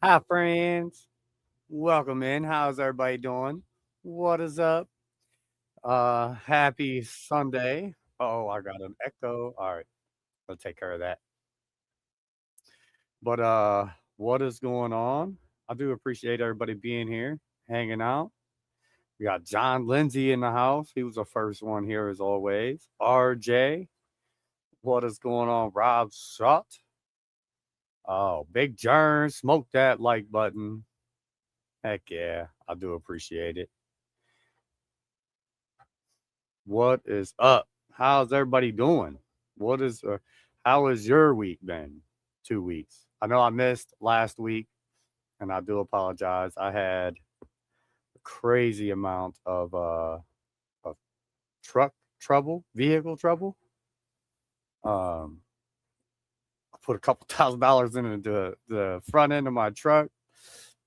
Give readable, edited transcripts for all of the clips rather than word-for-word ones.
Hi, friends. Welcome in. How's everybody doing? What is up? Happy Sunday. Oh, I got an echo. All right, I'll take care of that. But what is going on? I do appreciate everybody being here, hanging out. We got John Lindsay in the house. He was the first one here as always. RJ, what is going on? Rob Shot. Oh, Big Jern, smoke that like button. Heck yeah, I do appreciate it. What is up? How's everybody doing? What is how has your week been? 2 weeks. I know I missed last week, and I do apologize. I had a crazy amount of truck trouble, vehicle trouble. Um, I put a couple $1,000s into the front end of my truck,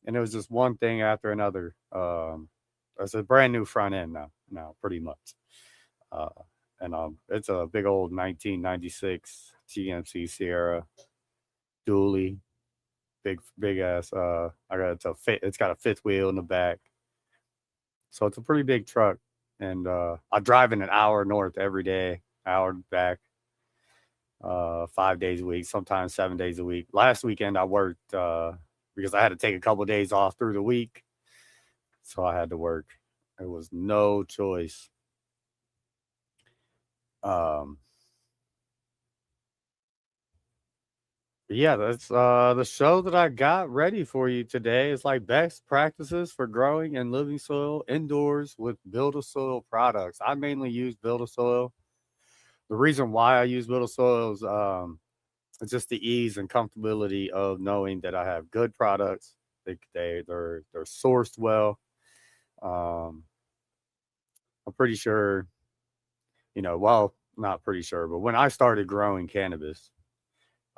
and it was just one thing after another. It's a brand new front end now, pretty much. Uh, and it's a big old 1996 GMC Sierra dually, big ass. I got it's got a fifth wheel in the back, so it's a pretty big truck. And I drive in an hour north every day, hour back, 5 days a week, sometimes 7 days a week. Last weekend I worked because I had to take a couple of days off through the week, so I had to work. It was no choice. Um, Yeah, that's the show that I got ready for you today. Is like best practices for growing and living soil indoors with Build a Soil products. I mainly use Build a Soil. The reason why I use Build a Soil is it's just the ease and comfortability of knowing that I have good products. They're sourced well. Um, I'm pretty sure, well, not pretty sure, but when I started growing cannabis,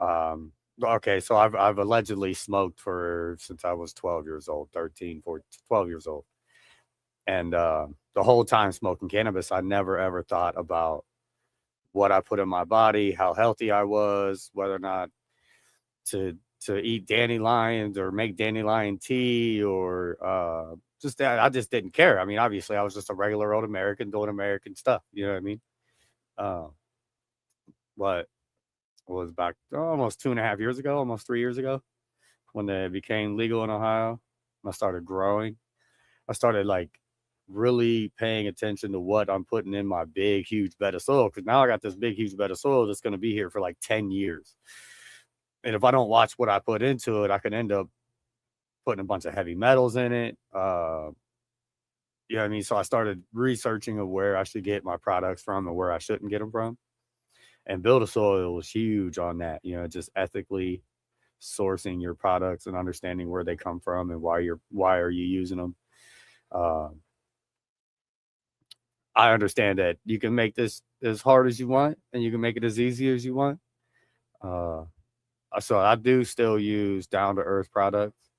okay, so I've allegedly smoked for since I was 12 years old, 13, 14, 12 years old. And the whole time smoking cannabis, I never ever thought about what I put in my body, how healthy I was, whether or not to eat dandelions or make dandelion tea or just that. I just didn't care. I mean, obviously, I was just a regular old American doing American stuff. You know what I mean? Uh, what was back almost 2.5 years ago, almost 3 years ago, when they became legal in Ohio. I started growing. I started like really paying attention to what I'm putting in my big, huge bed of soil because now I got this big, huge bed of soil that's going to be here for like 10 years. And if I don't watch what I put into it, I can end up putting a bunch of heavy metals in it. You know what I mean? So I started researching of where I should get my products from and where I shouldn't get them from. And Build a Soil was huge on that, just ethically sourcing your products and understanding where they come from and why are you using them. Uh, I understand that you can make this as hard as you want and you can make it as easy as you want. Uh, so I do still use down to earth products,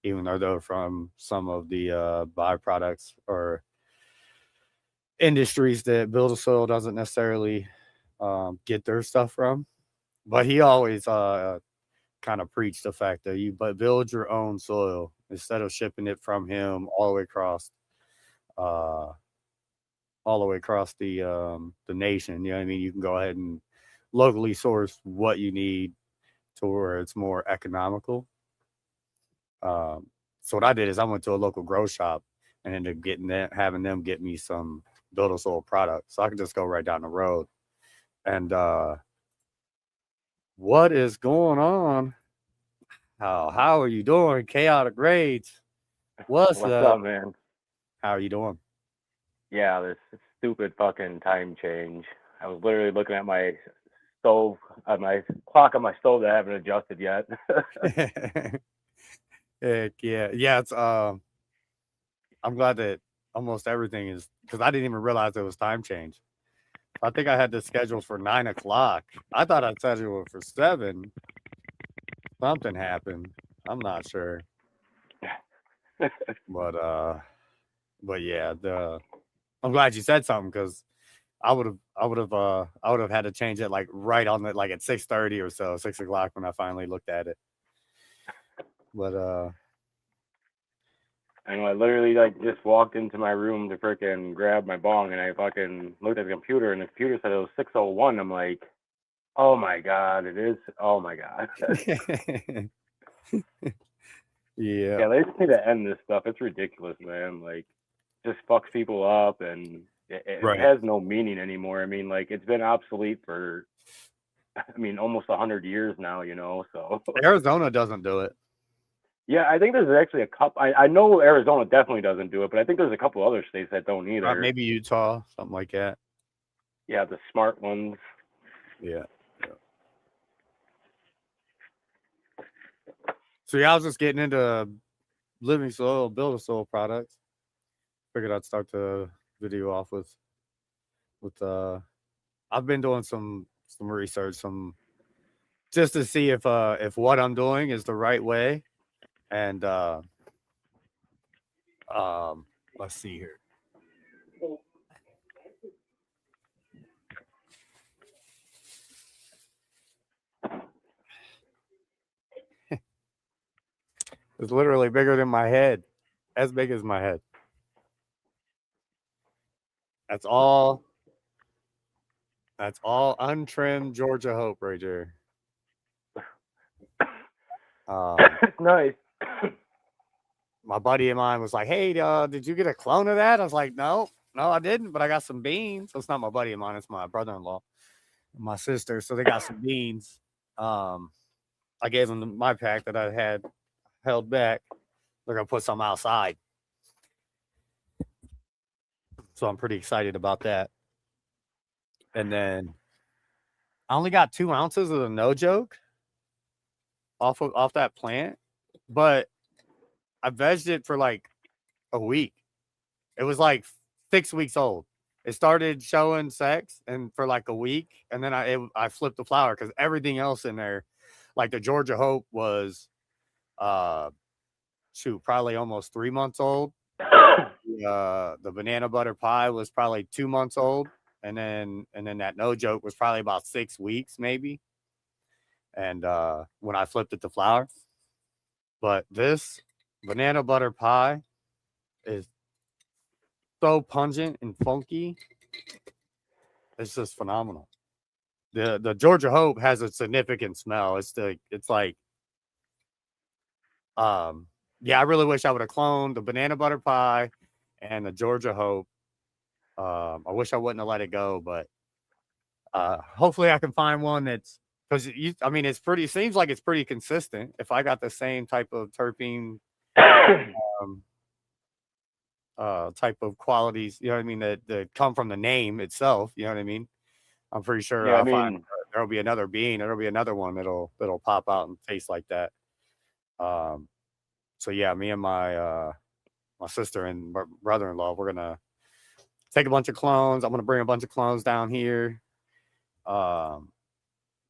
even though they're from some of the byproducts or industries that Build a Soil doesn't necessarily get their stuff from. But he always kind of preached the fact that you but build your own soil instead of shipping it from him uh, all the way across the nation. You know what I mean? You can go ahead and locally source what you need to where it's more economical. Um, so what I did is I went to a local grow shop and ended up having them get me some Build a Soil products, so I could just go right down the road. And what is going on? How are you doing? Chaotic grades. What's What's up? up, man? How are you doing? Yeah, this stupid fucking time change. I was literally looking at my stove, at my clock on my stove that I haven't adjusted yet. Heck yeah, yeah. It's I'm glad that almost everything is because I didn't even realize it was time change. I think I had this scheduled for 9 o'clock. I thought I'd schedule it for 7. Something happened. I'm not sure, but yeah, the I'm glad you said something because I would have had to change it like right on the like at 6:30 or so, 6 o'clock when I finally looked at it. But I know I literally like just walked into my room to freaking grab my bong, and I fucking looked at the computer, and the computer said it was 6:01. I'm like, oh my god, it is. Oh my god. yeah, Yeah, they just need to end this stuff. It's ridiculous, man. Like, just fucks people up, and it right. has no meaning anymore. I mean, like, it's been obsolete for, I mean, almost 100 years now. So Arizona doesn't do it. yeah, I think there's actually a couple. I know Arizona definitely doesn't do it, but I think there's a couple other states that don't either. Maybe Utah, something like that. Yeah, the smart ones. Yeah. Yeah. So yeah, I was just getting into living soil, building soil products. Figured I'd start the video off with I've been doing some research, some just to see if what I'm doing is the right way. And let's see here. It's literally bigger than my head. As big as my head. That's all untrimmed Georgia Hope right there. Nice. My buddy of mine was like, "Hey, did you get a clone of that?" I was like, "No, I didn't, but I got some beans." So it's not my buddy of mine; it's my brother-in-law, my sister. So they got some beans. Um, I gave them my pack that I had held back. They're gonna put some outside, so I'm pretty excited about that. And then I only got 2 ounces of the no joke off that plant, but I vegged it for like a week. It was like 6 weeks old. It started showing sex, and for like a week, and then I flipped the flower because everything else in there, like the Georgia Hope, was uh probably almost 3 months old. The banana butter pie was probably 2 months old, and then that no joke was probably about 6 weeks maybe. And when I flipped it to flower, but this banana butter pie is so pungent and funky. It's just phenomenal. The Georgia Hope has a significant smell. It's like yeah, I really wish I would have cloned the banana butter pie and the Georgia Hope. I wish I wouldn't have let it go, but hopefully I can find one that's because I mean it seems like it's pretty consistent. If I got the same type of terpene um, type of qualities, you know what I mean, that come from the name itself, you know what I mean? I'm pretty sure Yeah, I I'll find mean, there'll be another bean, there'll be another one that'll pop out and taste like that. Um, so yeah, me and my sister and brother-in-law, we're gonna take a bunch of clones. I'm gonna bring a bunch of clones down here. Um,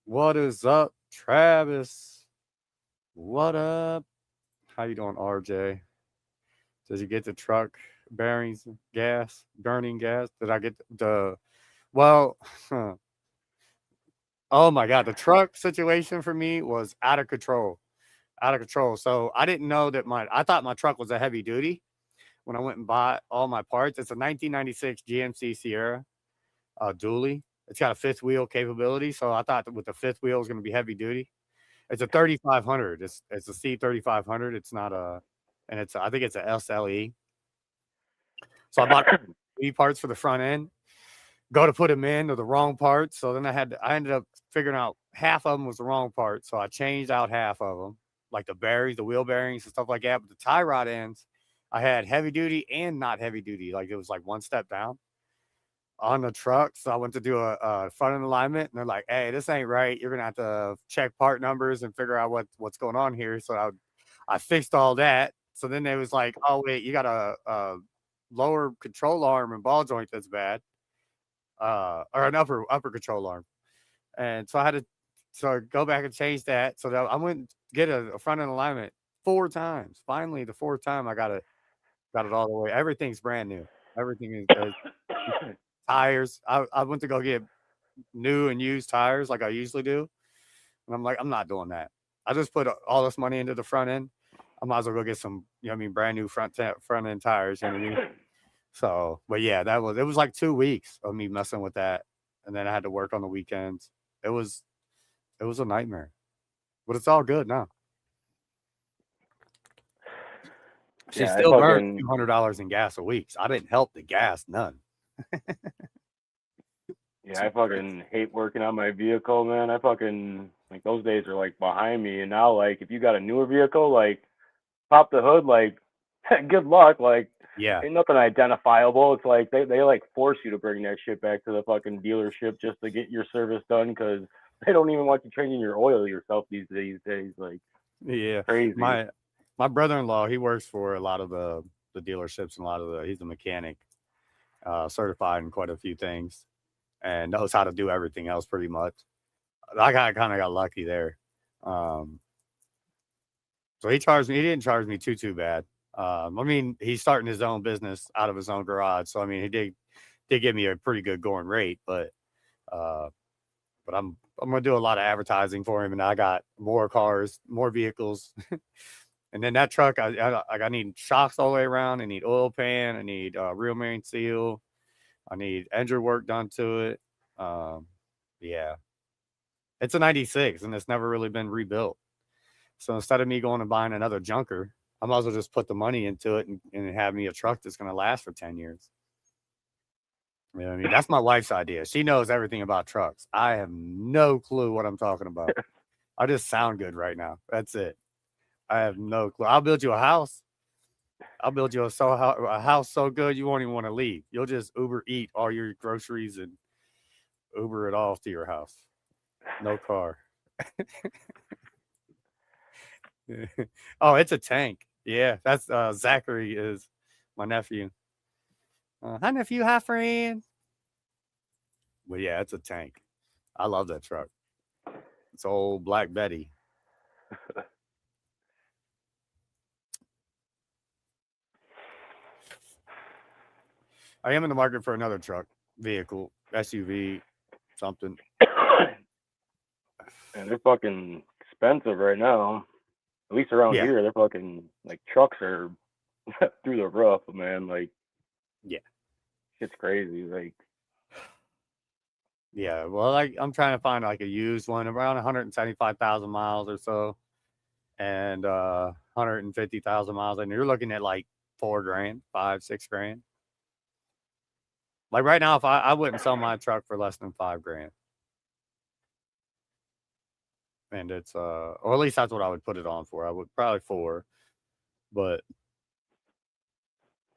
what is up, Travis? What up? How you doing, RJ? Did you get the truck bearings gas, burning gas? Did I get the well? Oh my god, the truck situation for me was out of control. Out of control. So I didn't know that I thought my truck was a heavy duty when I went and bought all my parts. It's a 1996 GMC Sierra dually. It's got a fifth wheel capability. So I thought that with the fifth wheel it was going to be heavy duty. It's a 3500. It's a C3500. It's not a, and I think it's a SLE. So I bought parts for the front end. Go to put them in, or the wrong parts. So then I ended up figuring out half of them was the wrong part. So I changed out half of them, like the bearings, the wheel bearings and stuff like that. But the tie rod ends, I had heavy duty and not heavy duty. Like it was like one step down on the truck. So I went to do a front end alignment, and they're like, "Hey, this ain't right. You're gonna have to check part numbers and figure out what's going on here." So I fixed all that. So then they was like, "Oh wait, you got a lower control arm and ball joint that's bad." Or an upper control arm. And so I had to go back and change that. So that I went and get a front end alignment 4 times. Finally, the fourth time I got it all the way. Everything's brand new. Everything is tires. I went to go get new and used tires like I usually do. And I'm like, I'm not doing that. I just put all this money into the front end. I might as well go get some, brand new front end tires. You know what I mean? So, but yeah, it was like 2 weeks of me messing with that, and then I had to work on the weekends. It was a nightmare, but it's all good now. She Yeah, still burns $200 in gas a week. So I didn't help the gas none. Yeah, I fucking hate working on my vehicle, man. I fucking like those days are like behind me, and now like if you got a newer vehicle, like pop the hood, like good luck, like Yeah, ain't nothing identifiable. It's like they like force you to bring that shit back to the fucking dealership just to get your service done because they don't even want you changing your oil yourself these days. Like yeah. crazy. My brother-in-law, he works for a lot of the dealerships and he's a mechanic, certified in quite a few things, and knows how to do everything else pretty much. I kind of got lucky there. So he didn't charge me too bad. I mean, he's starting his own business out of his own garage, so I mean, he did give me a pretty good going rate, uh, but I'm gonna do a lot of advertising for him, and I got more cars, more vehicles, and then that truck, I need shocks all the way around. I need oil pan. I need rear main seal. I need engine work done to it. Yeah, it's a '96, and it's never really been rebuilt. So instead of me going and buying another junker, I might as well just put the money into it and have me a truck that's going to last for 10 years. You know what I mean? That's my wife's idea. She knows everything about trucks. I have no clue what I'm talking about. I just sound good right now. That's it. I have no clue. I'll build you a house. I'll build you a house so good you won't even want to leave. You'll just Uber eat all your groceries and Uber it off to your house. No car. Oh, it's a tank. Yeah, that's Zachary is my nephew. Hi, nephew. Hi, friend. Well, yeah, it's a tank. I love that truck. It's old Black Betty. I am in the market for another truck, vehicle, SUV, something. And they're fucking expensive right now. At least around Yeah, here, they're fucking like trucks are through the roof, man. Like yeah, it's crazy. Like yeah. Well, I'm trying to find like a used one around 175,000 miles or so, and 150,000 miles, and you're looking at like $4,000, 5, 6 grand. Like right now, if I wouldn't sell my truck for less than $5,000. And it's or at least that's what I would put it on for. I would probably 4, but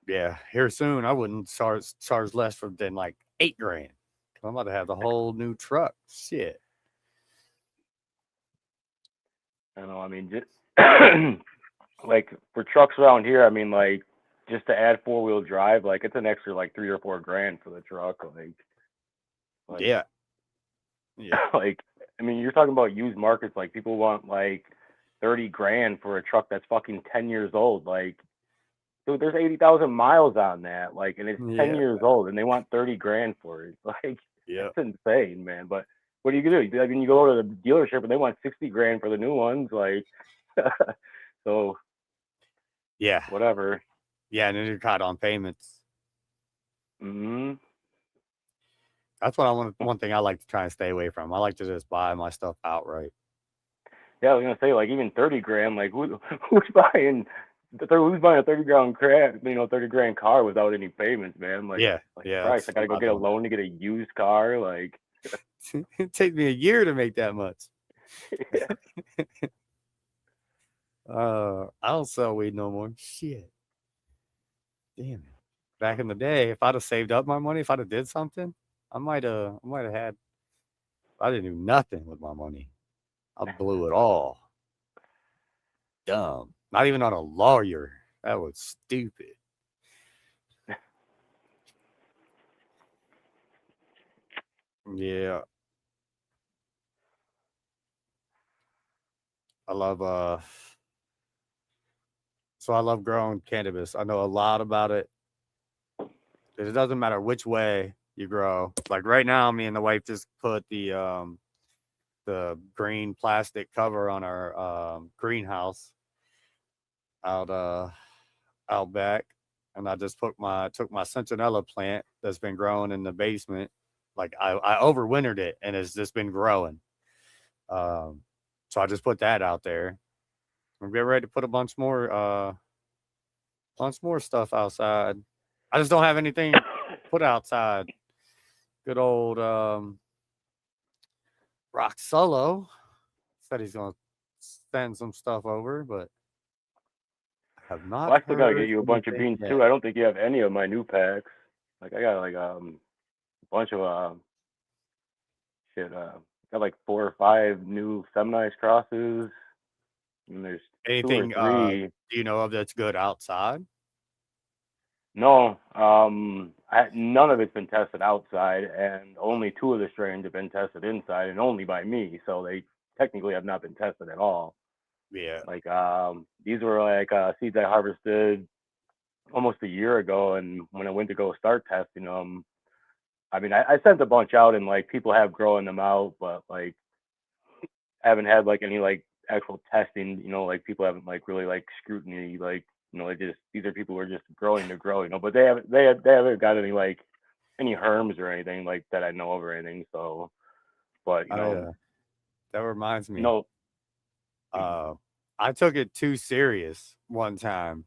yeah, here soon I wouldn't charge less than like $8,000. I'm about to have the whole new truck. Shit. I don't know. I mean, just like for trucks around here, I mean, like just to add 4-wheel drive, like it's an extra like 3 or 4 grand for the truck. Like Yeah. Yeah. like I mean, you're talking about used markets. Like people want like 30 grand for a truck that's fucking 10 years old. Like, dude, there's 80,000 miles on that. Like, and it's 10 Yeah. years old, and they want 30 grand for it. Like, Yeah. that's insane, man. But what are you gonna do? I mean, you go to the dealership and they want 60 grand for the new ones. Like, so Yeah. whatever. Yeah. And then you're caught on payments. Hmm. That's what I want. One thing I like to try and stay away from. I like to just buy my stuff outright. Yeah, I was gonna say like even 30 grand. Like who's buying? Who's buying a 30 grand 30 grand car without any payments, man? Like, Yeah. like Yeah. Christ, I gotta I'm go not get a doing loan to get a used car. Like, that. It takes me a year to make that much. yeah. I don't sell weed no more. Shit. Damn it. Back in the day, if I'd have saved up my money, if I'd have did something, I might have had. I didn't do nothing with my money. I blew it all. Dumb. Not even on a lawyer. That was stupid. Yeah, I love. So I love growing cannabis. I know a lot about it. It doesn't matter which way you grow. Like right now, me and the wife just put the green plastic cover on our greenhouse, out out back, and I just took my Centinela plant that's been growing in the basement. Like I overwintered it, and it's just been growing. Um, so I just put that out there. I'm getting ready to put a bunch more stuff outside. I just don't have anything put outside. Good old Rock Solo said he's gonna send some stuff over, but I have Well, not I still gotta get heard you a bunch of anything beans yet. too. I don't think you have any of my new packs. Like I got like a bunch of shit. Got like 4 or 5 new feminized crosses, and there's 2 or Anything 3. do you know of that's good outside? No, none of it's been tested outside, and only 2 of the strains have been tested inside, and only by me. So they technically have not been tested at all. Yeah. Like these were like seeds I harvested almost a year ago, and when I went to go start testing them, I mean I sent a bunch out, and like people have growing them out, but like I haven't had like any like actual testing. Like people haven't like really like scrutiny. Like they just these are people who are just growing to grow. But they haven't got any like any herms or anything like that I know of or anything. So, but That reminds you me. know, Uh, I took it too serious one time.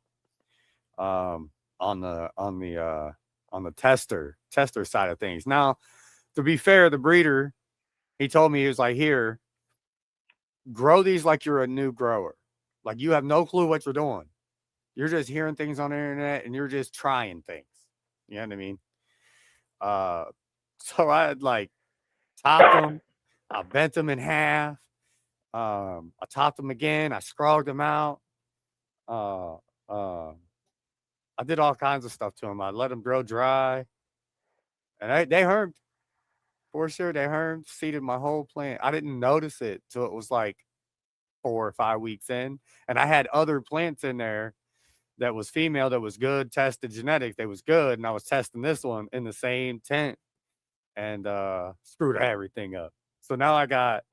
Um, on the tester side of things. Now, to be fair, the breeder, he told me, he was like, here, grow these like you're a new grower. Like you have no clue what you're doing. You're just hearing things on the internet and you're just trying things. You know what I mean? Uh, so I had like topped them, I bent them in half. I topped them again. I scrogged them out. Uh, uh, I did all kinds of stuff to them. I let them grow dry, and they hermed for sure. They hermed, seeded my whole plant. I didn't notice it till it was like 4 or 5 weeks in, and I had other plants in there that was female, that was good, tested genetics, that was good, and I was testing this one in the same tent, and screwed everything up. So now I got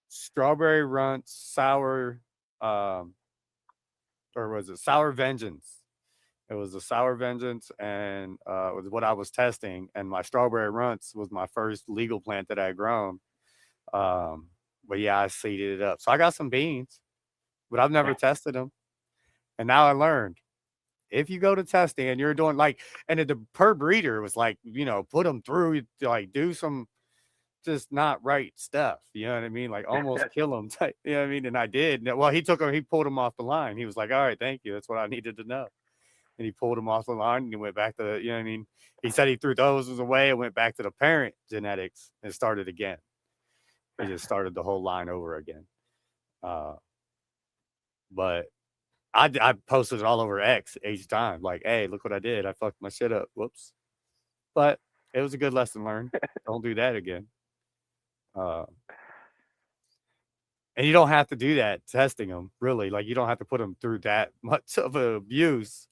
strawberry runts, sour, um, or was it sour vengeance? It was a sour vengeance, and was what I was testing. And my strawberry runts was my first legal plant that I had grown. Um, but yeah, I seeded it up. So I got some beans, but I've never tested them. And now I learned, if you go to testing and you're doing like, and the per breeder was like, put them through, like do some just not right stuff. You know what I mean? Like almost kill them. You know what I mean? And I did. Well, he pulled them off the line. He was like, all right, thank you. That's what I needed to know. And he pulled them off the line and he went back to, you know what I mean? He said he threw those away and went back to the parent genetics and started again. He just started the whole line over again. Uh, but I posted it all over X each time. Like, hey, look what I did. I fucked my shit up. Whoops. But it was a good lesson learned. Don't do that again. Uh, and you don't have to do that testing them, really. Like, you don't have to put them through that much of an abuse.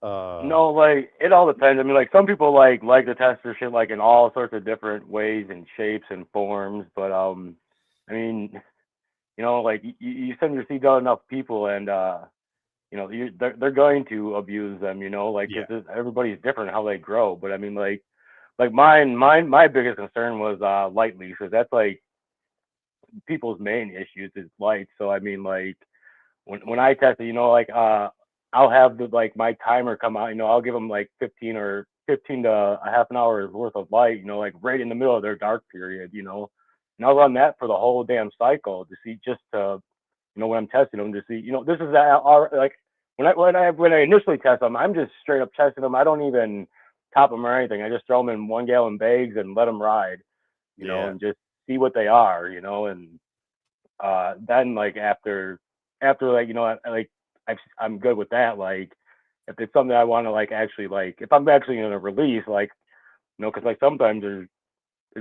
no, like it all depends. I mean, like some people like to test their shit like in all sorts of different ways and shapes and forms. But I mean, like you send your seed out enough people, and they're going to abuse them. Like Yeah. because everybody's different how they grow. But I mean, like my biggest concern was light leases. That's like people's main issues is light. So I mean, like when I test it, like I'll have like my timer come out. I'll give them like 15 to a half an hour's worth of light. Like right in the middle of their dark period. And I'll run that for the whole damn cycle to see just to when I'm testing them to see. This is like when I initially test them, I'm just straight up testing them. I don't even top them or anything. I just throw them in 1 gallon bags and let them ride. Yeah. And just see what they are. And then like after like like I'm good with that. Like if it's something I want to like actually like if I'm actually gonna release like because like sometimes there's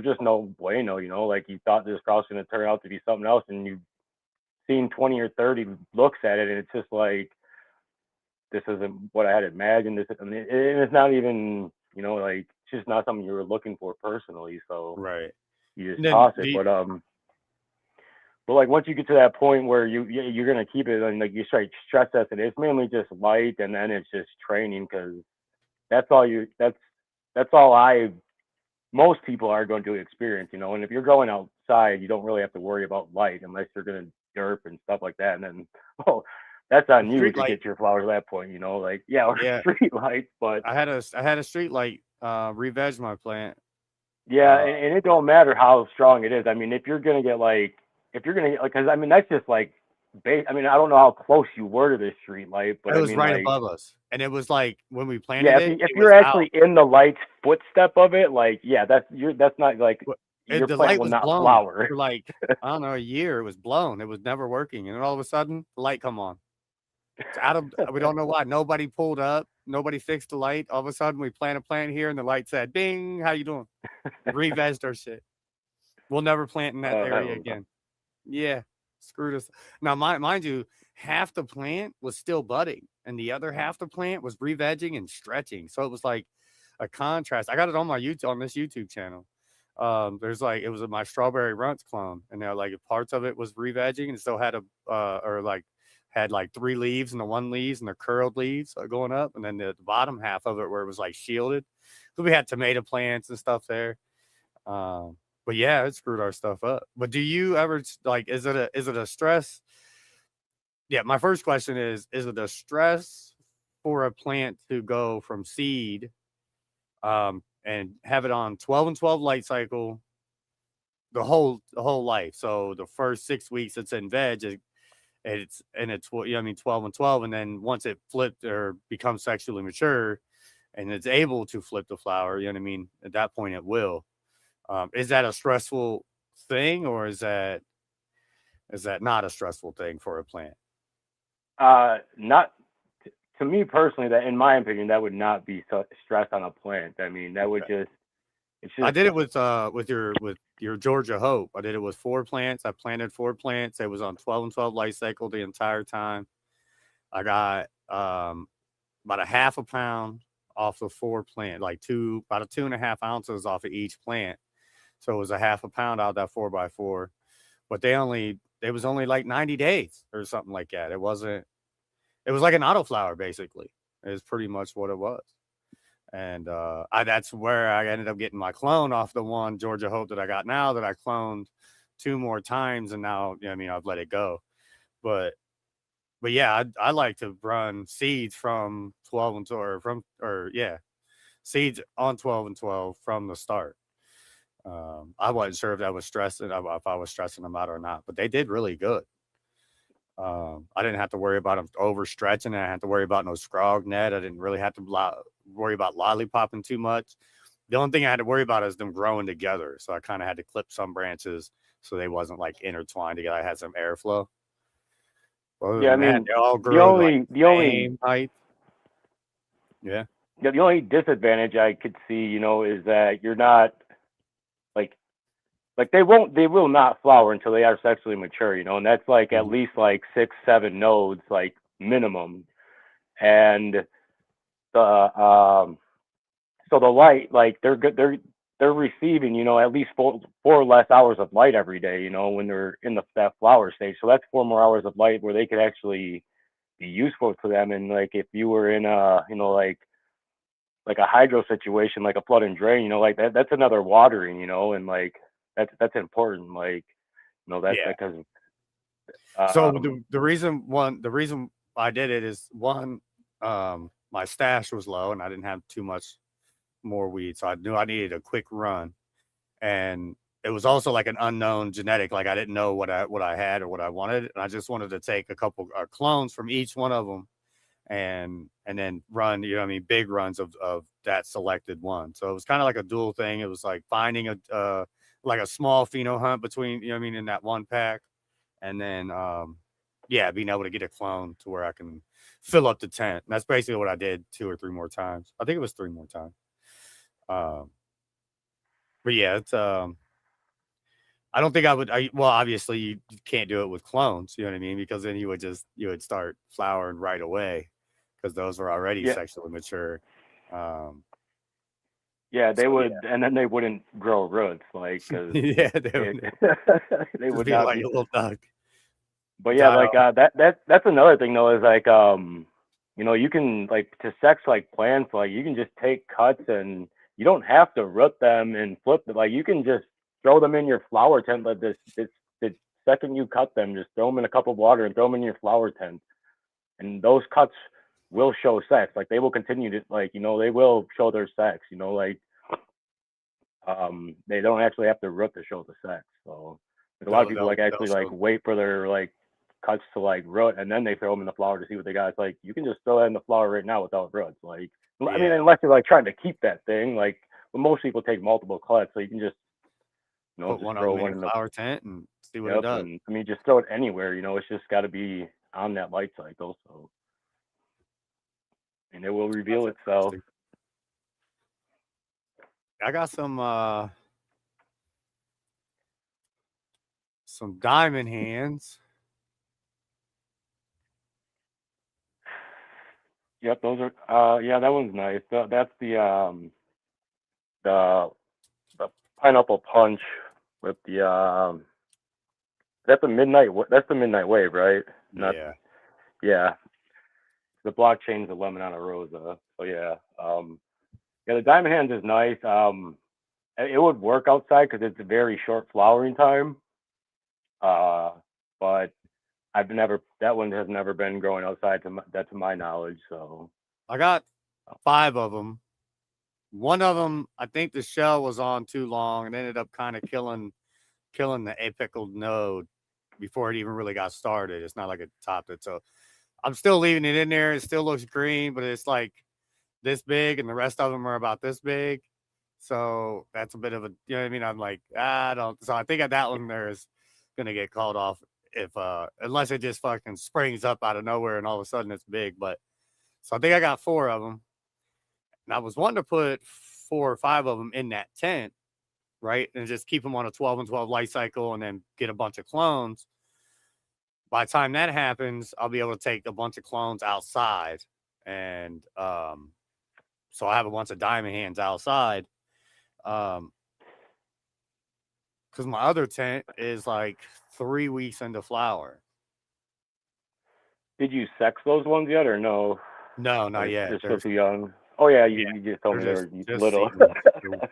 just no bueno. Like you thought this cross was gonna turn out to be something else, and you've seen 20 or 30 looks at it, and it's just like this isn't what I had imagined. And it's not even like it's just not something you were looking for personally. So Right. you just And then toss it. But like once you get to that point where you're gonna keep it and like you start stress testing, it's mainly just light, and then it's just training because that's all you that's all I most people are going to experience, you know. And if you're going outside, you don't really have to worry about light unless you're going to derp and stuff like that. And then, well, that's on you Street to light. get your flowers at that point, you know. Like, yeah, or Yeah. street lights, but I had a street light re-veg my plant. yeah, Uh and it don't matter how strong it is. I mean, if you're gonna get like, if you're gonna get like, because I mean, that's just like, I mean, I don't know how close you were to this street light, but it I was mean, right like, above us. And it was like when we planted yeah, if it you're was out. actually in the light's footstep of it, like, yeah, that's not like your The plant light will was not blown flower. for like, I don't know, a year. It was blown. It was never working. And then all of a sudden, the light come on. It's out of we don't know why. Nobody pulled up. Nobody fixed the light. All of a sudden, we plant a plant here, and the light said, "Bing, how you doing?" Revegged our shit. We'll never plant in that I area don't know. again. Yeah, screwed us. Now, mind you, half the plant was still budding, and the other half the plant was revegging and stretching. So it was like a contrast. I got it on my YouTube on this YouTube channel. There's like it was my strawberry runts clone, and now like parts of it was revegging and still had a or like had like 3 leaves and the 1 leaves and the curled leaves going up, and then the bottom half of it where it was like shielded. So we had tomato plants and stuff there. But yeah, it screwed our stuff up. But do you ever like is it a stress? Yeah, my first question is it a stress for a plant to go from seed and have it on 12 and 12 light cycle the whole life. So the first 6 weeks it's in veg, it's what you know, I mean 12 and 12, and then once it flipped or becomes sexually mature and it's able to flip the flower, you know what I mean? At that point it will. Is that a stressful thing, or is that not a stressful thing for a plant? Not to me personally. That, in my opinion, that would not be stress on a plant. I mean, that would Okay. just it's I just did it with your Georgia Hope. I did it with 4 plants. I planted 4 plants. It was on 12 and 12 light cycle the entire time. I got about a half a pound off the 4 plant, like about a 2.5 ounces off of each plant. So it was a half a pound out of that 4x4. But it was only like 90 days or something like that. It was like an autoflower basically. Is pretty much what it was. And that's where I ended up getting my clone off the one Georgia Hope that I got now that I cloned 2 more times, and now you know, I mean I've let it go. But yeah, I like to run seeds from 12 and 12 or yeah, seeds on 12 and 12 from the start. I wasn't sure if that was stressing if I was stressing them out or not, but they did really good. I didn't have to worry about them overstretching. I didn't have to worry about no scrog net. I didn't really have to worry about lollipopping too much. The only thing I had to worry about is them growing together. So I kind of had to clip some branches so they wasn't like intertwined together. I had some airflow. Other yeah. I than that, mean, they all the grew like only the the only same height. Yeah. yeah, the only disadvantage I could see, you know, is that you're not like they will not flower until they are sexually mature, you know, and that's like at Mhm. least like 6 7 nodes like minimum. And the so the light, like they're receiving, you know, at least four less hours of light every day, you know, when they're in that flower stage. So that's 4 more hours of light where they could actually be useful to them. And like if you were in a, you know, like a hydro situation, like a flood and drain, you know, like that's another watering, you know, and like that's important, like, you know, that's Yeah. because So um the reason I did it is one, my stash was low and I didn't have too much more weed, so I knew I needed a quick run, and it was also like an unknown genetic. Like I didn't know what I had or what I wanted, and I just wanted to take a couple clones from each one of them, and then run, you know, what I mean, big runs of that selected one. So it was kind of like a dual thing. It was like finding a like a small pheno hunt between, you know, what I mean, in that one pack, and then yeah, being able to get a clone to where I can fill up the tent. And that's basically what I did 2 or 3 more times. I think it was 3 more times. Um, but yeah, it's I don't think I would. Well, obviously you can't do it with clones. You know what I mean? Because then you would start flowering right away because those were already yeah, sexually mature. Um, Yeah, they So would, and then they wouldn't grow roots, like, because yeah, it, would they just would be not like be. a little duck. But yeah, Got like that's another thing though is like you can like to sex like plants like you can just take cuts and you don't have to root them and flip them like you can just throw them in your flower tent like this the second you cut them just throw them in a cup of water and throw them in your flower tent and those cuts will show sex like they will continue to like they will show their sex like they don't actually have to root to show the sex. So like a lot of people like they'll actually like show. wait for their like cuts to like root and then they throw them in the flower to see what they got. It's like you can just throw that in the flower right now without roots. Like I mean, Yeah, unless you're like trying to keep that thing, like but most people take multiple cuts, so you can just put just one of throw them in one your in the flower tent and see what it yep, does. and I mean just throw it anywhere. It's just got to be on that light cycle, so and it will reveal That's itself. interesting. I got some diamond hands. Yep, those are yeah, that one's nice. That's the the pineapple punch with the that's the midnight wave, right? Not Yeah, yeah. The blockchain's the lemon on a rosa. So yeah. Yeah, the diamond hands is nice. It would work outside because it's a very short flowering time. Uh, but that one has never been growing outside to my knowledge. So I got 5 of them. One of them, I think the shell was on too long and ended up kind of killing the apical node before it even really got started. It's not like it topped it. So I'm still leaving it in there. It still looks green, but it's like this big, and the rest of them are about this big. So that's a bit of a, you know what I mean? I'm like, I don't. So I think that one there is gonna get called off if unless it just fucking springs up out of nowhere and all of a sudden it's big. But so I think I got 4 of them, and I was wanting to put 4 or 5 of them in that tent, right, and just keep them on a 12 and 12 light cycle, and then get a bunch of clones. By the time that happens, I'll be able to take a bunch of clones outside, and so I have a bunch of diamond hands outside. Because my other tent is like 3 weeks into flower. did you sex those ones yet or no? No, Or not yet. they're still too young? Oh yeah, Yeah, you just told they're me they just were just little. seedlings.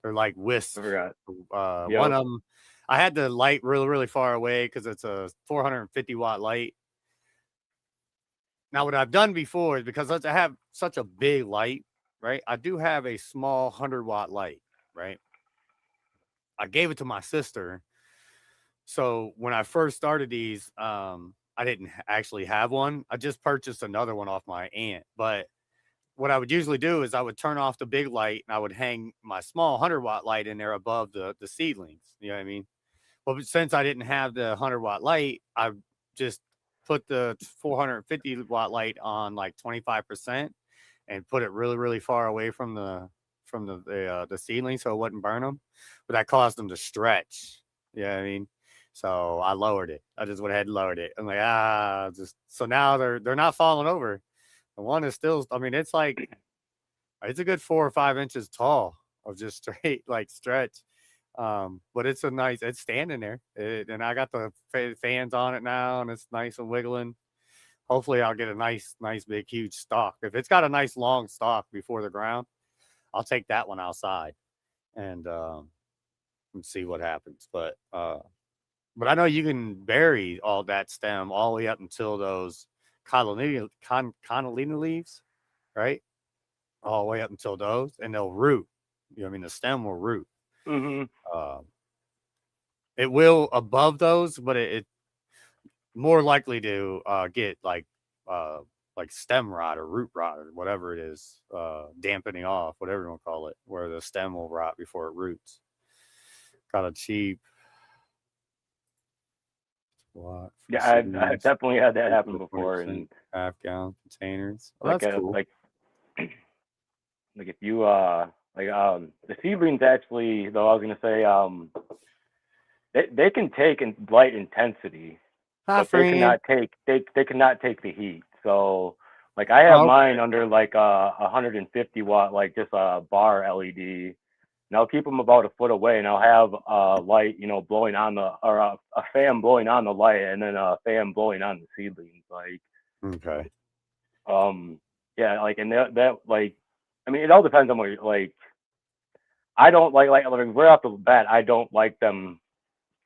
They're like I wisps. forgot. One Yep. of them, I had the light really really far away because it's a 450-watt light. Now, what I've done before is because I have such a big light, right? I do have a small 100-watt light, right? I gave it to my sister. So when I first started these, I didn't actually have one. I just purchased another one off my aunt. But what I would usually do is I would turn off the big light and I would hang my small 100-watt light in there above the seedlings. You know what I mean? But since I didn't have the 100-watt light, I just put the 450-watt light on like 25% and put it really really far away from the seedling so it wouldn't burn them. But that caused them to stretch. Yeah, you know what I mean. So I lowered it. I just went ahead and lowered it. I'm like, just so now they're not falling over. The one is still. I mean, it's a good 4 or 5 inches tall of just straight like stretch. But it's standing there, and I got the fans on it now, and it's nice and wiggling. Hopefully, I'll get a nice big huge stalk. If it's got a nice long stalk before the ground, I'll take that one outside and see what happens. But I know you can bury all that stem all the way up until those cotyledon leaves, right? All the way up until those, and they'll root. You know what I mean? The stem will root. Mhm. Uh, it will above those, but it more likely to get like stem rot or root rot or whatever it is, dampening off, whatever you want to call it, where the stem will rot before it roots. Got a cheap lot for Yeah, I've seeds, definitely had that happen for before, 20% and half-gallon containers. Oh, like that's cool. like if you the seedlings actually though I was gonna say they can take light intensity, Hi, but they friend. cannot take they cannot take the heat. So Like I have Oh, mine under like a 150 watt, like just a bar LED. And I'll keep them about a foot away, and I'll have a light, blowing on or a fan blowing on the light, and then a fan blowing on the seedlings. Like, okay. um, yeah, like, and that like, I mean, it all depends on what like. I don't like right off the bat. I don't like them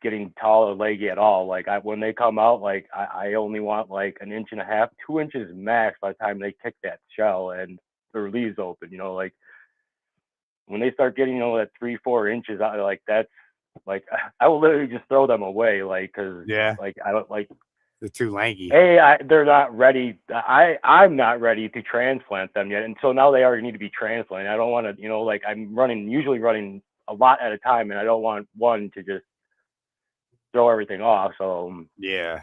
getting tall or leggy at all. Like when they come out, like I only want like an inch and a half, 2 inches max by the time they kick that shell and their leaves open. Like when they start getting that 3-4 inches, I like that's like I will literally just throw them away, like because Yeah, like I don't like. they're too lanky. They're not ready. I'm not ready to transplant them yet, and so now they already need to be transplanted. I don't want to, like I'm usually running a lot at a time, and I don't want one to just throw everything off. So Yeah,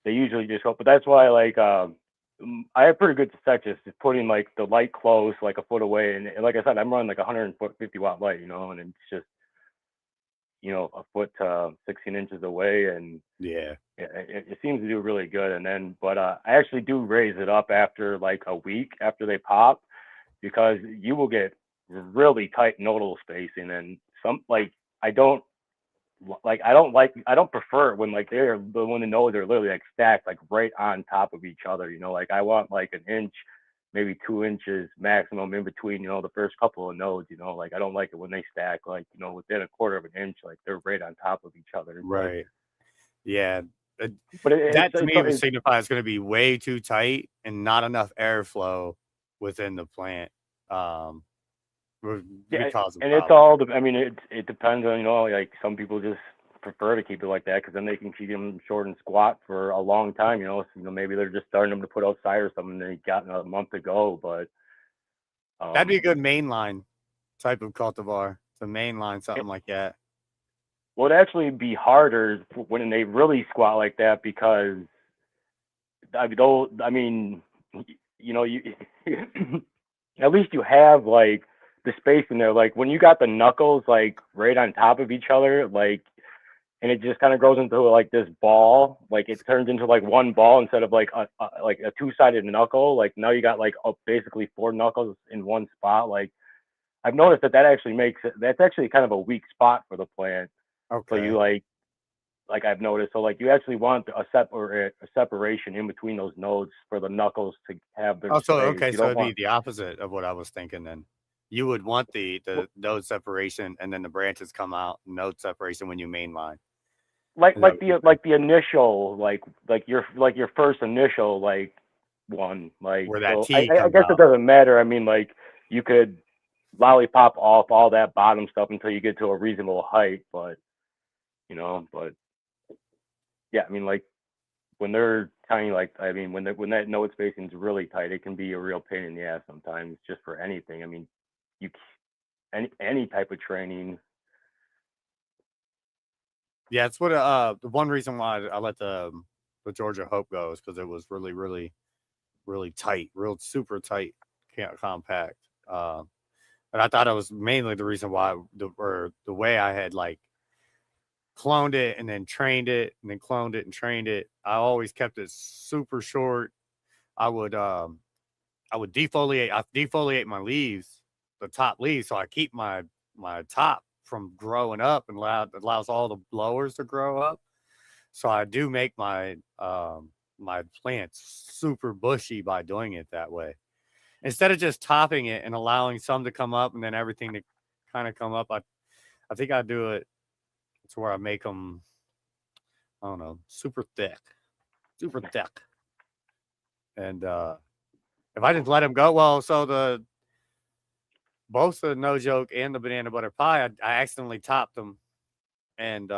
they usually just go. But that's why like I have pretty good success just putting like the light close, like a foot away, and like I said, I'm running like 150 watt light, and it's just a foot to 16 inches away, and yeah, it seems to do really good. And then, but I actually do raise it up after like a week after they pop, because you will get really tight nodal spacing, and some like I don't I don't prefer it when like when the nodes are literally like stacked like right on top of each other. Like I want like an inch, maybe 2 inches maximum in between. The first couple of nodes. Like I don't like it when they stack like within a quarter of an inch, like they're right on top of each other. right. Yeah, uh, But that to me would signify it's going to be way too tight and not enough airflow within the plant. Um, would be yeah, causing and it's problems. all. I mean, it depends on like some people just prefer to keep it like that because then they can keep them short and squat for a long time. So, maybe they're just starting them to put outside or something. They got a month to go, but That'd be a um, good mainline type of cultivar. To mainline it something like that. would actually be harder when they really squat like that because I mean, you at least you have like the space in there. Like when you got the knuckles like right on top of each other, like and it just kind of grows into like this ball. Like it turns into like one ball instead of like a two-sided knuckle. Like now you got like basically four knuckles in one spot. Like I've noticed that actually makes it. That's actually kind of a weak spot for the plant. So you Okay. like I've noticed. So like you actually want a separation in between those nodes for the knuckles to have their Oh, so space. okay, You so don't it'd be want the opposite of what I was thinking then. You would want the node separation and then the branches come out, node separation when you mainline. like Is that like what you're the saying? like the initial like your first initial like one like Where that so T I comes guess it out. doesn't matter. I mean like you could lollipop off all that bottom stuff until you get to a reasonable height, but but yeah, I mean like when they're tiny, like I mean when that node spacing is really tight, it can be a real pain in the ass sometimes just for anything. I mean you any type of training. Yeah, it's what the one reason why I let the Georgia Hope go is because it was really, really, really tight, real super tight, compact. And I thought it was mainly the reason why the way I had like cloned it and then trained it and then cloned it and trained it. I always kept it super short. I would I would defoliate. I defoliate my leaves, the top leaves, so I keep my top from growing up and allows all the blowers to grow up. So I do make my plants super bushy by doing it that way. Instead of just topping it and allowing some to come up and then everything to kind of come up, I think I do it to where I make them, I don't know, super thick. And if I just let them go, well, so both the no joke and the banana butter pie, I accidentally topped them, and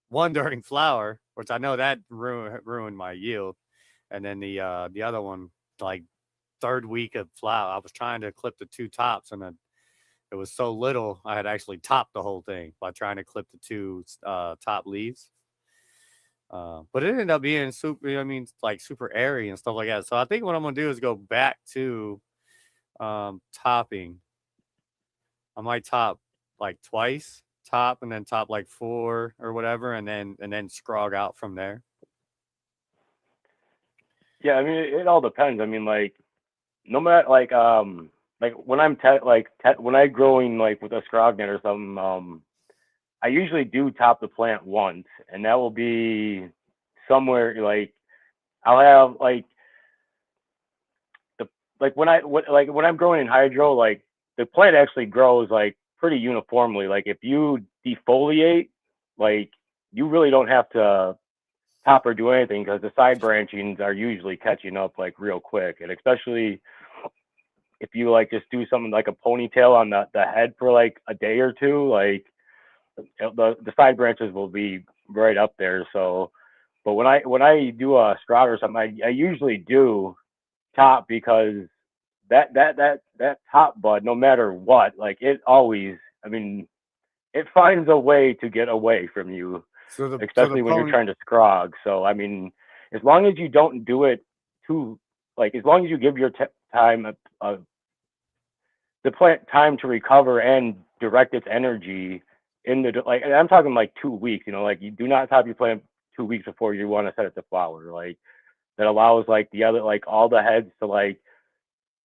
one during flower, which I know that ruined my yield, and then the other one like third week of flower, I was trying to clip the two tops, and then it was so little I had actually topped the whole thing by trying to clip the two top leaves. But it ended up being super. I mean, like super airy and stuff like that. So I think what I'm gonna do is go back to topping. I might top like twice, top and then top like four or whatever, and then scrog out from there. Yeah, I mean, it all depends. I mean, like, no matter like when I'm when I growing like with a scrognet or something, I usually do top the plant once, and that will be somewhere like I'll have the like when I'm growing in hydro, like the plant actually grows like pretty uniformly. Like if you defoliate, like you really don't have to top or do anything because the side branchings are usually catching up like real quick, and especially if you like just do something like a ponytail on the head for like a day or two, like the side branches will be right up there. So, but when I do a scrog or something, I usually do top because that top bud, no matter what, like it always, I mean, it finds a way to get away from you, So the especially when you're pony. trying to scrog. So I mean, as long as you don't do it too, like as long as you give your time the plant time to recover and direct its energy in the like I'm talking like 2 weeks, like you do not top your plant 2 weeks before you want to set it to flower. Like that allows like the other like all the heads to like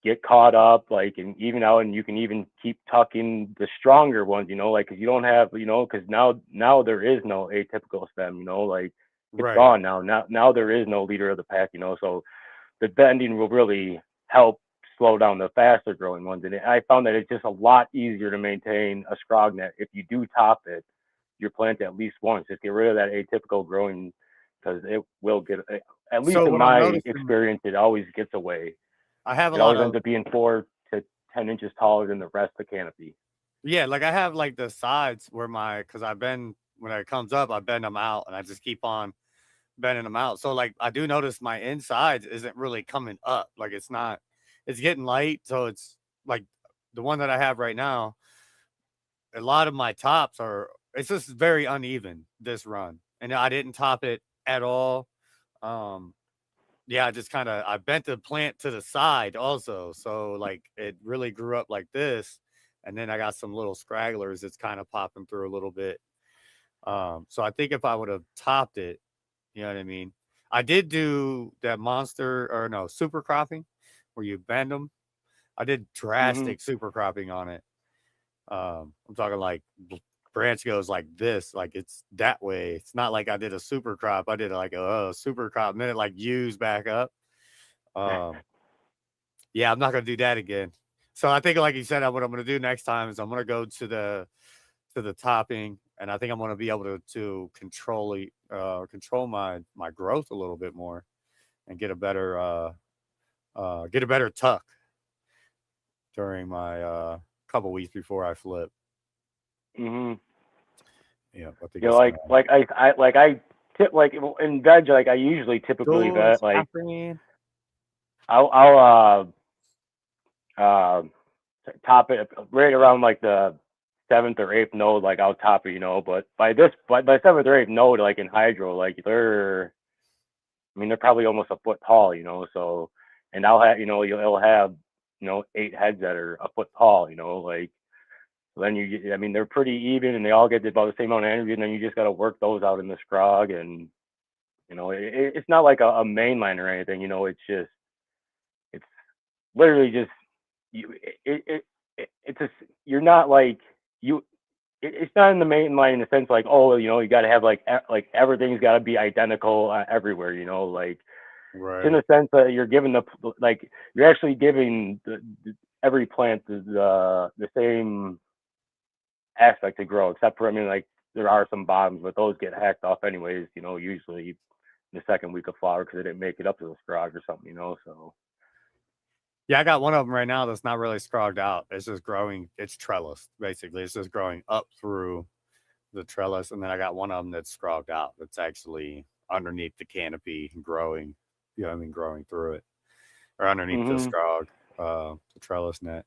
get caught up, like and even out, and you can even keep tucking the stronger ones, like because you don't have, because now there is no atypical stem, like it's Right. gone now. Now there is no leader of the pack, so the bending will really help slow down the faster growing ones. And I found that it's just a lot easier to maintain a scrog net if you do top it, your plant at least once. Just get rid of that atypical growing because it will get, at least So in what I'm my noticing, experience, it always gets away. I have a It lot always of ends up being 4 to 10 inches taller than the rest of the canopy. yeah, like I have like the sides where because I bend when it comes up, I bend them out, and I just keep on bending them out. So like I do notice my insides isn't really coming up. Like it's not, it's getting light. So it's like the one that I have right now. A lot of my tops are. It's just very uneven this run, and I didn't top it at all. Um, Yeah, I just kinda I bent the plant to the side also, so, like, it really grew up like this, and then I got some little scragglers that's kinda popping through a little bit. So I think if I would've topped it, you know what I mean? I did do that monster or no, super cropping where you bend them. I did Hmm. drastic super cropping on it. I'm talking like branch goes like this, like it's that way. It's not like I did a super crop. I did like a super crop, and then it like used back up. Um, Yeah, I'm not gonna do that again. So I think, like you said, what I'm gonna do next time is I'm gonna go to the topping, and I think I'm gonna be able to control my growth a little bit more and get a better tuck during my couple weeks before I flip. Hmm. Yeah, I think it's gonna I tip like in veg, like I usually typically doors vet like happening. I'll top it right around like the seventh or eighth node, like I'll top it, But by seventh or eighth node, like in hydro, like I mean, they're probably almost a foot tall, So, and I'll have, it'll have, 8 heads that are a foot tall, like. So then I mean, they're pretty even, and they all get about the same amount of energy, and then you just got to work those out in the scrog, and it's not like a main line or anything, it's literally just you it's a you're not like you it's not in the main line in the sense like, oh, you got to have like like everything's got to be identical everywhere, like it's in Right. the sense that you're giving like you're actually giving every plant the same aspect to grow, except for, I mean, like there are some bottoms, but those get hacked off anyways, usually in the second week of flower because they didn't make it up to the scrog or something, so. Yeah, I got one of them right now that's not really scrogged out. It's just growing. It's trellis basically. It's just growing up through the trellis, and then I got one of them that's scrogged out. That's actually underneath the canopy and growing. You know what I mean? Growing through it or underneath the Hmm. scrog, the trellis net.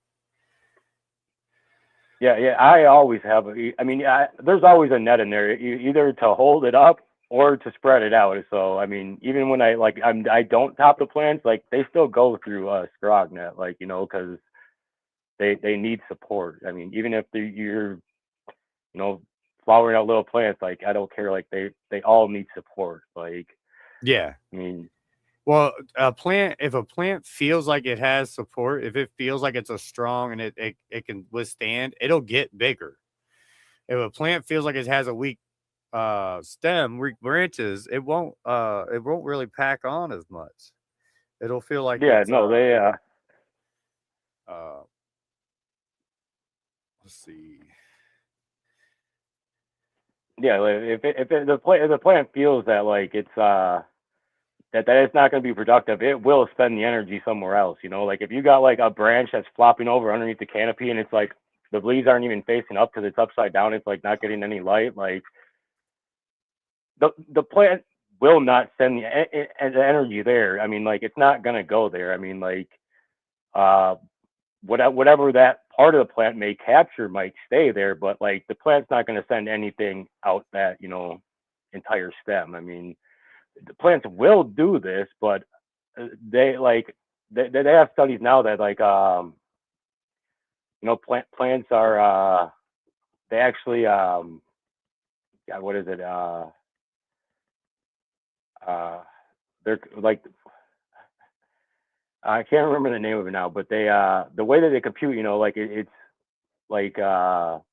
Yeah, yeah. I always have. I mean, there's always a net in there, either to hold it up or to spread it out. So, I mean, even when I don't top the plants, like they still go through a scrog net, like because they need support. I mean, even if you're you know flowering out little plants, like I don't care, like they all need support. Like, Yeah, I mean, Well, if a plant feels like it has support, if it feels like it's a strong and it can withstand, it'll get bigger. If a plant feels like it has a weak stem, weak branches, it won't really pack on as much. It'll feel like Yeah, it's no, they uh let's see. yeah, like, if the plant feels that like it's that it's not going to be productive, it will spend the energy somewhere else. You know, like if you got like a branch that's flopping over underneath the canopy and it's like the leaves aren't even facing up because it's upside down, it's like not getting any light. Like the plant will not send the energy there. I mean, like it's not going to go there. I mean, like uh, whatever that part of the plant may capture might stay there, but like the plant's not going to send anything out that entire stem. I mean, the plants will do this, but they like they have studies now that like plants are they actually God, what is it uh they're like I can't remember the name of it now, but they the way that they compute, like it's like what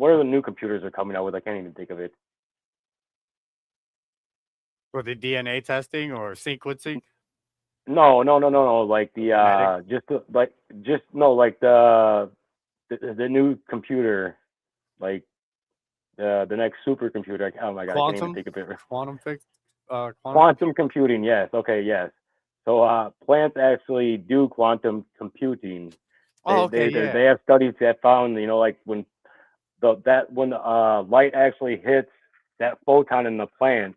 are the new computers they're coming out with? I can't even think of it. For the DNA testing or sequencing, No, no, no, no, no. Like the genetic, just no, like the new computer, like the next supercomputer. Oh my god, I can't even quantum, think of it. quantum fix, quantum Quantum computer. computing, yes. Okay, yes. So plants actually do quantum computing. Oh, okay, They yeah. have studies that found, like when when light actually hits that photon in the plant,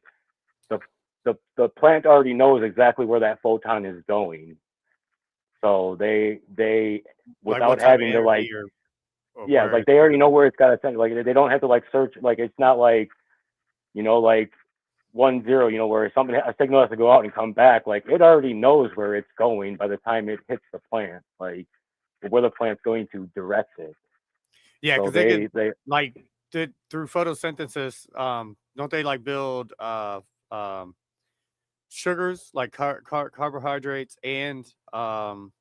the the plant already knows exactly where that photon is going. So they Like what without type of having to like, energy or yeah, where like it's they gonna already know be. where it's got to send. Like they don't have to like search. Like it's not like like 1-0, where something a signal has to go out and come back. Like it already knows where it's going by the time it hits the plant. Like where the plant's going to direct it. Yeah, So because they could they like through photosynthesis. Don't they like build um sugars like carbohydrates and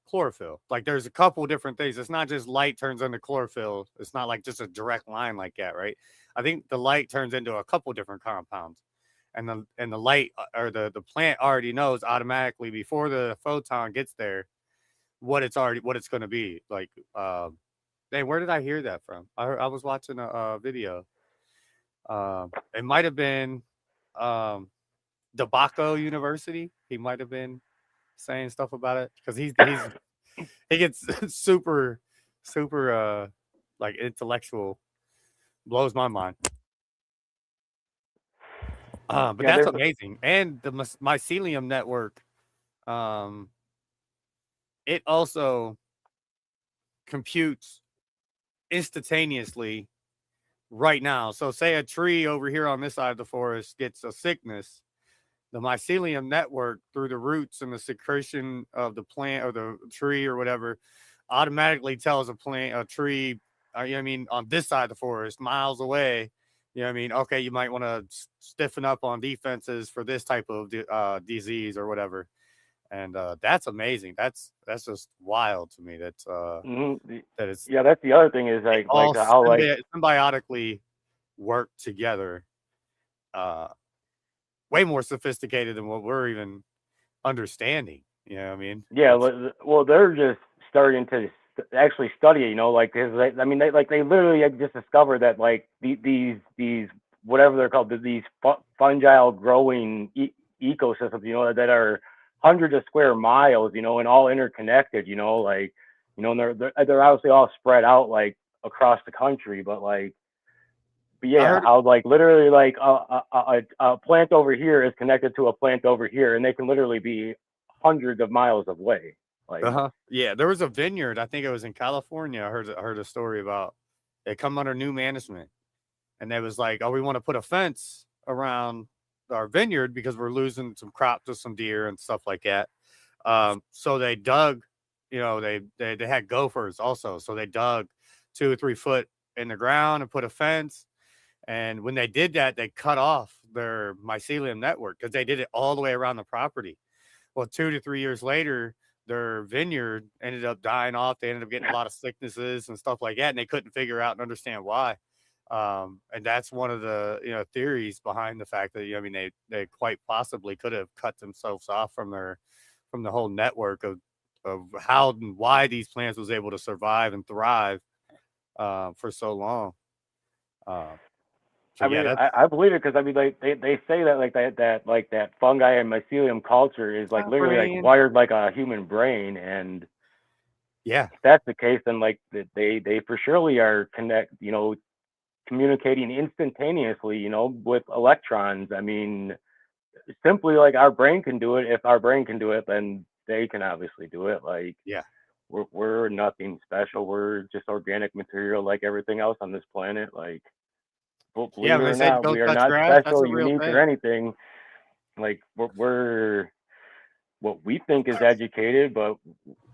chlorophyll? Like there's a couple different things. It's not just light turns into chlorophyll. It's not like just a direct line like that, right? I think the light turns into a couple different compounds. And the light or the plant already knows automatically before the photon gets there what it's going to be like. Hey, where did I hear that from? I was watching a video. It might have been um, Debaco University. He might have been saying stuff about it because he gets super like intellectual. Blows my mind. But yeah that's there's amazing. And the mycelium network, um, it also computes instantaneously right now. So, say a tree over here on this side of the forest gets a sickness, the mycelium network through the roots and the secretion of the plant or the tree or whatever automatically tells a tree, you know what I mean, on this side of the forest, miles away, you know what I mean, okay, you might want to stiffen up on defenses for this type of disease or whatever. And that's amazing. That's just wild to me. That it's yeah, that's the other thing is they like all how like symbiotically work together. Uh, Way more sophisticated than what we're even understanding. You know what I mean? yeah, It's well, they're just starting to actually study it. Like, 'cause I mean, they literally had just discovered that like these whatever they're called, these fungi growing ecosystems, that are hundreds of square miles, and all interconnected. Like, and they're obviously all spread out like across the country, but I yeah, heard. how like literally like a plant over here is connected to a plant over here, and they can literally be hundreds of miles away. Like, Uh-huh. Yeah, there was a vineyard. I think it was in California. I heard a story about it come under new management, and they was like, "Oh, we want to put a fence around our vineyard because we're losing some crops to some deer and stuff like that." So they dug. They had gophers also, so they dug 2 or 3 foot in the ground and put a fence. And when they did that, they cut off their mycelium network because they did it all the way around the property. Well, 2 to 3 years later, their vineyard ended up dying off. They ended up getting a lot of sicknesses and stuff like that, and they couldn't figure out and understand why. And that's one of the theories behind the fact that I mean they quite possibly could have cut themselves off from the whole network of how and why these plants was able to survive and thrive for so long. Uh, so I yeah, mean, that's I believe it because I mean, like they say that like that fungi and mycelium culture is like my literally like brain. wired like a human brain, and Yeah, if that's the case, then like they for surely are communicating instantaneously, with electrons. I mean, simply like our brain can do it. If our brain can do it, then they can obviously do it. Like yeah. we're nothing special. We're just organic material like everything else on this planet. Like, well, Yeah, believe it when they or say not, we don't are touch not grass, that's special, a real unique, or thing. anything. Like we're what we think is educated, but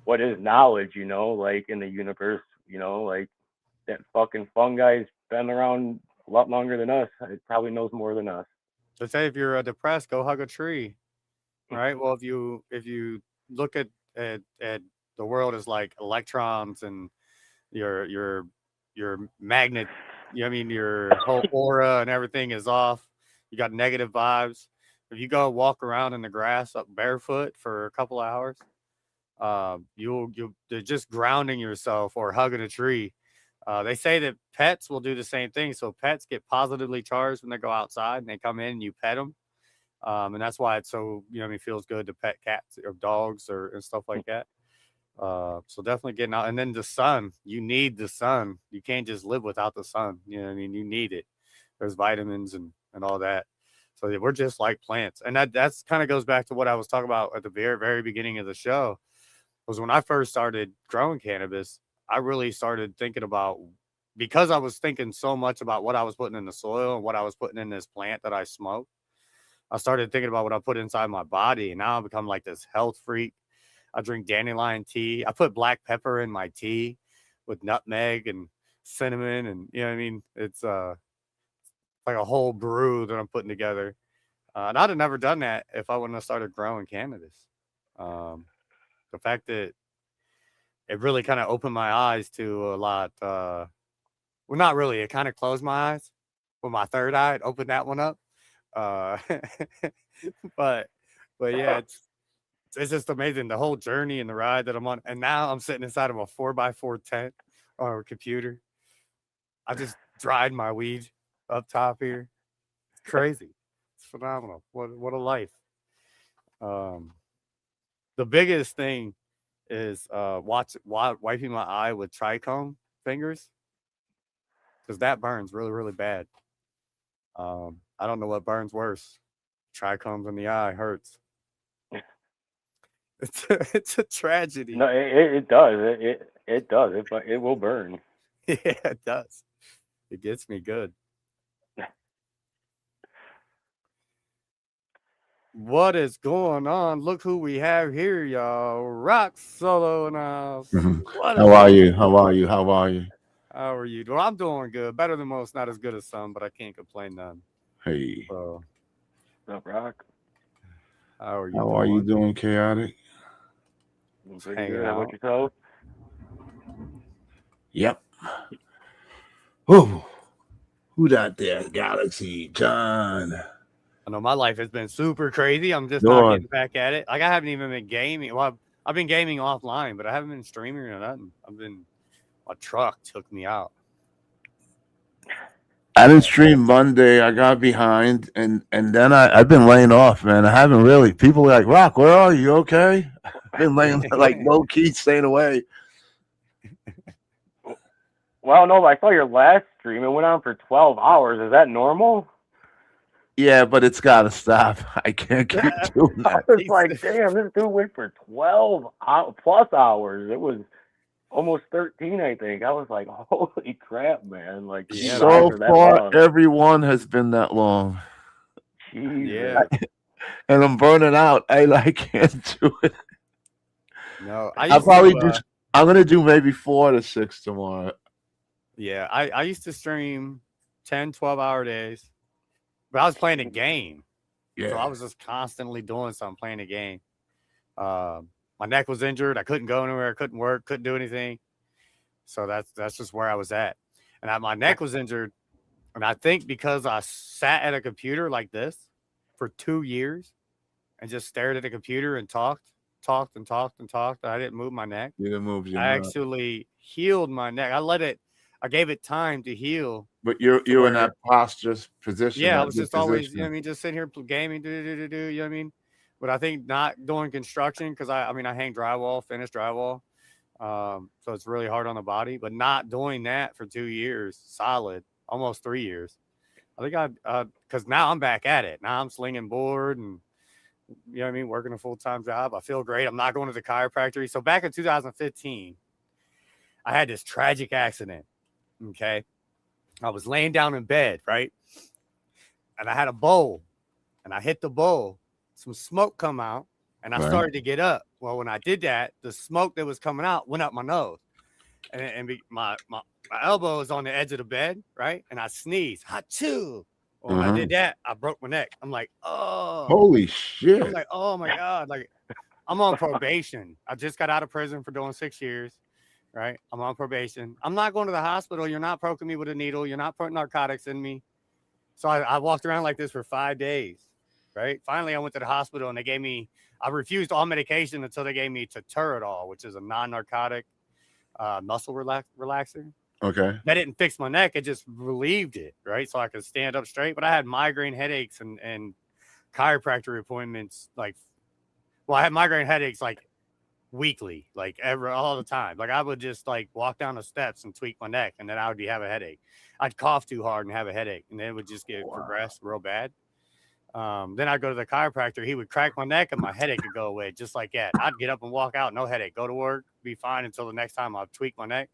what is knowledge, like in the universe, like that fucking fungi's been around a lot longer than us. It probably knows more than us. They say if you're depressed, go hug a tree, right? Well, if you look at the world as like electrons and your magnet, I mean your whole aura and everything is off. You got negative vibes. If you go walk around in the grass up barefoot for a couple hours, you'll they're just grounding yourself or hugging a tree. They say that pets will do the same thing. So pets get positively charged when they go outside and they come in and you pet them. And that's why it's so, I mean, feels good to pet cats or dogs or and stuff like that. So definitely getting out. And then the sun, you need the sun. You can't just live without the sun. You know what I mean? You need it. There's vitamins and all that. So we're just like plants. And that's kind of goes back to what I was talking about at the very, very beginning of the show was when I first started growing cannabis, I really started thinking about because I was thinking so much about what I was putting in the soil and what I was putting in this plant that I smoke. I started thinking about what I put inside my body, and now I've become like this health freak. I drink dandelion tea. I put black pepper in my tea with nutmeg and cinnamon, and you know what I mean. It's like a whole brew that I'm putting together. And I'd have never done that if I wouldn't have started growing cannabis. Um, the fact that it really kind of opened my eyes to a lot. Well, not really. It kind of closed my eyes with my third eye. It opened that one up. Uh, but yeah, it's just amazing the whole journey and the ride that I'm on. And now I'm sitting inside of a 4x4 tent or a computer. I just dried my weed up top here. It's crazy. It's phenomenal. What a life. Um, the biggest thing is wiping my eye with trichome fingers because that burns really, really bad. I don't know what burns worse. Trichomes in the eye hurts. It's a tragedy. No, it does. It does. It will burn. Yeah, it does. It gets me good. What is going on? Look who we have here, y'all. Rock Solo now. Mhm. What How is are up? you? How are you? How are you? How are you doing? I'm doing good. Better than most, not as good as some, but I can't complain none. Hey, So, What's up, Rock? how are you how are you doing? doing, Chaotic? I'm Just pretty hanging good. How about out. yourself? Yep. Who? Who that there? Galaxy John. I know my life has been super crazy. I'm just not Yours. getting back at it. Like I haven't even been gaming. Well, I've been gaming offline, but I haven't been streaming or nothing. My truck took me out. I didn't Yeah. stream Monday. I got behind, and then I've been laying off, man. I haven't really. People are like, Rock, where are you? Okay. I've been laying like low key, staying away. Well, no, I saw your last stream. It went on for 12 hours. Is that normal? Yeah, but it's got to stop. I can't keep doing I that. was like, damn, this dude went for 12 plus hours. It was almost 13, I think. I was like, holy crap, man. Like, to be Yeah, live So for that far, long. everyone has been that long, yeah. Jesus. and I'm burning out. I can't do it. No, I I'll used probably to. do. I'm gonna do maybe 4 to 6 tomorrow. Yeah, I used to stream 10, 12-hour days, but I was playing a game, so I Yeah. was just constantly doing something, playing a game. My neck was injured. I couldn't go anywhere. I couldn't work. Couldn't do anything. So that's just where I was at. And my neck was injured. And I think because I sat at a computer like this for 2 years and just stared at a computer and talked, I didn't move my neck. You didn't move your I neck. actually healed my neck. I gave it time to heal. But you're in that posture position. Yeah, I that was good just always, position. just sitting here gaming, you know what I mean? But I think not doing construction, because I hang drywall, finish drywall. So it's really hard on the body, but not doing that for 2 years, solid, almost 3 years. I think because now I'm back at it. Now I'm slinging board and, you know what I mean, working a full-time job. I feel great. I'm not going to the chiropractor. So back in 2015, I had this tragic accident. Okay. I was laying down in bed, right? And I had a bowl, and I hit the bowl. Some smoke come out, and I started to get up. Well, when I did that, the smoke that was coming out went up my nose, and my elbow is on the edge of the bed, right? And I sneezed, Achoo! Well, when I did that, I broke my neck. I'm like, oh, holy shit! I'm like, oh my god, like I'm on probation. I just got out of prison for doing 6 years. Right, I'm on probation. I'm not going to the hospital. You're not poking me with a needle. You're not putting narcotics in me. So I walked around like this for 5 days. Right. Finally, I went to the hospital and they gave me. I refused all medication until they gave me Tazarello, which is a non-narcotic muscle relaxer. Okay. That didn't fix my neck. It just relieved it. Right, so I could stand up straight. But I had migraine headaches and chiropractor appointments. I had migraine headaches weekly, all the time. I would just walk down the steps and tweak my neck, and then I would have a headache. I'd cough too hard and have a headache, and then it would just get progressed real bad. Then I'd go to the chiropractor. He would crack my neck and my headache would go away just like that. I'd get up and walk out, no headache, go to work, be fine until the next time I'd tweak my neck.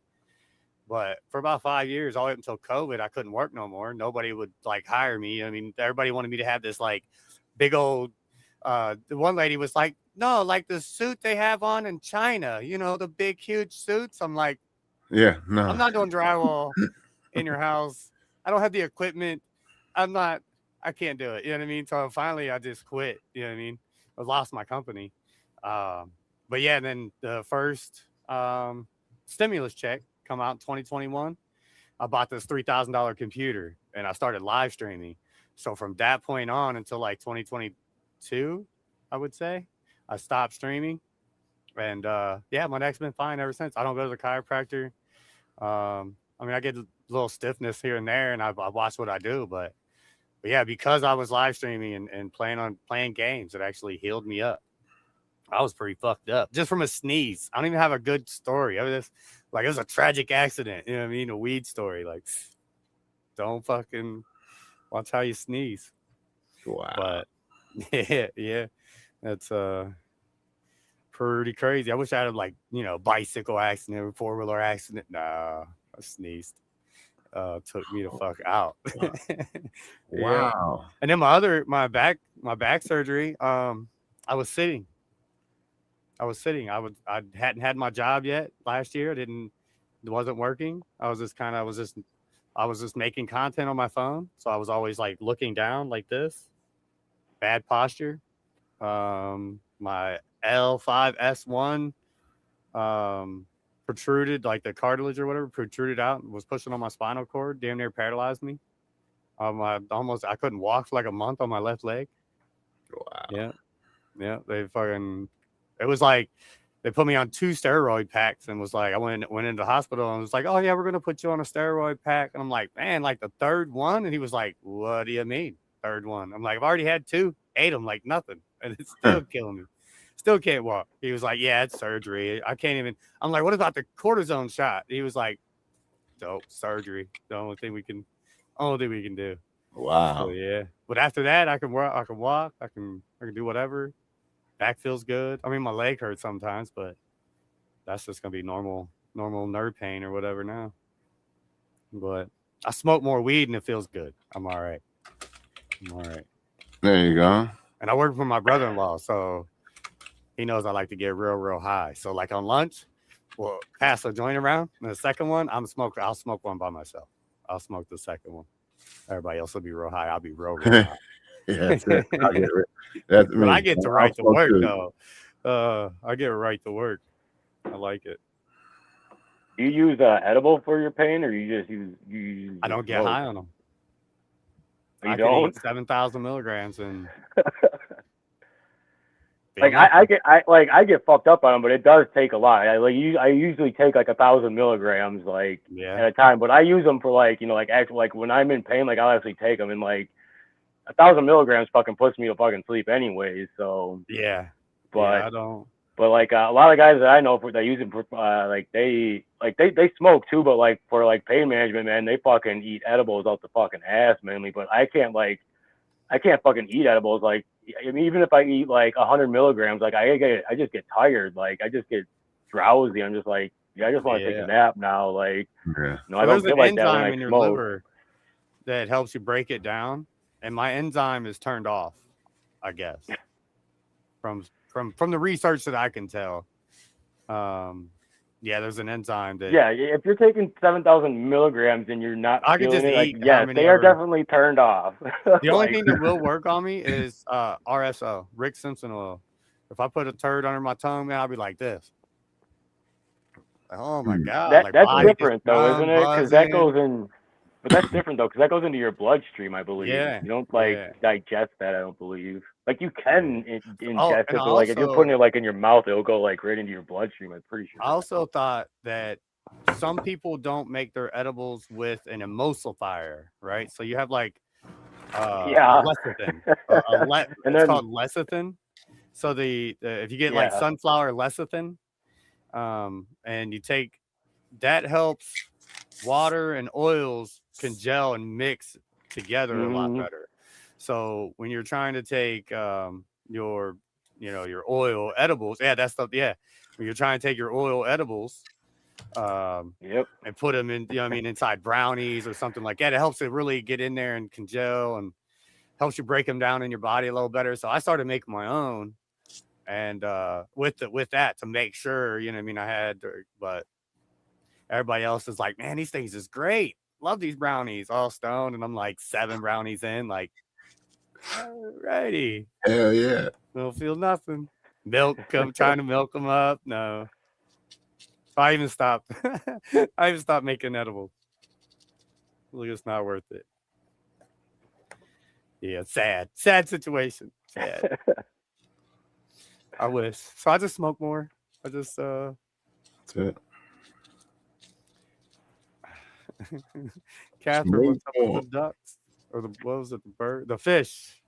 But for about 5 years, all the way up until COVID, I couldn't work no more. Nobody would hire me. Everybody wanted me to have this big old the one lady was like, no, the suit they have on in China, the big, huge suits. I'm like, yeah, no, I'm not doing drywall in your house. I don't have the equipment. I can't do it. You know what I mean? So finally I just quit. You know what I mean? I lost my company. But yeah, then the first stimulus check come out in 2021. I bought this $3,000 computer and I started live streaming. So from that point on until 2022, I would say, I stopped streaming, and my neck's been fine ever since. I don't go to the chiropractor. I get a little stiffness here and there, and I watch what I do, but yeah, because I was live streaming and playing games, it actually healed me up. I was pretty fucked up just from a sneeze. I don't even have a good story. It was a tragic accident. You know what I mean? A weed story. Don't fucking watch how you sneeze. Wow. But yeah. That's pretty crazy. I wish I had bicycle accident, 4-wheeler accident. Nah, I sneezed. Took me the fuck out. Wow. And then my back surgery. I was sitting. I hadn't had my job yet last year. It wasn't working. I was just making content on my phone. So I was always looking down like this. Bad posture. My L5S1 protruded, the cartilage or whatever protruded out and was pushing on my spinal cord, damn near paralyzed me. I couldn't walk for a month on my left leg. Wow. Yeah. It was they put me on 2 steroid packs and was I went into the hospital and was like, oh yeah, we're gonna put you on a steroid pack. And I'm like, man, the third one? And he was like, what do you mean third one? I'm like, I've already had 2, ate them like nothing, and it's still killing me. Still can't walk. He was like, yeah, it's surgery. I can't even. I'm like, what about the cortisone shot? He was like, dope, surgery. The only thing we can do. Wow. So, yeah. But after that, I can work. I can walk. I can do whatever. Back feels good. My leg hurts sometimes, but that's just gonna be normal nerve pain or whatever now. But I smoke more weed and it feels good. I'm all right. There you go. And I work for my brother-in-law, so he knows I like to get real, real high. So on lunch, we'll pass a joint around. And the second one, I'll smoke one by myself. I'll smoke the second one. Everybody else will be real high. I'll be real high. Yeah, that's it. But I get to right to work though. I get right to work. I like it. Do you use edible for your pain, or you use I just don't get smoke? high on them. You I could eat don't? 7,000 milligrams and feel Like nothing. I get fucked up on them, but it does take a lot. I usually take like 1,000 milligrams like Yeah, at a time, but I use them for like like actually like when I'm in pain, like I'll actually take them, and like 1,000 milligrams fucking puts me to fucking sleep anyways. So, yeah, yeah. but I don't. like a lot of guys that I know for that use it for like they smoke too, but like for like pain management, man, they fucking eat edibles out the fucking ass mainly. But I can't fucking eat edibles. Like, I mean, even if I eat like 100 milligrams, like I just get tired. Like, I just get drowsy. I'm just like, yeah, I just want to take a Yeah. nap now. Like, Yeah. I So don't there's get an like that when enzyme I in your smoke. liver that helps you break it down, and my enzyme is turned off. I guess from the research that I can tell. Um, yeah, there's an enzyme that Yeah, if you're taking 7,000 milligrams and you're not I could feeling just it, like, eat how yes, many they are ever. definitely turned off. The only Like, thing that will work on me is RSO, Rick Simpson oil. If I put a turd under my tongue, man, I'll be like this. Like, oh my god, like that's body gets different though, isn't numb, it? Because that buzzing. goes in. But that's different though, because that goes into your bloodstream, I believe. Yeah, You don't like yeah, digest that, I don't believe. Like you yeah. can Oh, ingest and it, but like if you're putting it like in your mouth, it'll go like right into your bloodstream. I'm pretty I sure. also thought that some people don't make their edibles with an emulsifier, right? So you have like Yeah. lecithin, And it's then called lecithin. So the if you get like yeah. sunflower lecithin, and you take that helps water and oils congeal and mix together a lot Hmm. better. So when you're trying to take your your oil edibles, yeah, that stuff, yeah. When you're trying to take your oil edibles Yep. and put them in, I mean, inside brownies or something like that, it helps it really get in there and congeal and helps you break them down in your body a little better. So I started making my own, and with that to make sure, I mean, I had, but everybody else is like, man, these things is great. Love these brownies, all stoned, and I'm like 7 brownies in, like, alrighty, Hell yeah. don't feel nothing. Milk, come trying to milk them up. No, so I even stopped. I even stopped making edibles. Look, it's not worth it. Yeah, sad situation. Sad. I wish. So I just smoke more. I just That's it. Catherine, Smoke what's up with more. the ducks? Or the what was it, the bird? The fish.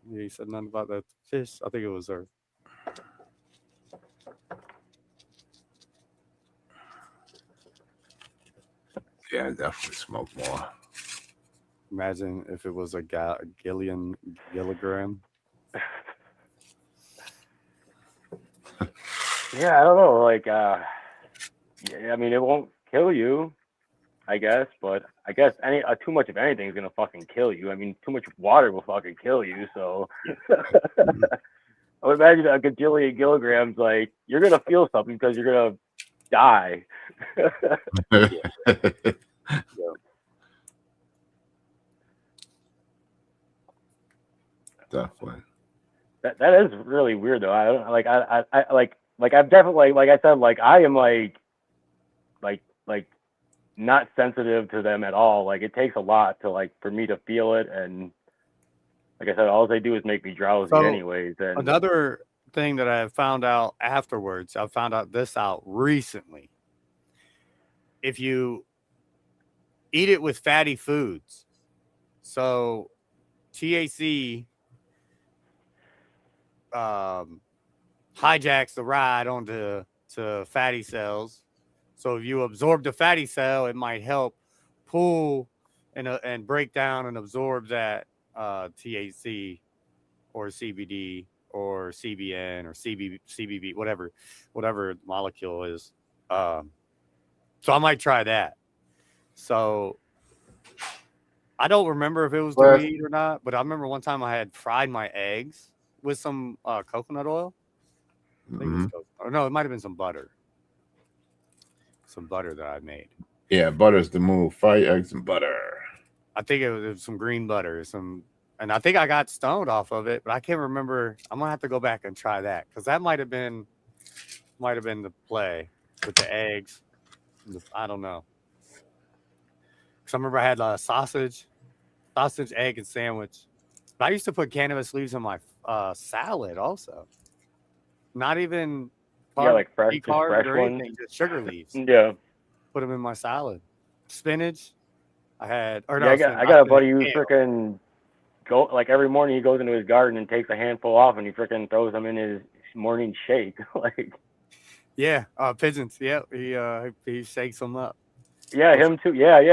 Yeah, you said nothing about that fish. I think it was her. Yeah, I definitely smoke more. Imagine if it was a Gilligram. Yeah, I don't know. Like, yeah, I mean, it won't kill you, I guess, but I guess any too much of anything is gonna fucking kill you. I mean, too much water will fucking kill you. So, I would imagine a gajillion kilograms. Like, you're gonna feel something because you're gonna die. Yeah. Definitely. That is really weird though. I don't like I like I've definitely like I said like I am like not sensitive to them at all. Like it takes a lot to like for me to feel it, and like I said, all they do is make me drowsy So anyways. And another thing that I found out afterwards, I found out this out recently. If you eat it with fatty foods, so THC hijacks the ride onto fatty cells. So if you absorb the fatty cell, it might help pull and break down and absorb that THC or CBD or CBN or CBB, whatever molecule is. So I might try that. So I don't remember if it was the Well, weed or not, but I remember one time I had fried my eggs with some coconut oil. I think it was coconut. Or no, it might have been some butter. Some butter that I made. Yeah, butter's the move. Fry eggs and butter. I think it was some green butter. And I think I got stoned off of it, but I can't remember. I'm gonna have to go back and try that because that might have been the play with the eggs. I don't know. Because I remember I had a sausage, egg, and sandwich. But I used to put cannabis leaves in my salad also. Not even Yeah, like fresh, just decarbed fresh or ones. anything, just sugar leaves. Yeah. Put them in my salad. Spinach. I had, or Yeah, no, I spinach, got a not buddy spinach, who kale. freaking like every morning he goes into his garden and takes a handful off and he freaking throws them in his morning shake. Like, Yeah, pigeons. Yeah, he shakes them up. yeah, him too. Yeah. I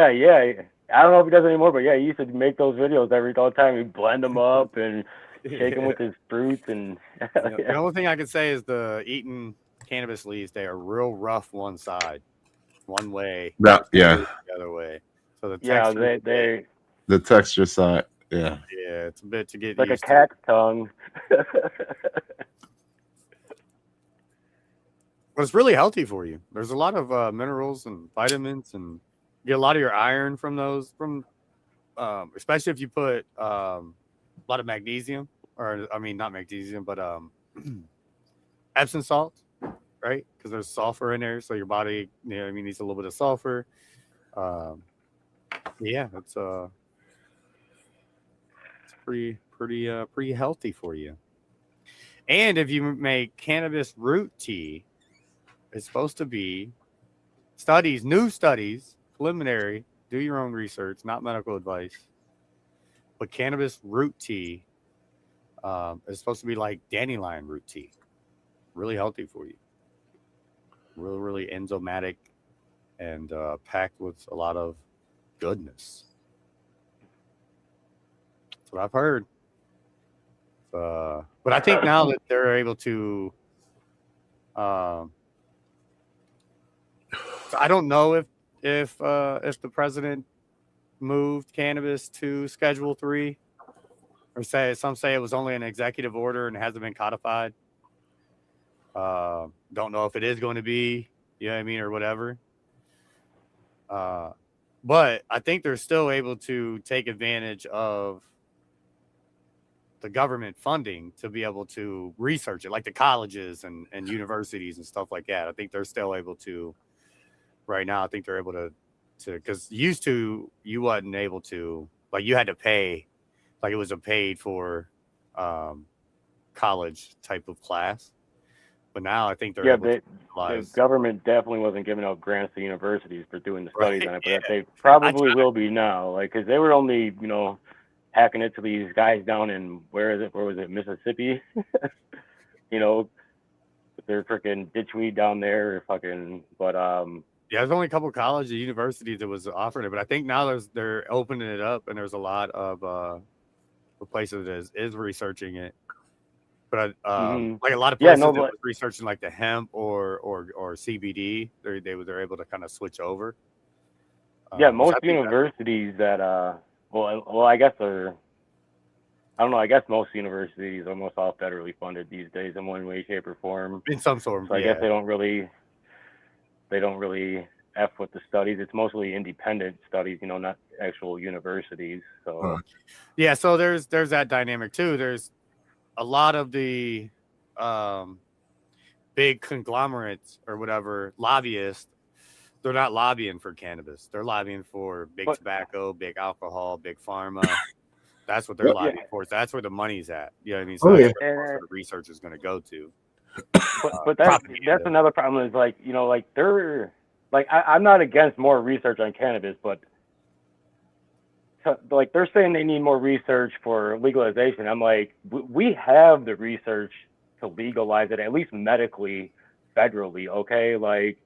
don't know if he does it anymore, but yeah, he used to make those videos all the time. He'd blend them up and shake them with his fruits and. Yeah. The only thing I can say is eating cannabis leaves, they are real rough one side, one way. Yeah. The other way. So the Yeah, texture. The texture side. Yeah. Yeah, it's a bit to get like a used to. cat's tongue. But it's really healthy for you. There's a lot of minerals and vitamins, and you get a lot of your iron from those. Especially if you put a lot of magnesium, or I mean not magnesium, but Epsom salt, right? Because there's sulfur in there, so your body, needs a little bit of sulfur. Yeah, it's pretty healthy for you. And if you make cannabis root tea, it's supposed to be new studies, preliminary, do your own research, not medical advice. But cannabis root tea is supposed to be like dandelion root tea. Really healthy for you. Really, really enzymatic and packed with a lot of goodness. That's what I've heard. But I think now that they're able to, I don't know if the president moved cannabis to Schedule 3, or some say it was only an executive order and it hasn't been codified. Don't know if it is going to be, you know what I mean, or whatever. But I think they're still able to take advantage of the government funding to be able to research it, like the colleges and universities and stuff like that. I think they're still able to right now. I think they're able to because used to you wasn't able to, like, you had to pay, like it was a paid for college type of class. But now I think they're able to utilize. The government definitely wasn't giving out grants to universities for doing the studies on it, but they I probably will be now. Like, because they were only, hacking it to these guys down in where was it, Mississippi? They're freaking ditchweed down there, or fucking. But yeah, there's only a couple colleges, universities that was offering it, but I think now they're opening it up, and there's a lot of places that is researching it. But like a lot of places that was researching like the hemp or CBD, they're able to kind of switch over. Yeah, most universities that well, I guess they're, I don't know. I guess most universities are almost all federally funded these days in one way, shape, or form. In some sort. So I guess they don't really F with the studies. It's mostly independent studies, not actual universities. So yeah, so there's that dynamic too. There's a lot of the big conglomerates or whatever lobbyists. They're not lobbying for cannabis. They're lobbying for big tobacco, big alcohol, big pharma. That's what they're lobbying for. So that's where the money's at. You know what I mean? So that's where the research is going to go to. But that's another problem is like, they're like, I'm not against more research on cannabis, but like they're saying they need more research for legalization. I'm like, we have the research to legalize it, at least medically, federally. Okay. Like,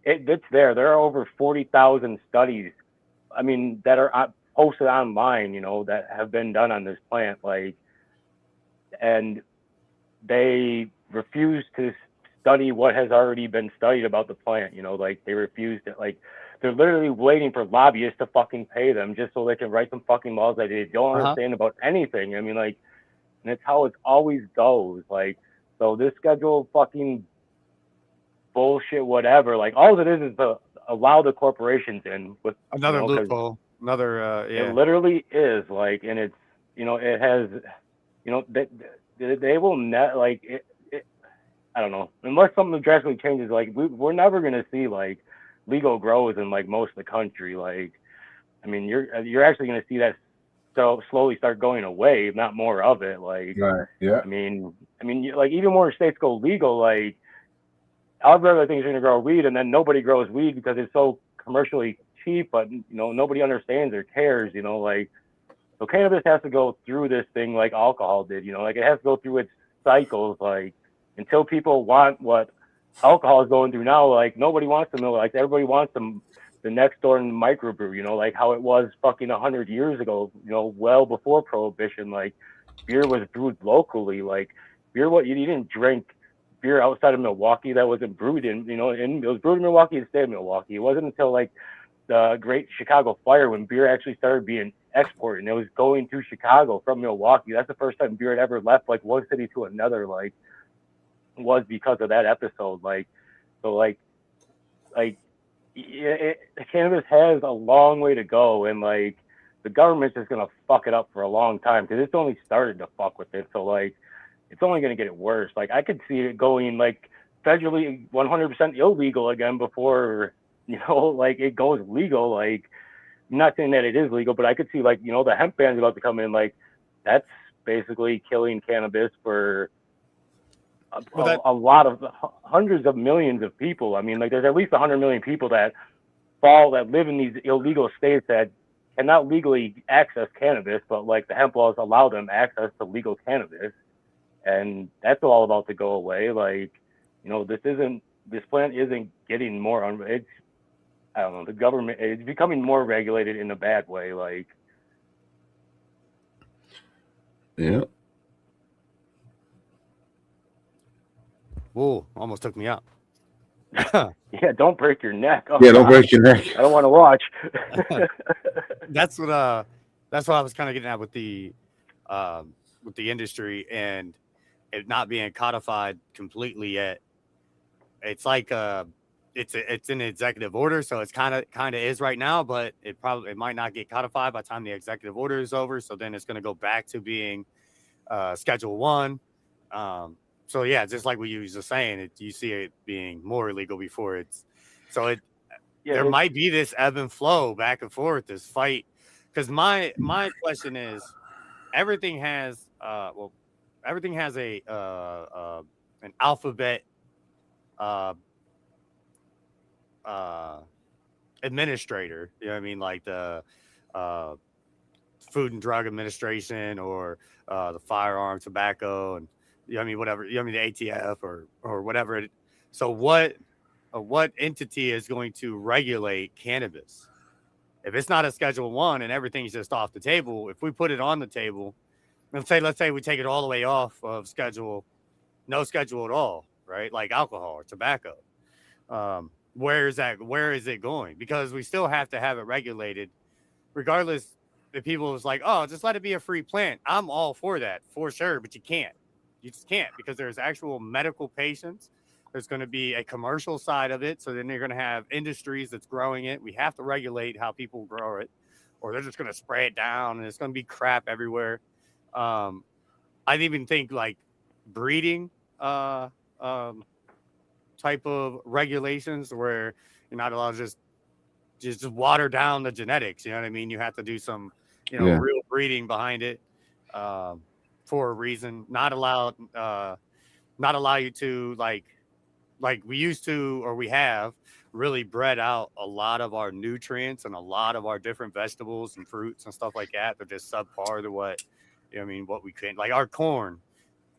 it's there. There are over 40,000 studies, I mean, that are posted online, that have been done on this plant. Like, and they refuse to study what has already been studied about the plant. Like they refuse to, like, they're literally waiting for lobbyists to fucking pay them just so they can write some fucking laws that they don't understand about anything. I mean, like, and it's how it always goes. Like, so this schedule fucking bullshit, whatever. Like, all it is to allow the corporations in with another loophole. Another It literally is, like, and it has, they will not like it. I don't know, unless something drastically changes. Like we're never gonna see like legal grows in like most of the country. Like, I mean, you're actually gonna see that so slowly start going away, not more of it. Like, Right. Yeah. Like even more states go legal, like other things are gonna grow weed, and then nobody grows weed because it's so commercially cheap. But nobody understands or cares. Like, so cannabis has to go through this thing like alcohol did. Like it has to go through its cycles. Like until people want what alcohol is going through now, like nobody wants to know. Like everybody wants the next door microbrew. Like how it was fucking 100 years ago. Well before prohibition. Like beer was brewed locally. Like beer, you didn't drink beer outside of Milwaukee that wasn't brewed in. And it was brewed in Milwaukee and stayed in Milwaukee. It wasn't until like the Great Chicago Fire when beer actually started being exported, and it was going to Chicago from Milwaukee. That's the first time beer had ever left like one city to another. Like, was because of that episode. Like, so cannabis has a long way to go, and like the government's just gonna fuck it up for a long time because it's only started to fuck with it. So like, it's only gonna get it worse. Like, I could see it going like federally 100% illegal again before like it goes legal. Like, I'm not saying that it is legal, but I could see like the hemp ban's about to come in. Like, that's basically killing cannabis for a lot of hundreds of millions of people. I mean, like there's at least 100 million people that live in these illegal states that cannot legally access cannabis, but like the hemp laws allow them access to legal cannabis, and that's all about to go away. Like, this plant isn't getting more it's, I don't know, the government is becoming more regulated in a bad way. Like, Yeah. Whoa, almost took me out. yeah, don't break your neck. Oh, Yeah, don't break your neck. I don't want to watch. That's what I was kind of getting at with the industry and it not being codified completely yet. It's like it's an executive order, so it's kind of is right now, but it might not get codified by the time the executive order is over. So then it's going to go back to being Schedule 1. So yeah, just like what you were just saying, you see it being more illegal before it's. So there might be this ebb and flow back and forth, this fight. Because my question is, everything has a an alphabet administrator. You know what I mean? Like the Food and Drug Administration or the firearm, tobacco, and whatever. The ATF or whatever. So what entity is going to regulate cannabis? If it's not a Schedule 1 and everything's just off the table, if we put it on the table, let's say we take it all the way off of no schedule at all, right? Like alcohol or tobacco. Where is it going? Because we still have to have it regulated, regardless. If people is like, oh, just let it be a free plant. I'm all for that, for sure, but you can't. You just can't, because there's actual medical patients. There's going to be a commercial side of it. So then you're going to have industries that's growing it. We have to regulate how people grow it, or they're just going to spray it down and it's going to be crap everywhere. I even think like breeding type of regulations where you're not allowed to just water down the genetics. You know what I mean? You have to do some, real breeding behind it for a reason. Not allow you to like we used to, or we have really bred out a lot of our nutrients and a lot of our different vegetables and fruits and stuff like that. They're just subpar to what we can. Like our corn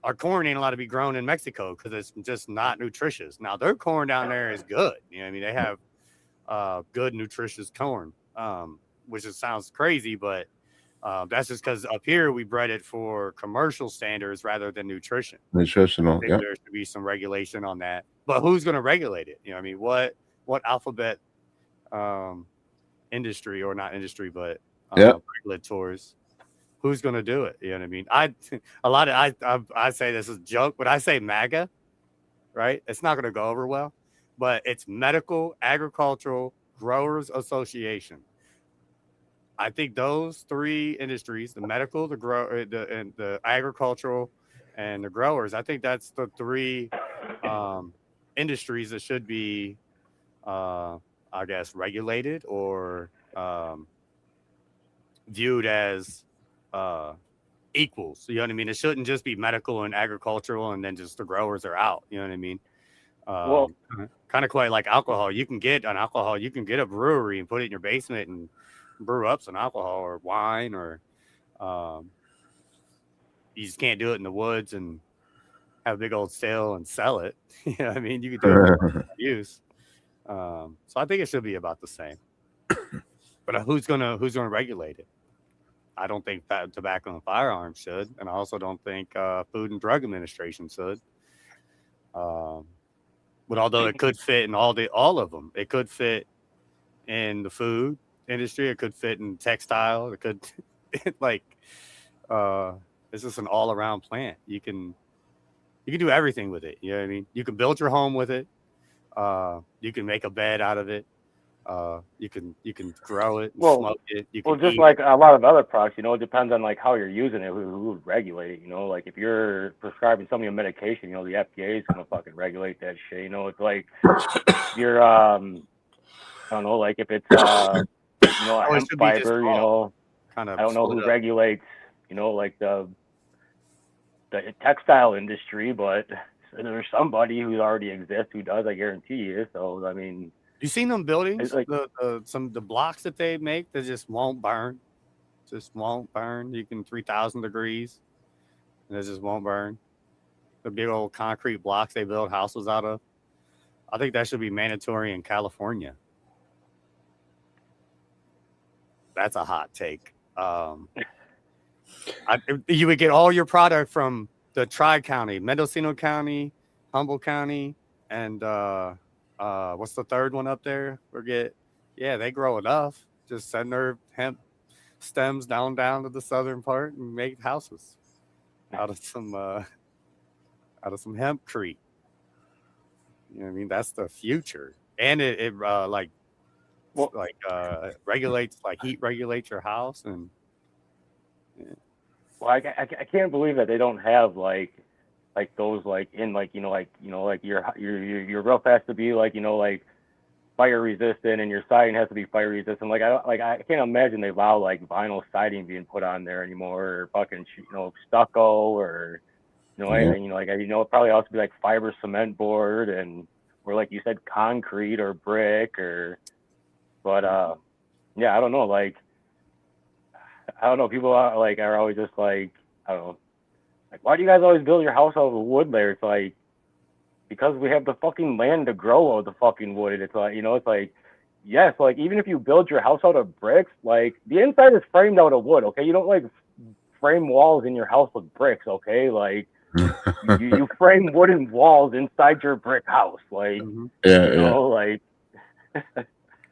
ain't allowed to be grown in Mexico because it's just not nutritious. Now their corn down there is good. They have good nutritious corn, which sounds crazy, but that's just because up here we bred it for commercial standards rather than nutrition. Nutritional, yeah. There should be some regulation on that, but who's going to regulate it? What alphabet industry, or not industry, but regulators? Who's going to do it? You know what I mean? I say this is a joke, but I say MAGA, right? It's not going to go over well, but it's Medical Agricultural Growers Association. I think those three industries, the medical, and the agricultural, and the growers, I think that's the three um, industries that should be, uh, I guess, regulated or viewed as uh, equals. You know what I mean? It shouldn't just be medical and agricultural, and then just the growers are out. You know what I mean? Well, Kind of quite like alcohol. You can get a brewery and put it in your basement and brew up some alcohol or wine, or um, you just can't do it in the woods and have a big old sale and sell it. You know what I mean? You can do it for use. So I think it should be about the same. But who's gonna regulate it? I don't think that tobacco and firearms should, and I also don't think Food and Drug Administration should. Um, but although it could fit in all of them, it could fit in the food industry, it could fit in textile, it could like uh, it's just an all around plant. You can do everything with it. You know what I mean? You can build your home with it. You can make a bed out of it. You can grow it and smoke it. You can just eat like a lot of other products, it depends on like how you're using it, who would regulate it, like if you're prescribing somebody a medication, the FDA is gonna fucking regulate that shit. It's like you're I don't know, like if it's a hemp fiber, kind of I don't know who split up. regulates, like the textile industry, but there's somebody who already exists who does, I guarantee you. So I mean, You seen them buildings? like The blocks that they make that just won't burn. Just won't burn. You can 3,000 degrees and it just won't burn. The big old concrete blocks they build houses out of. I think that should be mandatory in California. That's a hot take. You would get all your product from the Tri-County, Mendocino County, Humboldt County, and what's the third one up there? They grow enough. Just send their hemp stems down to the southern part and make houses out of some hempcrete. You know what I mean? That's the future, and it regulates, like heat regulates your house, and well, I can't believe that they don't have like those like in like like your roof has to be like like fire resistant and your siding has to be fire resistant. Like I can't imagine they allow like vinyl siding being put on there anymore, or fucking stucco, or it probably also be like fiber cement board, or like you said, concrete or brick, but yeah, I don't know, like I don't know, people are always just like, I don't know, like, why do you guys always build your house out of wood layer? It's like, because we have the fucking land to grow out the fucking wood. It's like, it's like, yes, like even if you build your house out of bricks, like the inside is framed out of wood, okay? You don't like frame walls in your house with bricks, okay? Like you frame wooden walls inside your brick house, like like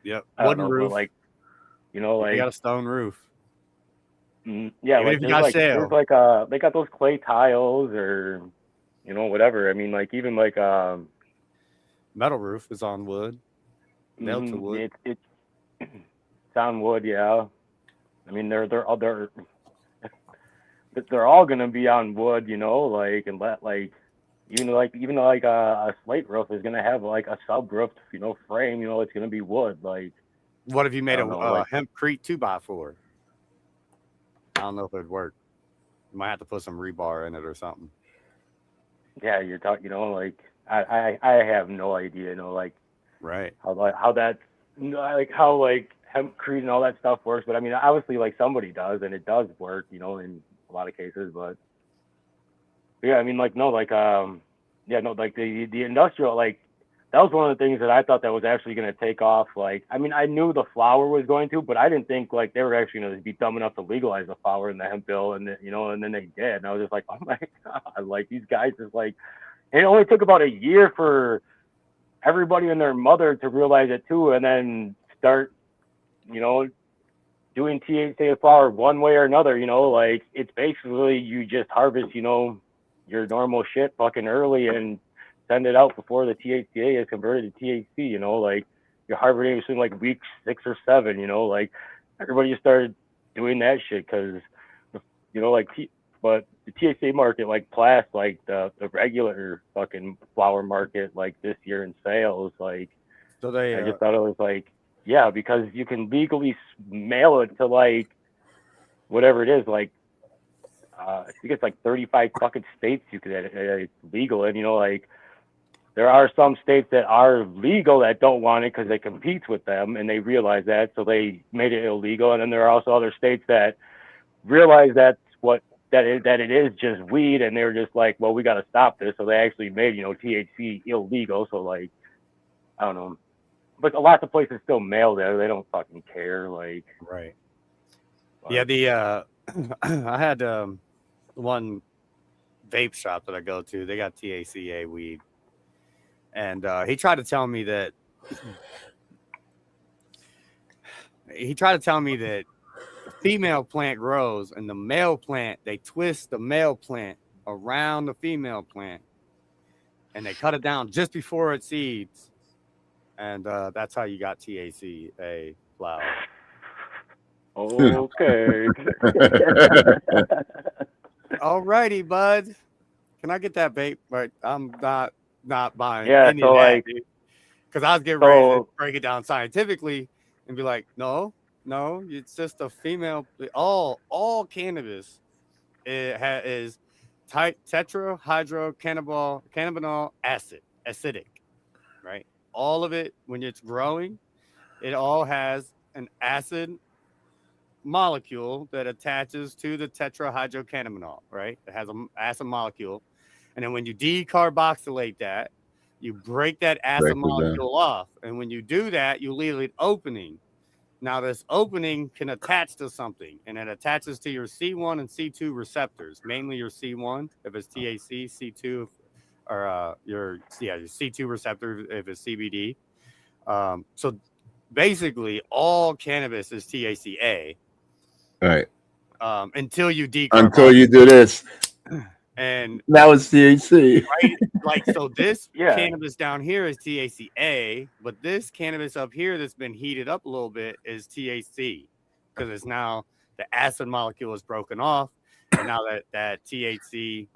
yep, wooden roof, like you like got a stone roof. Yeah, even like if you got there's like they got those clay tiles, or whatever. I mean, like even like metal roof is on wood, nailed to wood. It's on wood, yeah. I mean, they're all gonna be on wood, like, and even a slate roof is gonna have like a sub roof, frame, it's gonna be wood. Like, what if you made a hempcrete 2x4? I don't know if it'd work. You might have to put some rebar in it or something. Yeah, you're talking, like I have no idea, like right how that like how like hempcrete and all that stuff works. But I mean, obviously, like somebody does, and it does work, in a lot of cases. But yeah, I mean, like no, like yeah, no, like the industrial, like that was one of the things that I thought that was actually going to take off. Like, I mean, I knew the flower was going to, but I didn't think like they were actually going to be dumb enough to legalize the flower in the hemp bill, and and then they did, and I was just like, oh my god, like these guys just like, it only took about a year for everybody and their mother to realize it too, and then start, doing THC flower one way or another. Like it's basically you just harvest, your normal shit fucking early and send it out before the THCA is converted to THC, like you're harvesting between like week 6 or 7, like everybody just started doing that shit because, like, but the THC market, like Plast, like the regular fucking flower market, like this year in sales, like So they I just thought it was like, yeah, because you can legally mail it to like whatever it is, like I think it's like 35 fucking states you could it's legal, and like there are some states that are legal that don't want it because they compete with them, and they realize that, so they made it illegal. And then there are also other states that realize that it is just weed, and they're just like, well, we got to stop this, so they actually made THC illegal. So like, I don't know, but a lot of places still mail there. They don't fucking care. Like, right. but, Yeah, the I had one vape shop that I go to. They got THCA weed, and he tried to tell me that the female plant grows, and the male plant, they twist the male plant around the female plant, and they cut it down just before it seeds, and that's how you got THCA flower. okay. Alrighty, bud. Can I get that vape? But I'm not buying Yeah. any So of that, like, dude. Because I was getting ready to so break it down scientifically and be like, no, it's just a female. All cannabis is tetrahydrocannabinol acid, acidic, right? All of it, when it's growing, it all has an acid molecule that attaches to the tetrahydrocannabinol, right? It has an acid molecule. And then when you decarboxylate that, you break that acid Break it down. molecule off. And when you do that, you leave an opening. Now, this opening can attach to something, and it attaches to your C1 and C2 receptors, mainly your C1 if it's THC, C2 or your C2 receptor if it's CBD. So basically, all cannabis is THCA Right. until you Until decarbonize. you do this. And Now it's THC. right, like, so this yeah. cannabis down here is THCA, but this cannabis up here that's been heated up a little bit is THC because it's now the acid molecule is broken off, and now that THC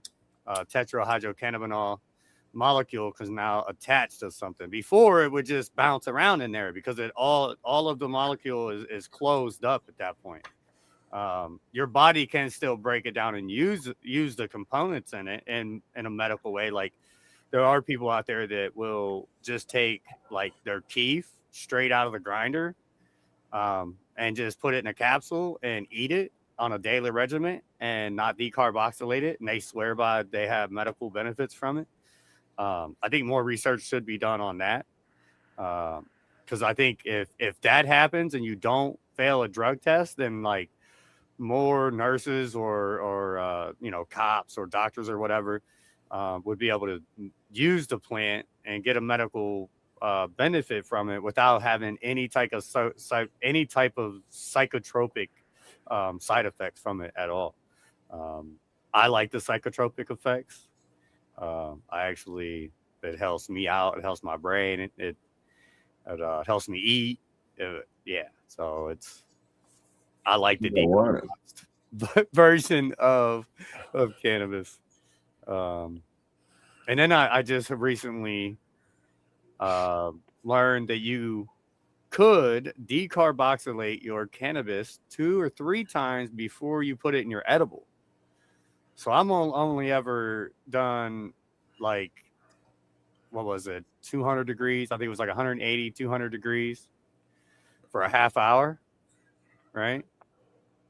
tetrahydrocannabinol molecule is now attached to something. Before it would just bounce around in there because it all of the molecule is closed up at that point. Your body can still break it down and use the components in it in a medical way. Like there are people out there that will just take like their keef straight out of the grinder and just put it in a capsule and eat it on a daily regimen and not decarboxylate it. And they swear by they have medical benefits from it. I think more research should be done on that. Because I think if that happens and you don't fail a drug test, then like more nurses or cops or doctors or whatever would be able to use the plant and get a medical benefit from it without having any type of psychotropic side effects from it at all. I like the psychotropic effects. It helps me out. It helps my brain. It helps me eat. So I like the decarbonized version of cannabis. And then I just recently learned that you could decarboxylate your cannabis 2 or 3 times before you put it in your edible. So I'm only ever done like, what was it, 200 degrees? I think it was like 180, 200 degrees for a half hour, right?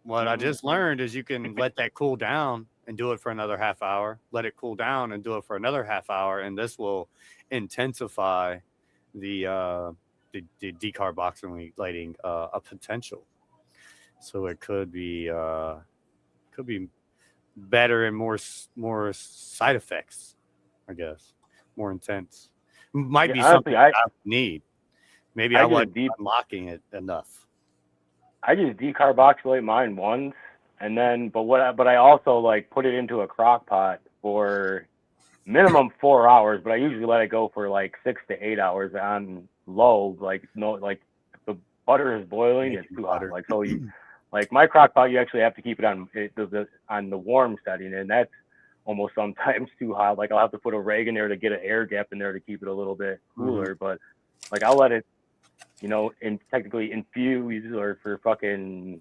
What I just learned is you can let that cool down and do it for another half hour, let it cool down and do it for another half hour, and this intensify the decarboxylating a potential. So it could be better and more side effects, I guess, more intense. Might be Honestly, something I need. Maybe I wasn't unlocking it enough. I just decarboxylate mine once, and then but I also like put it into a crock pot for minimum 4 hours, but I usually let it go for like 6 to 8 hours on low, like no, like butter is boiling, it's Making too butter. hot. Like so, you like my crock pot, you actually have to keep it on the warm setting, and that's almost sometimes too hot. Like I'll have to put a rag in there to get an air gap in there to keep it a little bit cooler. But like I'll let it, in technically infuse or for fucking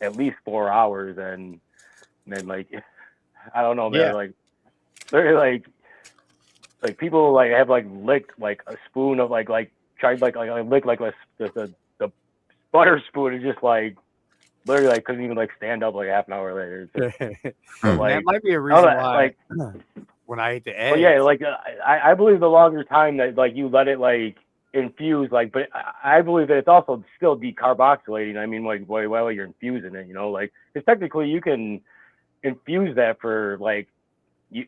at least 4 hours, and then like I don't know, man. Yeah. Like literally, like people like have like licked like a spoon of like tried like lick like the butter spoon and just like literally like couldn't even like stand up like half an hour later. But Hmm. And that like might be a I don't reason know, why like when I ate the but yeah, eggs. like I believe the longer time that like you let it like infuse, like, but I believe that it's also still decarboxylating. I mean, like while you're infusing it, like because technically you can infuse that for like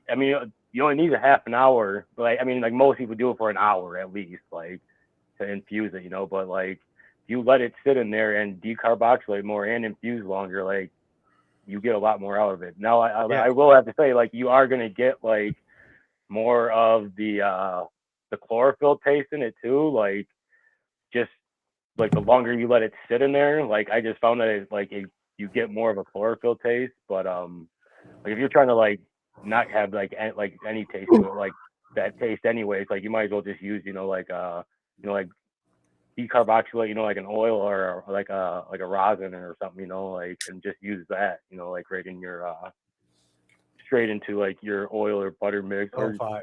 I mean, you only need a half an hour, but like, I mean, like most people do it for an hour at least, like to infuse it, but like you let it sit in there and decarboxylate more and infuse longer, like you get a lot more out of it. Now, Yeah. I will have to say, like you are gonna get like more of the chlorophyll taste in it too, like just like the longer you let it sit in there, like I just found that you get more of a chlorophyll taste, but like if you're trying to like not have like any taste to it, like that taste anyways, like you might as well just use like decarboxylate, like an oil or like a rosin or something, like and just use that, like right in your straight into like your oil or butter mix So or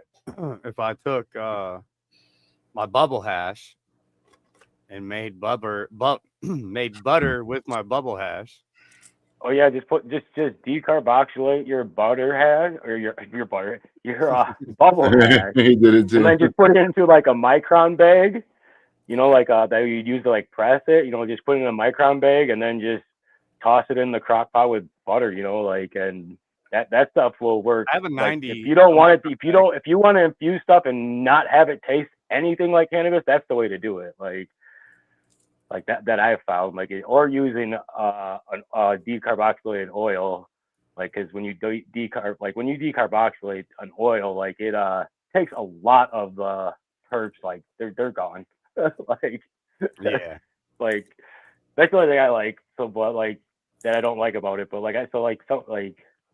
if I took my bubble hash and made made butter with my bubble hash. oh yeah, just decarboxylate your butter hash or your butter your bubble hash, He did it and too. then just put it into like a micron bag, like that you use to like press it, just put it in a micron bag and then just toss it in the crock pot with butter, like, and that stuff will work. I have a Like if 90. you don't A want it, micro bag. if you want to infuse stuff and not have it taste anything like cannabis, that's the way to do it. Like that I've found, like or using decarboxylated oil, like because when you when you decarboxylate an oil, like it takes a lot of the herbs, like they're gone, like Yeah. like that's the only thing I like. So, but like that I don't like about it. But like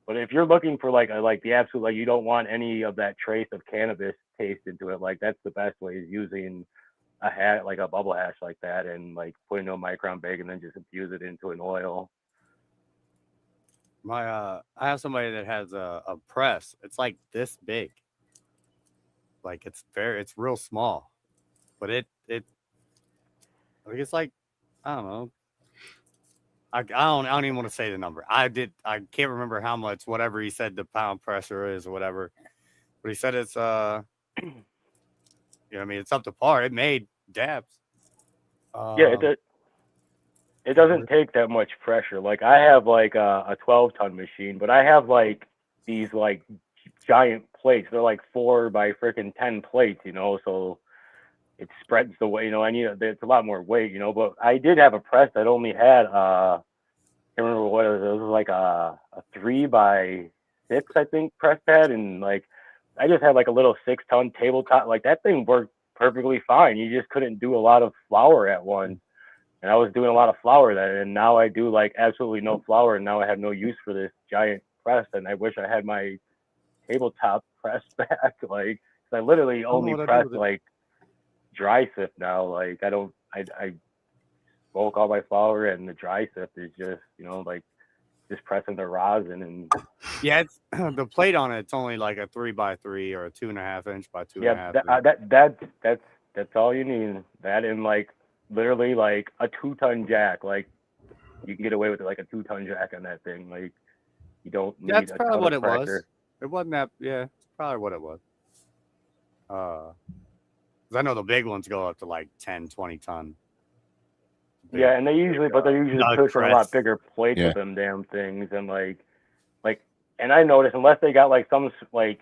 but if you're looking for like the absolute, like you don't want any of that trace of cannabis taste into it, like that's the best way is using a hat like a bubble hash like that and like put it into a micron bag and then just infuse it into an oil. I have somebody that has a press. It's like this big. Like it's real small. But I think it's like I don't know. I don't even want to say the number. I can't remember how much whatever he said the pound pressure is or whatever. But he said it's I mean it's up to par. It made dabs. Yeah, Um it doesn't take that much pressure. Like I have like a 12-ton machine, but I have like these like giant plates. They're like 4 by freaking 10 plates, so it spreads the weight, I need it's a lot more weight, but I did have a press that only had I can't remember what it was. It was like a 3 by 6, I think, press pad, and like I just had like a little 6-ton tabletop. Like that thing worked perfectly fine. You just couldn't do a lot of flour at once, and I was doing a lot of flour then. And now I do like absolutely no flour, and now I have no use for this giant press. And I wish I had my tabletop press back. Like 'cause I literally I don't know only what I do press with it. like dry sift now. Like I don't, I bulk all my flour, and the dry sift is just like just pressing the rosin and Yeah, it's the plate on it's only like a 3 by 3 or a 2.5 inch by two and a yeah, half inch. that's all you need. That and like literally like a 2-ton jack. Like you can get away with it, like a 2-ton jack on that thing. Like you don't need That's a probably ton what of it was. pressure. It wasn't that. Yeah, it's probably what it was. 'Cause I know the big ones go up to like 10, 20 ton. Big, Yeah, and they're usually Doug pushing a lot press. bigger plates Yeah. with them damn things, and like, and I noticed unless they got like some like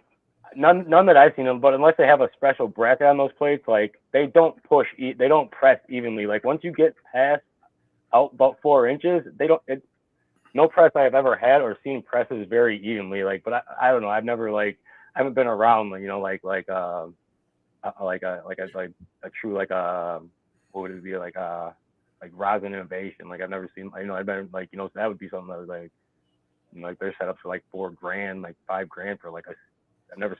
none that I've seen them, but unless they have a special bracket on those plates, like they don't they don't press evenly. Like once you get past out about 4 inches, they don't. No press I have ever had or seen presses very evenly. Like, but I don't know. I've never I haven't been around like a true like what would it be like rosin innovation. Like I've never seen, I've been like, so that would be something that was like they're set up for like $4,000, like $5,000 for like I've never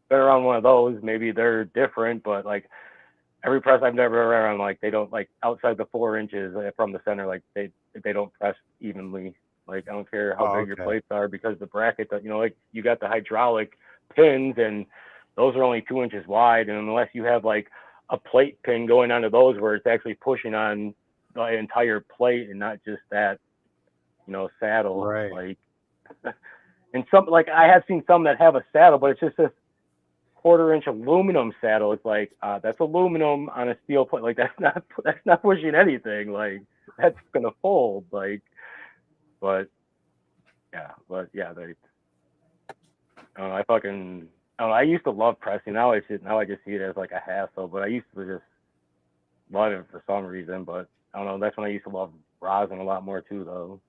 been around one of those. Maybe they're different, but like every press I've never been around, like they don't like outside the 4 inches from the center, like they don't press evenly. Like I don't care how big your plates are, because the bracket that like you got the hydraulic pins and those are only 2 inches wide, and unless you have like a plate pin going onto those where it's actually pushing on the entire plate and not just that saddle, Right. like and some, like I have seen some that have a saddle, but it's just a 1/4 inch aluminum saddle. It's like that's aluminum on a steel plate. Like that's not pushing anything. Like that's gonna fold. Like, but yeah, they. I used to love pressing. Now I just see it as like a hassle. But I used to just love it for some reason. But I don't know. That's when I used to love rosin a lot more too, though.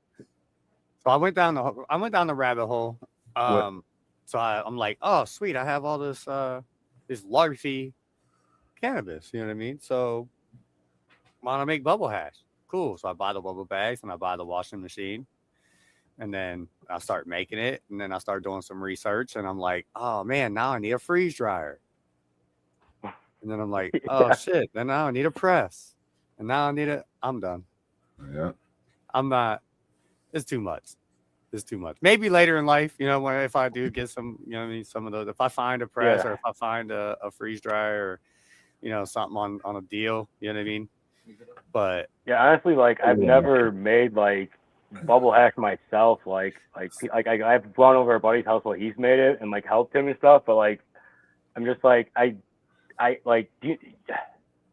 So I went down the rabbit hole. So I'm like, oh sweet, I have all this larvae cannabis. You know what I mean? So want to make bubble hash? Cool. So I buy the bubble bags and I buy the washing machine. And then I start making it, and then I start doing some research, and I'm like, oh man, now I need a freeze dryer. And then I'm like, oh shit, then now I need a press. And now I'm done. Yeah. I'm not, it's too much. It's too much. Maybe later in life, if I do get some, some of those, if I find a press or if I find a freeze dryer or, something on a deal, you know what I mean? But yeah, honestly, like I've never made like bubble hash myself. Like I've gone over a buddy's house while he's made it and like helped him and stuff. But like, I'm just like,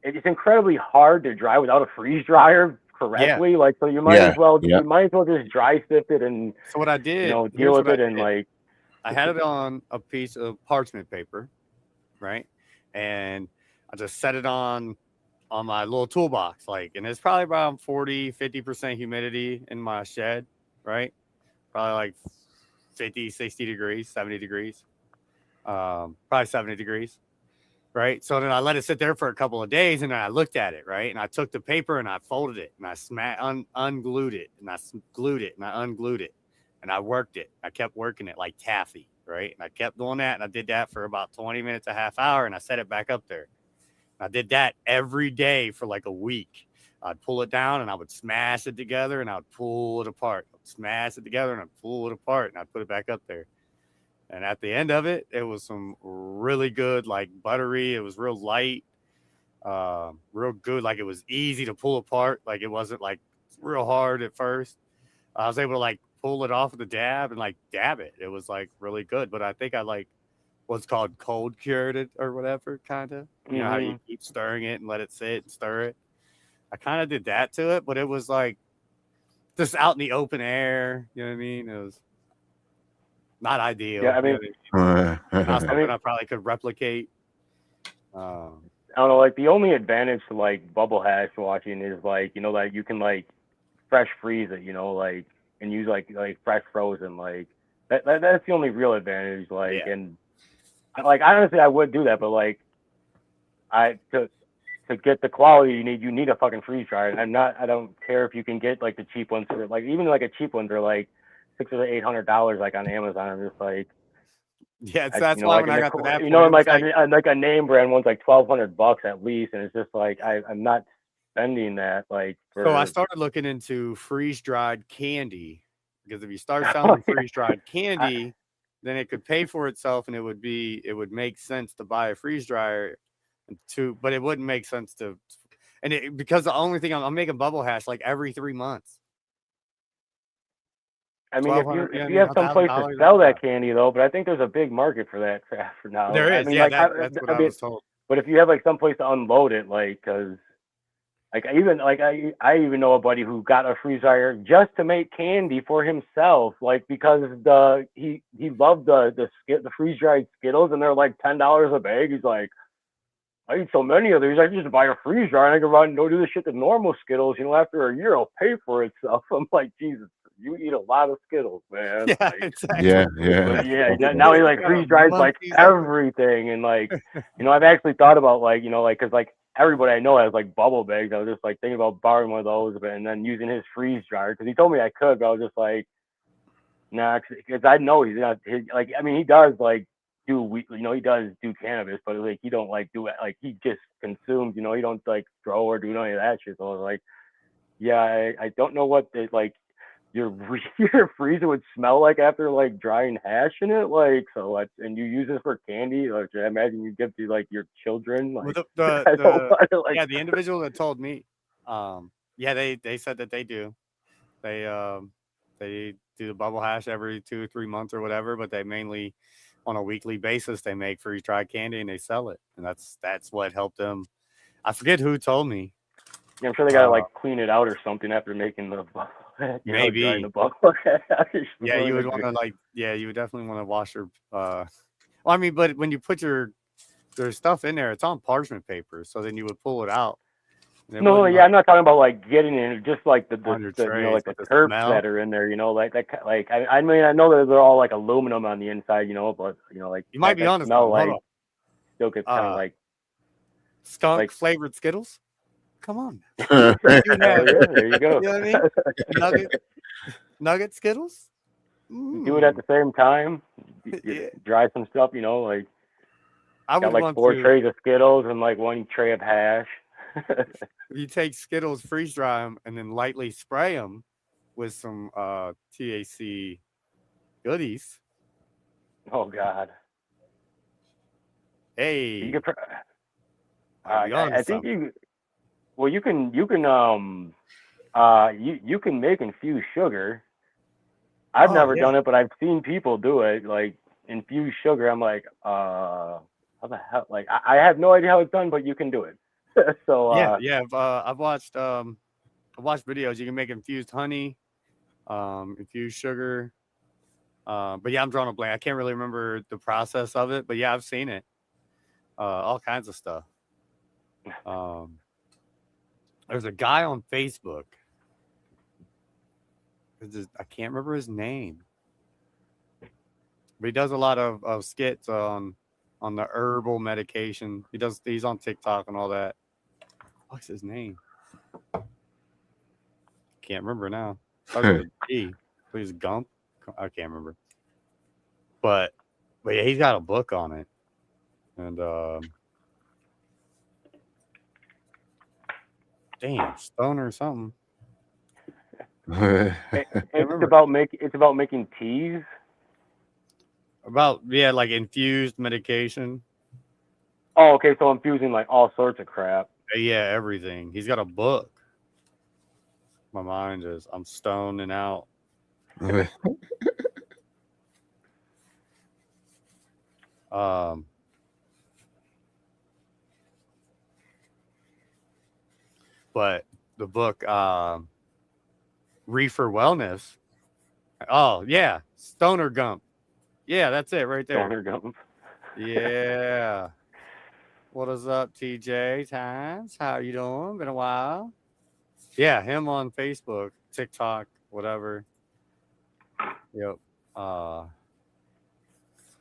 it's incredibly hard to dry without a freeze dryer correctly. Yeah. Like, so you might as well just dry sift it and so what I did, deal with it and like. I had it on a piece of parchment paper, right? And I just set it on my little toolbox, and it's probably around 40-50% humidity in my shed, right? Probably like 50, 60 degrees, 70 degrees, probably 70 degrees, right? So then I let it sit there for a couple of days, and then I looked at it, right? And I took the paper and I folded it, and I unglued it, and I glued it, and I unglued it, and I worked it. I kept working it like taffy, right? And I kept doing that, and I did that for about 20 minutes, a half hour, and I set it back up there. I did that every day for like a week. I'd pull it down and I would smash it together and I'd pull it apart. I'd smash it together and I'd pull it apart and I'd put it back up there. And at the end of it, it was some really good, like buttery. It was real light, real good. Like it was easy to pull apart. Like it wasn't like real hard at first. I was able to like pull it off with the dab and like dab it. It was like really good. But I think I like what's called cold cured it or whatever, kind of. You know how you keep stirring it and let it sit and stir it. I kind of did that to it, but it was like just out in the open air. You know what I mean? It was not ideal. Yeah, I mean, not something I probably could replicate. I don't know. Like the only advantage to like bubble hash washing is like like you can like fresh freeze it, like and use like fresh frozen. Like that's the only real advantage. Like and. Like honestly, I would do that, but like, to get the quality you need a fucking freeze dryer. And I don't care if you can get like the cheap ones for like even like a cheap one they're like $600 or $800 like on Amazon. I'm just like, yeah, that's why like when I got to that point, and like like a name brand one's like $1,200 at least, and it's just like I'm not spending that like. So I started looking into freeze dried candy because if you start selling freeze dried candy. Then it could pay for itself, and it would make sense to buy a freeze dryer, but it wouldn't make sense to, because the only thing I'm making bubble hash like every 3 months. I mean, if you have some place to sell that candy though, but I think there's a big market for that for now. There is, I mean, yeah, that's what I was told. But if you have like some place to unload it, like, because. Like I even know a buddy who got a freeze dryer just to make candy for himself, like because he loved the freeze dried Skittles and they're like $10 a bag. He's like, I eat so many of these, I can just buy a freeze dryer and I can run and go do the shit to normal Skittles. After a year, I'll pay for itself. I'm like, Jesus, you eat a lot of Skittles, man. Yeah, like, exactly. Yeah. Now he like freeze dries like everything, and like I've actually thought about like because like. everybody I know has like bubble bags. I was just like thinking about borrowing one of those, and then using his freeze dryer because he told me I could, but I was just like, nah, because I know he's not. Like, I mean, he does like he does do cannabis, but like he don't like do it. Like he just consumes. He don't like grow or do any of that shit. So I was like, yeah, I don't know what like your your freezer would smell like after like drying hash in it, like and you use it for candy, like I imagine you give to like your children. Like the individual that told me, they said that they do. They do the bubble hash every 2 or 3 months or whatever, but they mainly on a weekly basis they make freeze dried candy and they sell it, and that's what helped them. I forget who told me. Yeah, I'm sure they gotta like clean it out or something after making the maybe drying the bubble. Yeah, you would want to you would definitely want to wash your. Well, I mean, but when you put your stuff in there, it's on parchment paper, so then you would pull it out. No, yeah, I'm not talking about like getting in, just like the trays, like the curbs that are in there, like that, like I mean I know that they're all like aluminum on the inside, but like you might be honest. Smell like still gets kind of like skunk flavored Skittles. Come on, there you go. You know what I mean? Nugget Skittles. Do it at the same time. Dry some stuff, like I would got like 4 trays of Skittles and like 1 tray of hash. You take Skittles, freeze dry them, and then lightly spray them with some THC goodies. Oh God! Hey, you could I think you. Well, you can make infused sugar. I've never done it, but I've seen people do it. Like infused sugar, I'm like, how the hell? Like I have no idea how it's done, but you can do it. So I've watched videos. You can make infused honey, infused sugar. But yeah, I'm drawing a blank. I can't really remember the process of it, but yeah, I've seen it. All kinds of stuff. There's a guy on Facebook. I can't remember his name, but he does a lot of skits on the herbal medication. He's on TikTok and all that. What's his name? Can't remember now. Please Gump. I can't remember. But yeah, he's got a book on it, and damn, Stoner or something. It's about making teas. Like infused medication. Oh, okay. So infusing like all sorts of crap. Yeah, everything. He's got a book. My mind I'm stoning out. But the book, Reefer Wellness. Oh yeah, Stoner Gump. Yeah, that's it right there. Stoner Gump. Yeah. What is up, TJ Times? How you doing? Been a while. Yeah, him on Facebook, TikTok, whatever. Yep. But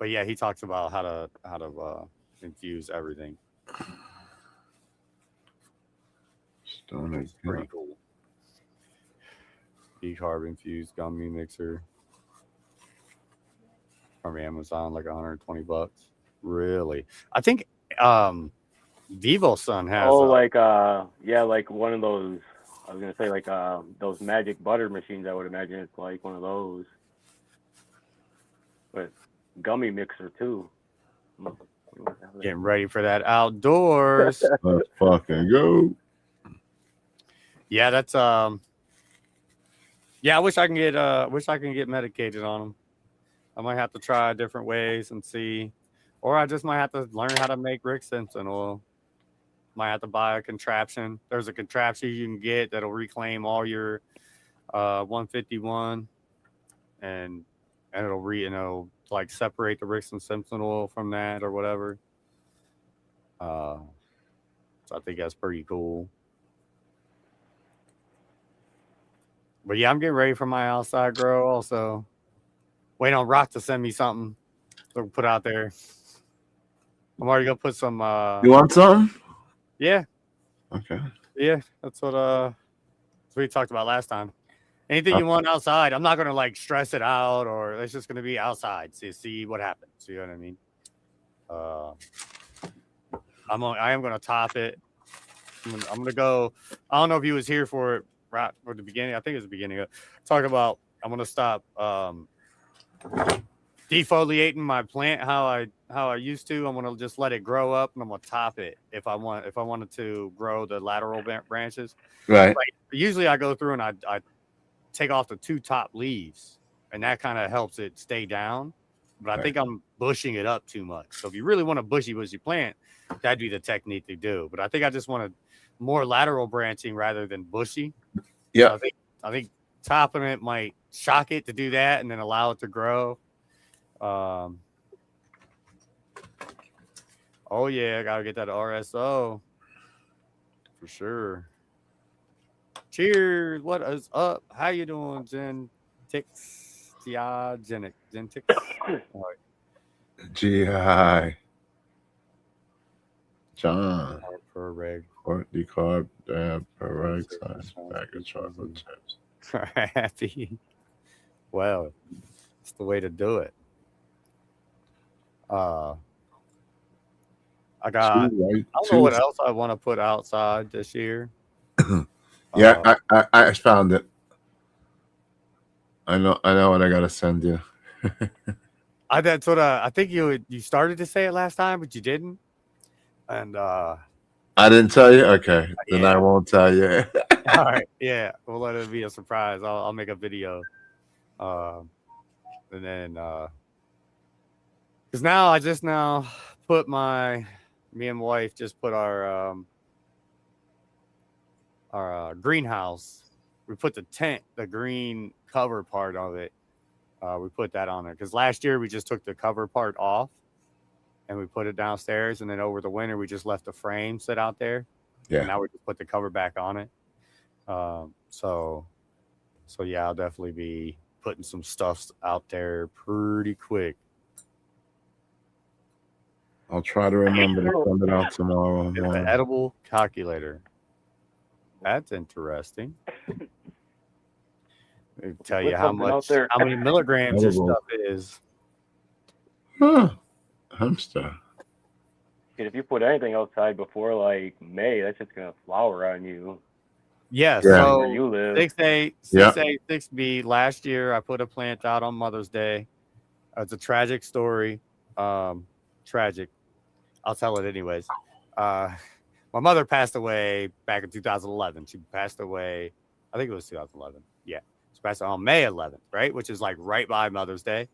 yeah, he talks about how to infuse everything. Stoner pretty cool. Decarb infused gummy mixer from Amazon, like $120. Really? I think Vivo Sun has like one of those. I was gonna say like those magic butter machines. I would imagine it's like one of those, but gummy mixer too. Getting ready for that outdoors. Let's fucking go. Yeah, that's yeah, I wish I can get medicated on them. I might have to try different ways and see, or I just might have to learn how to make Rick Simpson oil. Might have to buy a contraption. There's a contraption you can get that'll reclaim all your 151, and it'll like separate the Rick Simpson oil from that or whatever. So I think that's pretty cool. But yeah, I'm getting ready for my outside grow also. Waiting on Rock to send me something to put out there. I'm already gonna put some you want something? Yeah. Okay. Yeah, that's what we talked about last time. Anything you want outside, I'm not gonna like stress it out, or it's just gonna be outside. See what happens. You know what I mean? I am gonna top it. I'm gonna go. I don't know if he was here for it right for the beginning. I think it was the beginning. Talk about. I'm gonna stop defoliating my plant how I used to. I'm gonna just let it grow up, and I'm gonna top it if I wanted to grow the lateral branches. Right. Like usually I go through and I take off the 2 top leaves, and that kind of helps it stay down. But I think I'm bushing it up too much. So if you really want a bushy plant, that'd be the technique to do. But I think I just want more lateral branching rather than bushy. Yeah. So I think topping it might shock it to do that, and then allow it to grow. Oh yeah, I gotta get that RSO for sure. Cheers. What is up? How you doing, Jen? Tix, Jen Tix. GI. John. Per reg. Or decarb dab per reg size bag of chocolate chips. Happy. Well, it's the way to do it. I don't know what else I want to put outside this year. Yeah, I found it. I know what I gotta send you. That's what I think you started to say it last time, but you didn't. And I didn't tell you. Okay, then I won't tell you. All right, yeah, we'll let it be a surprise. I'll make a video, and then because now I just put me and my wife just put our greenhouse. We put the tent, the green cover part of it. We put that on there because last year we just took the cover part off and we put it downstairs, and then over the winter we just left the frame sit out there. Yeah. And now we just put the cover back on it. So yeah, I'll definitely be putting some stuff out there pretty quick. I'll try to remember to send it out tomorrow. An edible calculator. That's interesting. Let me tell you how many milligrams this stuff is. Huh. Hamster. If you put anything outside before like May, that's just gonna flower on you. Yes. Yeah, so where you live. 6A, 6B. Last year I put a plant out on Mother's Day. It's a tragic story. Tragic. I'll tell it anyways. My mother passed away back in 2011. She passed away, I think it was 2011. Yeah. She passed away on May 11th, right? Which is like right by Mother's Day.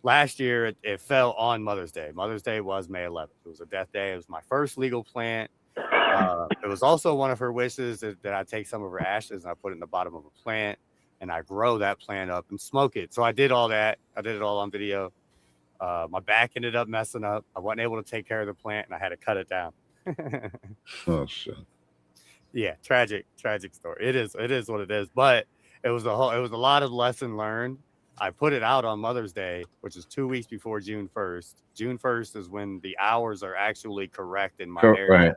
Last year, it fell on Mother's Day. Mother's Day was May 11th. It was a death day. It was my first legal plant. It was also one of her wishes that I take some of her ashes and I put it in the bottom of a plant and I grow that plant up and smoke it. So I did all that. I did it all on video. My back ended up messing up. I wasn't able to take care of the plant and I had to cut it down. Oh shit. Yeah, tragic story. It is what it is. But it was a lot of lesson learned. I put it out on Mother's Day, which is 2 weeks before June 1st. June 1st is when the hours are actually correct in my area. Right.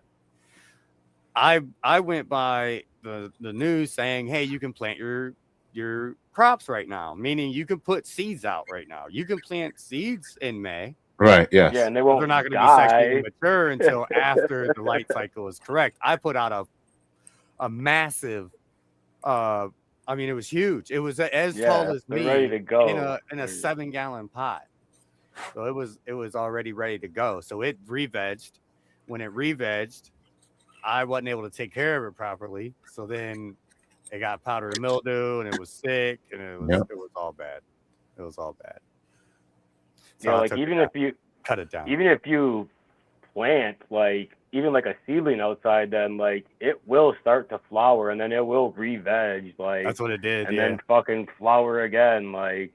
I went by the news saying, hey, you can plant your crops right now, meaning you can put seeds out right now. You can plant seeds in May. Right, yes. Yeah, and they're not going to be sexually mature until after the light cycle is correct. I put out a massive I mean, it was huge. It was as tall as me, ready to go in a 7-gallon pot. So it was already ready to go. So it re-vegged. When it re-vegged, I wasn't able to take care of it properly. So then it got powdery mildew and it was sick and it was all bad. It was all bad. So like even if you cut it down, even if you plant like even like a seedling outside, then like it will start to flower and then it will re-veg. Like that's what it did, and then fucking flower again, like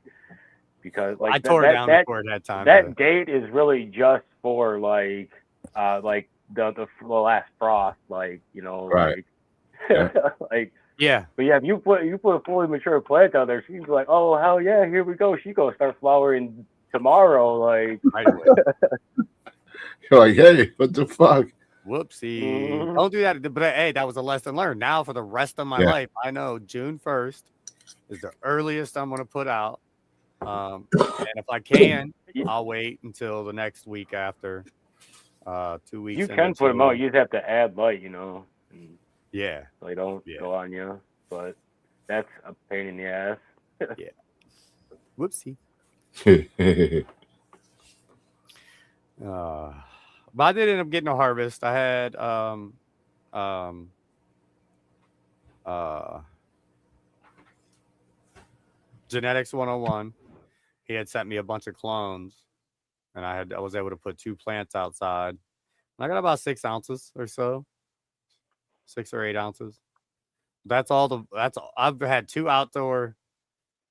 because like I tore it down before that time. That date is really just for like the last frost, like you know, right. Like like yeah. But yeah, if you put a fully mature plant out there, she's like, oh hell yeah, here we go. She gonna start flowering tomorrow, like. You're like, hey, what the fuck? Whoopsie. Don't do that. But hey, that was a lesson learned. Now for the rest of my Yeah. life, I know June 1st is the earliest I'm going to put out. And if I can, I'll wait until the next week after. 2 weeks. You can put them out. You just have to add light, you know. And yeah. so they don't go on you. But that's a pain in the ass. Yeah. Whoopsie. But I did end up getting a harvest. I had Genetics 101. He had sent me a bunch of clones, and I was able to put 2 plants outside. And I got about 6 ounces or so, 6 or 8 ounces. That's all. I've had 2 outdoor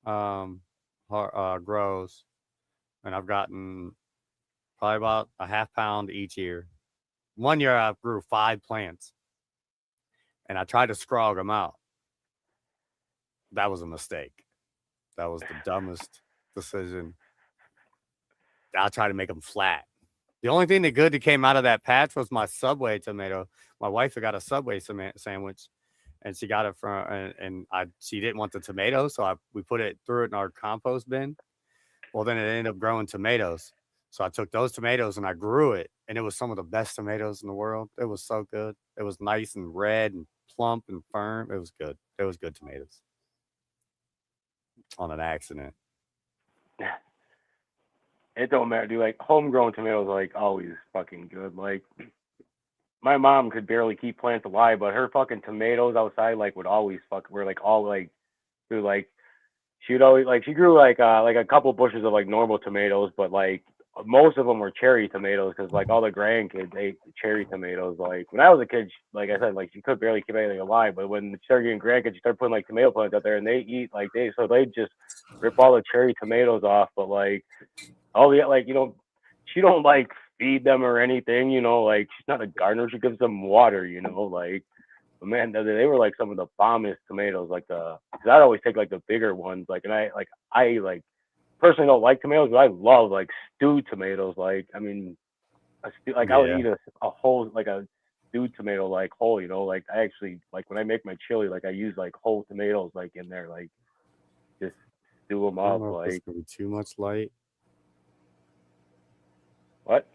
grows, and I've gotten probably about a half pound each year. One year I grew 5 plants, and I tried to scrog them out. That was a mistake. That was the dumbest decision. I tried to make them flat. The only thing that came out of that patch was my Subway tomato. My wife had got a Subway sandwich, and she got it from, she didn't want the tomato, so we threw it in our compost bin. Well, then it ended up growing tomatoes. So I took those tomatoes and I grew it, and it was some of the best tomatoes in the world. It was so good. It was nice and red and plump and firm. It was good. It was good tomatoes. On an accident. It don't matter, dude. Like, homegrown tomatoes are like always fucking good. Like, my mom could barely keep plants alive, but her fucking tomatoes outside would always were all dude, she'd always she grew a couple bushes of normal tomatoes, but most of them were cherry tomatoes because all the grandkids ate cherry tomatoes. Like, when I was a kid, like I said, she could barely keep anything alive. But when she started getting grandkids, she started putting tomato plants out there, and they eat so they just rip all the cherry tomatoes off. But she don't feed them or anything. She's not a gardener. She gives them water. But man, they were some of the bombest tomatoes. Because I'd always take the bigger ones. And I personally don't like tomatoes, but I love stewed tomatoes. I mean, I would eat a whole a stewed tomato whole. I actually when I make my chili, I use whole tomatoes in there, just stew them up. It's gonna be too much light. What?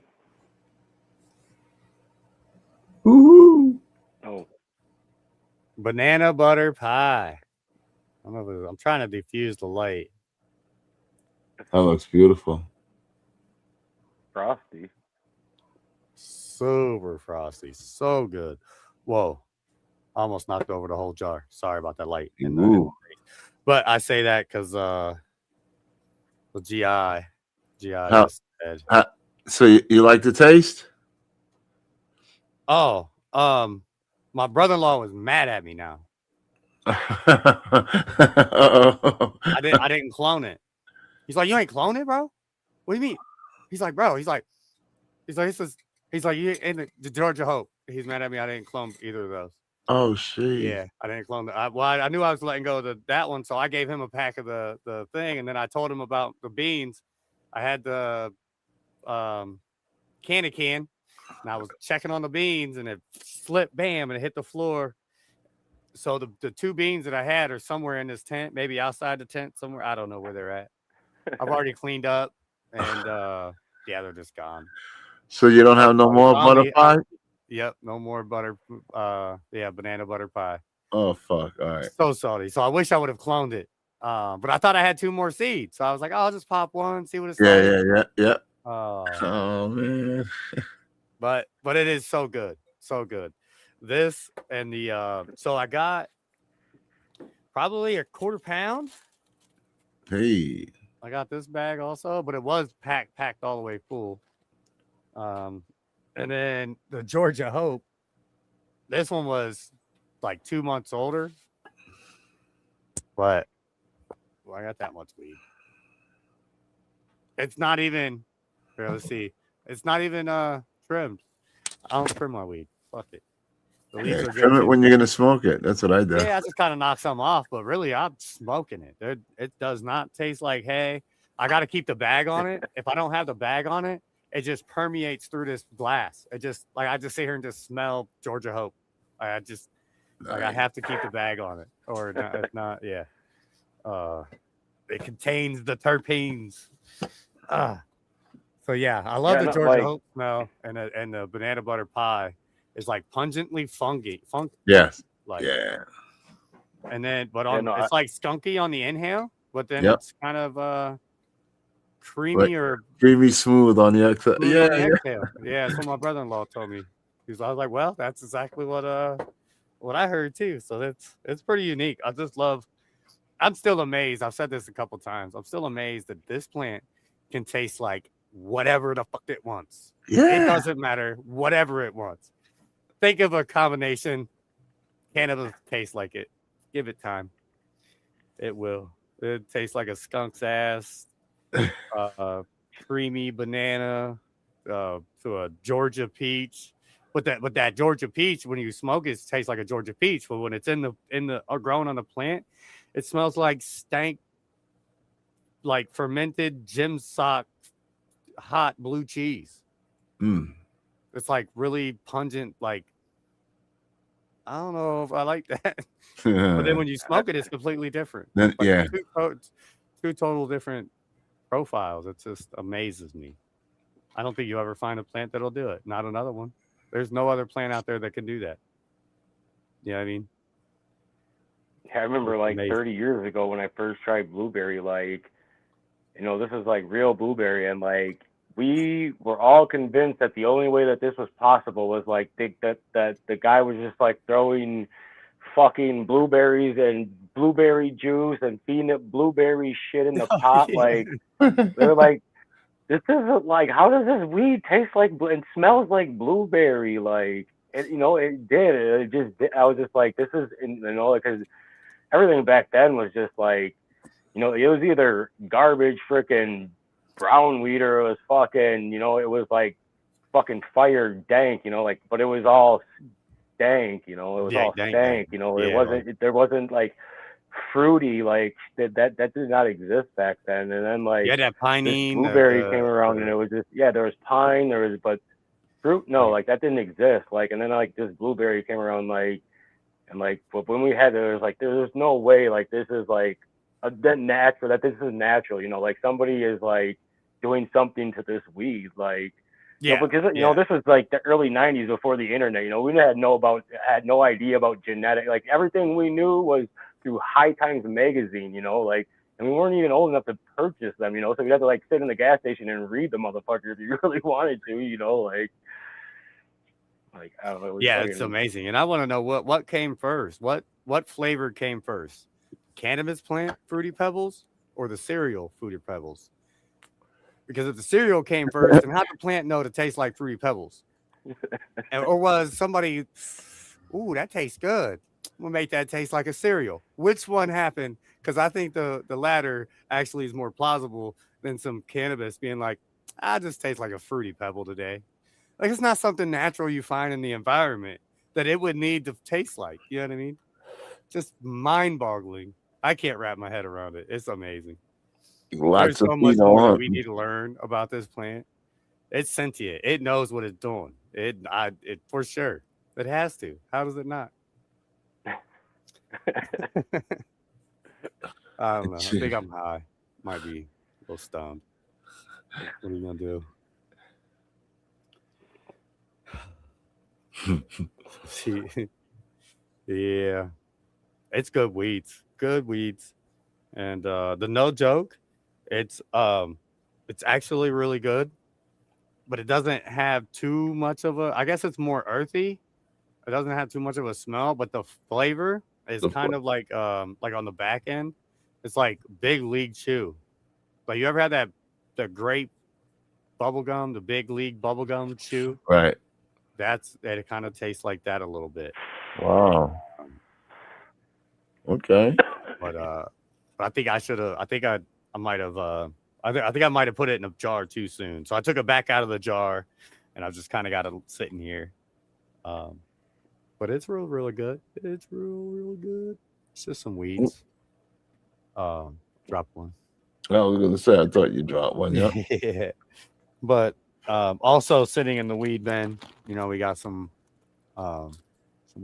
Woohoo! Oh. Banana butter pie. I'm trying to diffuse the light. That looks beautiful. Frosty. Super frosty. So good. Whoa. Almost knocked over the whole jar. Sorry about that light. But I say that because the GI just said. So you like the taste? Oh, my brother-in-law was mad at me now. Uh-oh. I didn't clone it. He's like, you ain't clone it, bro? What do you mean? He's like, bro. He's like, you in the Georgia Hope. He's mad at me. I didn't clone either of those. Oh shit. Yeah, I didn't clone that. I knew I was letting go of that one, so I gave him a pack of the thing, and then I told him about the beans. I had the can, and I was checking on the beans, and it slipped, bam, and it hit the floor. So the 2 beans that I had are somewhere in this tent, maybe outside the tent somewhere. I don't know where they're at. I've already cleaned up, and they're just gone. So you don't have no more butter pie? Yep, no more butter. Banana butter pie. Oh fuck! All right. So salty. So I wish I would have cloned it. But I thought I had 2 more seeds, so I was like, I'll just pop one, see what it's like. Yeah. Oh man. But it is so good, so good. This and the so I got probably a 1/4 pound. Hey. I got this bag also, but it was packed all the way full. And then the Georgia Hope, this one was 2 months older, but I got that much weed. It's not even here. Let's see. It's not even trimmed. I don't trim my weed. Fuck it. The leaves are good Trim it too. when you're gonna smoke it. That's what I do. Yeah, I just kind of knock some off, but really, I'm smoking it. It does not taste like hay. I got to keep the bag on it. If I don't have the bag on it, it just permeates through this glass. It just like I just sit here and just smell Georgia Hope. I just like I have to keep the bag on it, or not, if not, yeah. It contains the terpenes. So yeah, I love the Georgia Hope smell, and the banana butter pie is like pungently funky. Yes. Like, yeah. And then, but it's like skunky on the inhale, but then it's kind of creamy or creamy smooth on the exhale. Yeah, on the exhale. Yeah, that's what my brother-in-law told me. I was like, well, that's exactly what I heard too. So it's pretty unique. I'm still amazed. I've said this a couple times. I'm still amazed that this plant can taste like whatever the fuck it wants. Yeah. It doesn't matter. Whatever it wants. Think of a combination. Cannabis tastes like it. Give it time. It will. It tastes like a skunk's ass. Creamy banana to a Georgia peach. But that Georgia peach, when you smoke it, tastes like a Georgia peach. But when it's in the grown on the plant, it smells like stank, like fermented gym sock, hot blue cheese. It's like really pungent. Like I don't know if I like that. But then when you smoke it, it's completely different. Then, yeah, two total different profiles. It just amazes me. I don't think you'll ever find a plant that'll do it. Not another one. There's no other plant out there that can do that. You know what I mean? Yeah, I remember like 30 years ago when I first tried blueberry, like, this is like real blueberry, and like we were all convinced that the only way that this was possible was like that the guy was just like throwing fucking blueberries and blueberry juice and feeding it blueberry shit in the pot. Like they're like, this isn't like, how does this weed taste like and smells like blueberry? Like it did. It just did. I was just like, this is because everything back then was just like, it was either garbage freaking brown weed or it was fucking, it was like fucking fire dank, but it was all dank, it was all stank, it wasn't, there wasn't like fruity, like that did not exist back then. And then like that piney blueberry came around and it was just, there was pine, but fruit, no, like that didn't exist. Like, and then like this blueberry came around, like, and like, but when we had it, there was like, there's no way, like, this is like this is natural, like somebody is like doing something to this weed, like, because this was like the early 90s before the internet. We had no idea about genetic. Like everything we knew was through High Times magazine. Like, and we weren't even old enough to purchase them. So we had to like sit in the gas station and read the motherfucker if you really wanted to. Like I don't know. It's amazing, and I want to know what came first. What flavor came first? Cannabis plant Fruity Pebbles or the cereal Fruity Pebbles? Because if the cereal came first, then how did the plant know to taste like Fruity Pebbles? Or was somebody, ooh, that tastes good. We'll make that taste like a cereal. Which one happened? Because I think the latter actually is more plausible than some cannabis being like, I just taste like a Fruity Pebble today. Like it's not something natural you find in the environment that it would need to taste like. You know what I mean? Just mind-boggling. I can't wrap my head around it. It's amazing. There's so much more that we need to learn about this plant. It's sentient. It knows what it's doing. It for sure. It has to. How does it not? I don't know. I think I'm high. Might be a little stoned. What are you gonna do? Yeah. It's good weeds. Good weeds. And the no joke, it's actually really good, but it doesn't have too much of I guess it's more earthy. It doesn't have too much of a smell, but the flavor is kind of like on the back end. It's like big league chew. Like you ever had the grape bubblegum, the big league bubblegum chew? Right. It kind of tastes like that a little bit. Wow. Okay. But I think I should have. I think I might have. I think I might have put it in a jar too soon. So I took it back out of the jar, and I've just kind of got it sitting here. But it's really good. It's real good. It's just some weeds. Drop one. I was gonna say I thought you dropped one. Yeah. Yeah. But Also sitting in the weed bin, we got some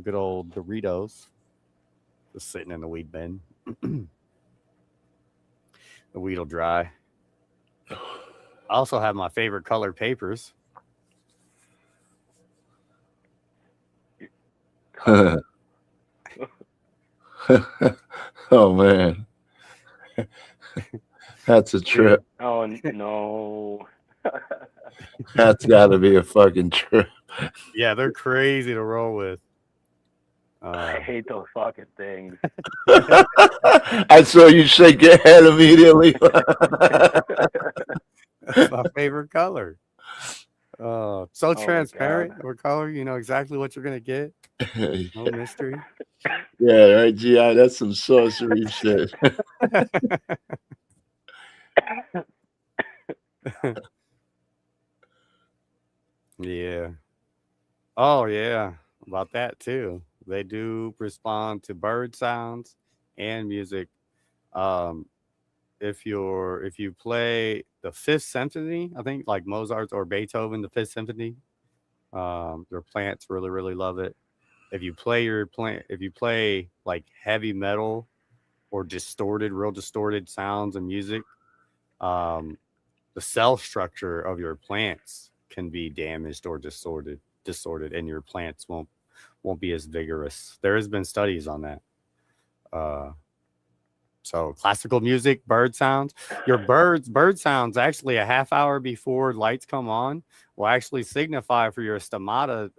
good old Doritos just sitting in the weed bin. The weed will dry. I also have my favorite colored papers. Oh man, that's a trip. Oh no. That's got to be a fucking trip. Yeah, they're crazy to roll with. I hate those fucking things. I saw you shake your head immediately. That's my favorite color. So Oh, transparent. God. What color? You know exactly what you're gonna get. No mystery. Yeah, right, GI. That's some sorcery shit. Yeah. Oh yeah. About that too. They do respond to bird sounds and music. Um, if you play the Fifth Symphony, I think like Mozart or Beethoven, the Fifth Symphony, their plants really love it. If you play like heavy metal or real distorted sounds and music, um, the cell structure of your plants can be damaged or distorted, and your plants won't be as vigorous. There has been studies on that. Uh, so classical music, bird sounds. Bird sounds actually a half hour before lights come on will actually signify for your stomata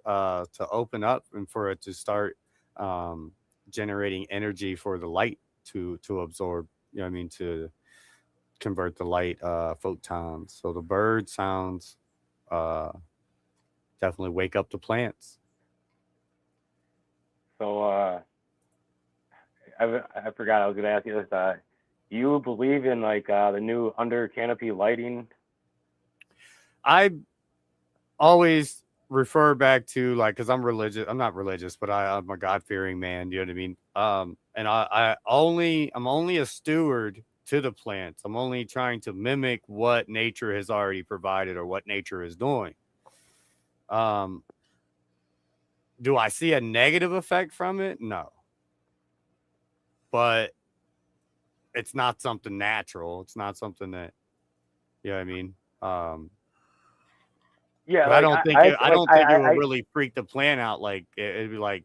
to open up and for it to start um, generating energy for the light to absorb. You know what I mean? To convert the light photons. So the bird sounds uh, definitely wake up the plants. So, I forgot I was gonna ask you this. You believe in like the new under canopy lighting? I always refer back to like because I'm religious. I'm not religious, but I'm a God fearing man. You know what I mean? And I'm only a steward to the plants. I'm only trying to mimic what nature has already provided or what nature is doing. Um, do I see a negative effect from it? No, but it's not something natural. It's not something that you know what I mean. Yeah, But I like don't think it will really freak the plant out. Like it'd be like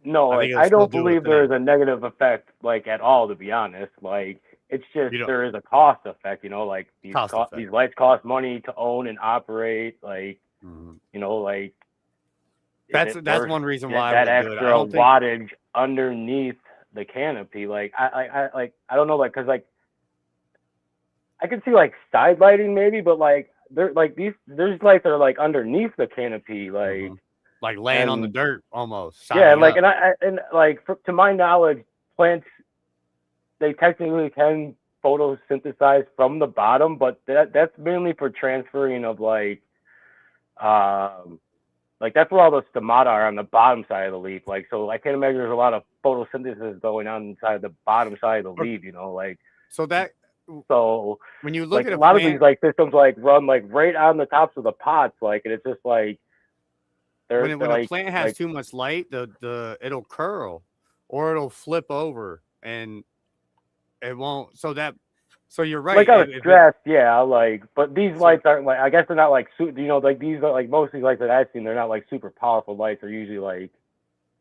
no, I like think it'll I still don't do a believe there is thing. a negative effect like at all. To be honest, like it's just You know, there is a cost effect. You know, like cost effect. these lights cost money to own and operate. Like Mhm. you know, like is That's it that's worth one reason why I that wouldn't do it. I extra don't think wattage underneath the canopy? Like I don't know, like because like I can see like side lighting maybe, but like they're like there's lights that are like underneath the canopy, mhm. Like laying on the and dirt almost, yeah, and shining like up. and like to my knowledge, plants they technically can photosynthesize from the bottom, but that's mainly for transferring of like that's where all the stomata are on the bottom side of the leaf. Like so, I can't imagine there's a lot of photosynthesis going on inside the bottom side of the Or- leaf. You know, like So that so when you look like at a a lot of these plant, like systems like run like right on the tops of the pots, like and it's just like they're when a plant has too much light, the it'll curl or it'll flip over and it won't. So you're like right. out of If it stress, yeah, like but these so lights aren't like I guess they're not like like these are like most of these lights that I've seen, they're not like super powerful lights. They're usually like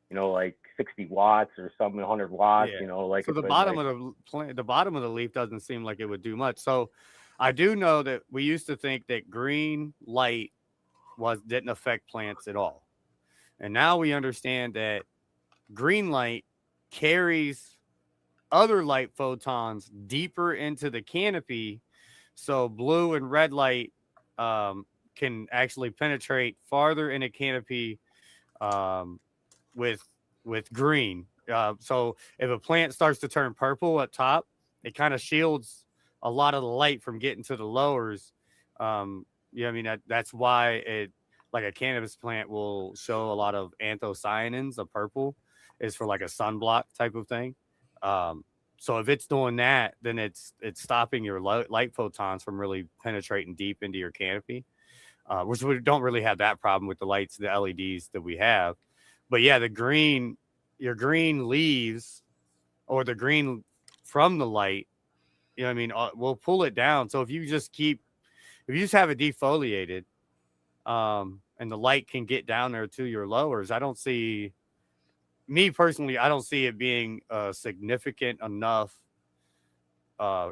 like 60 watts or something, 100 watts. yeah. Like So it's been like the bottom of the leaf doesn't seem like it would do much. So I do know that we used to think that green light didn't affect plants at all. And now we understand that green light carries other light photons deeper into the canopy. So blue and red light can actually penetrate farther in a canopy um, with green. So if a plant starts to turn purple at top, it kind of shields a lot of the light from getting to the lowers. You know, what I mean that's why it like a cannabis plant will show a lot of anthocyanins, a purple, is for like a sunblock type of thing. Um, so if it's doing that, then it's stopping your light photons from really penetrating deep into your canopy. which we don't really have that problem with the lights, the LEDs that we have. But yeah, your green leaves or the green from the light, you know what I mean, will pull it down. So if you just have it defoliated, and the light can get down there to your lowers, I don't see it being a significant enough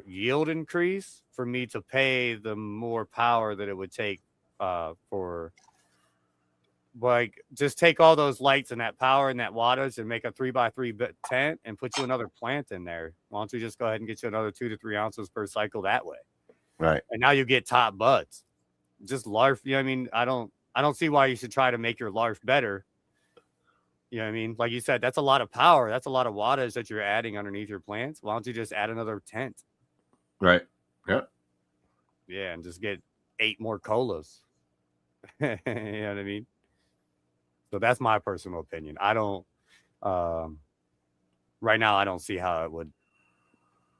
yield increase for me to pay the more power that it would take for, like, just take all those lights and that power and that wattage and make a 3x3 tent and put you another plant in there. Why don't you just go ahead and get you another 2 to 3 ounces per cycle that way? Right. And now you get top buds. Just larf, you know what I mean? I don't see why you should try to make your larf better. You know what I mean? Like you said, that's a lot of power. That's a lot of wattage that you're adding underneath your plants. Why don't you just add another tent? Right. Yeah. Yeah, and just get 8 more colas. You know what I mean? So that's my personal opinion. I don't right now I don't see how it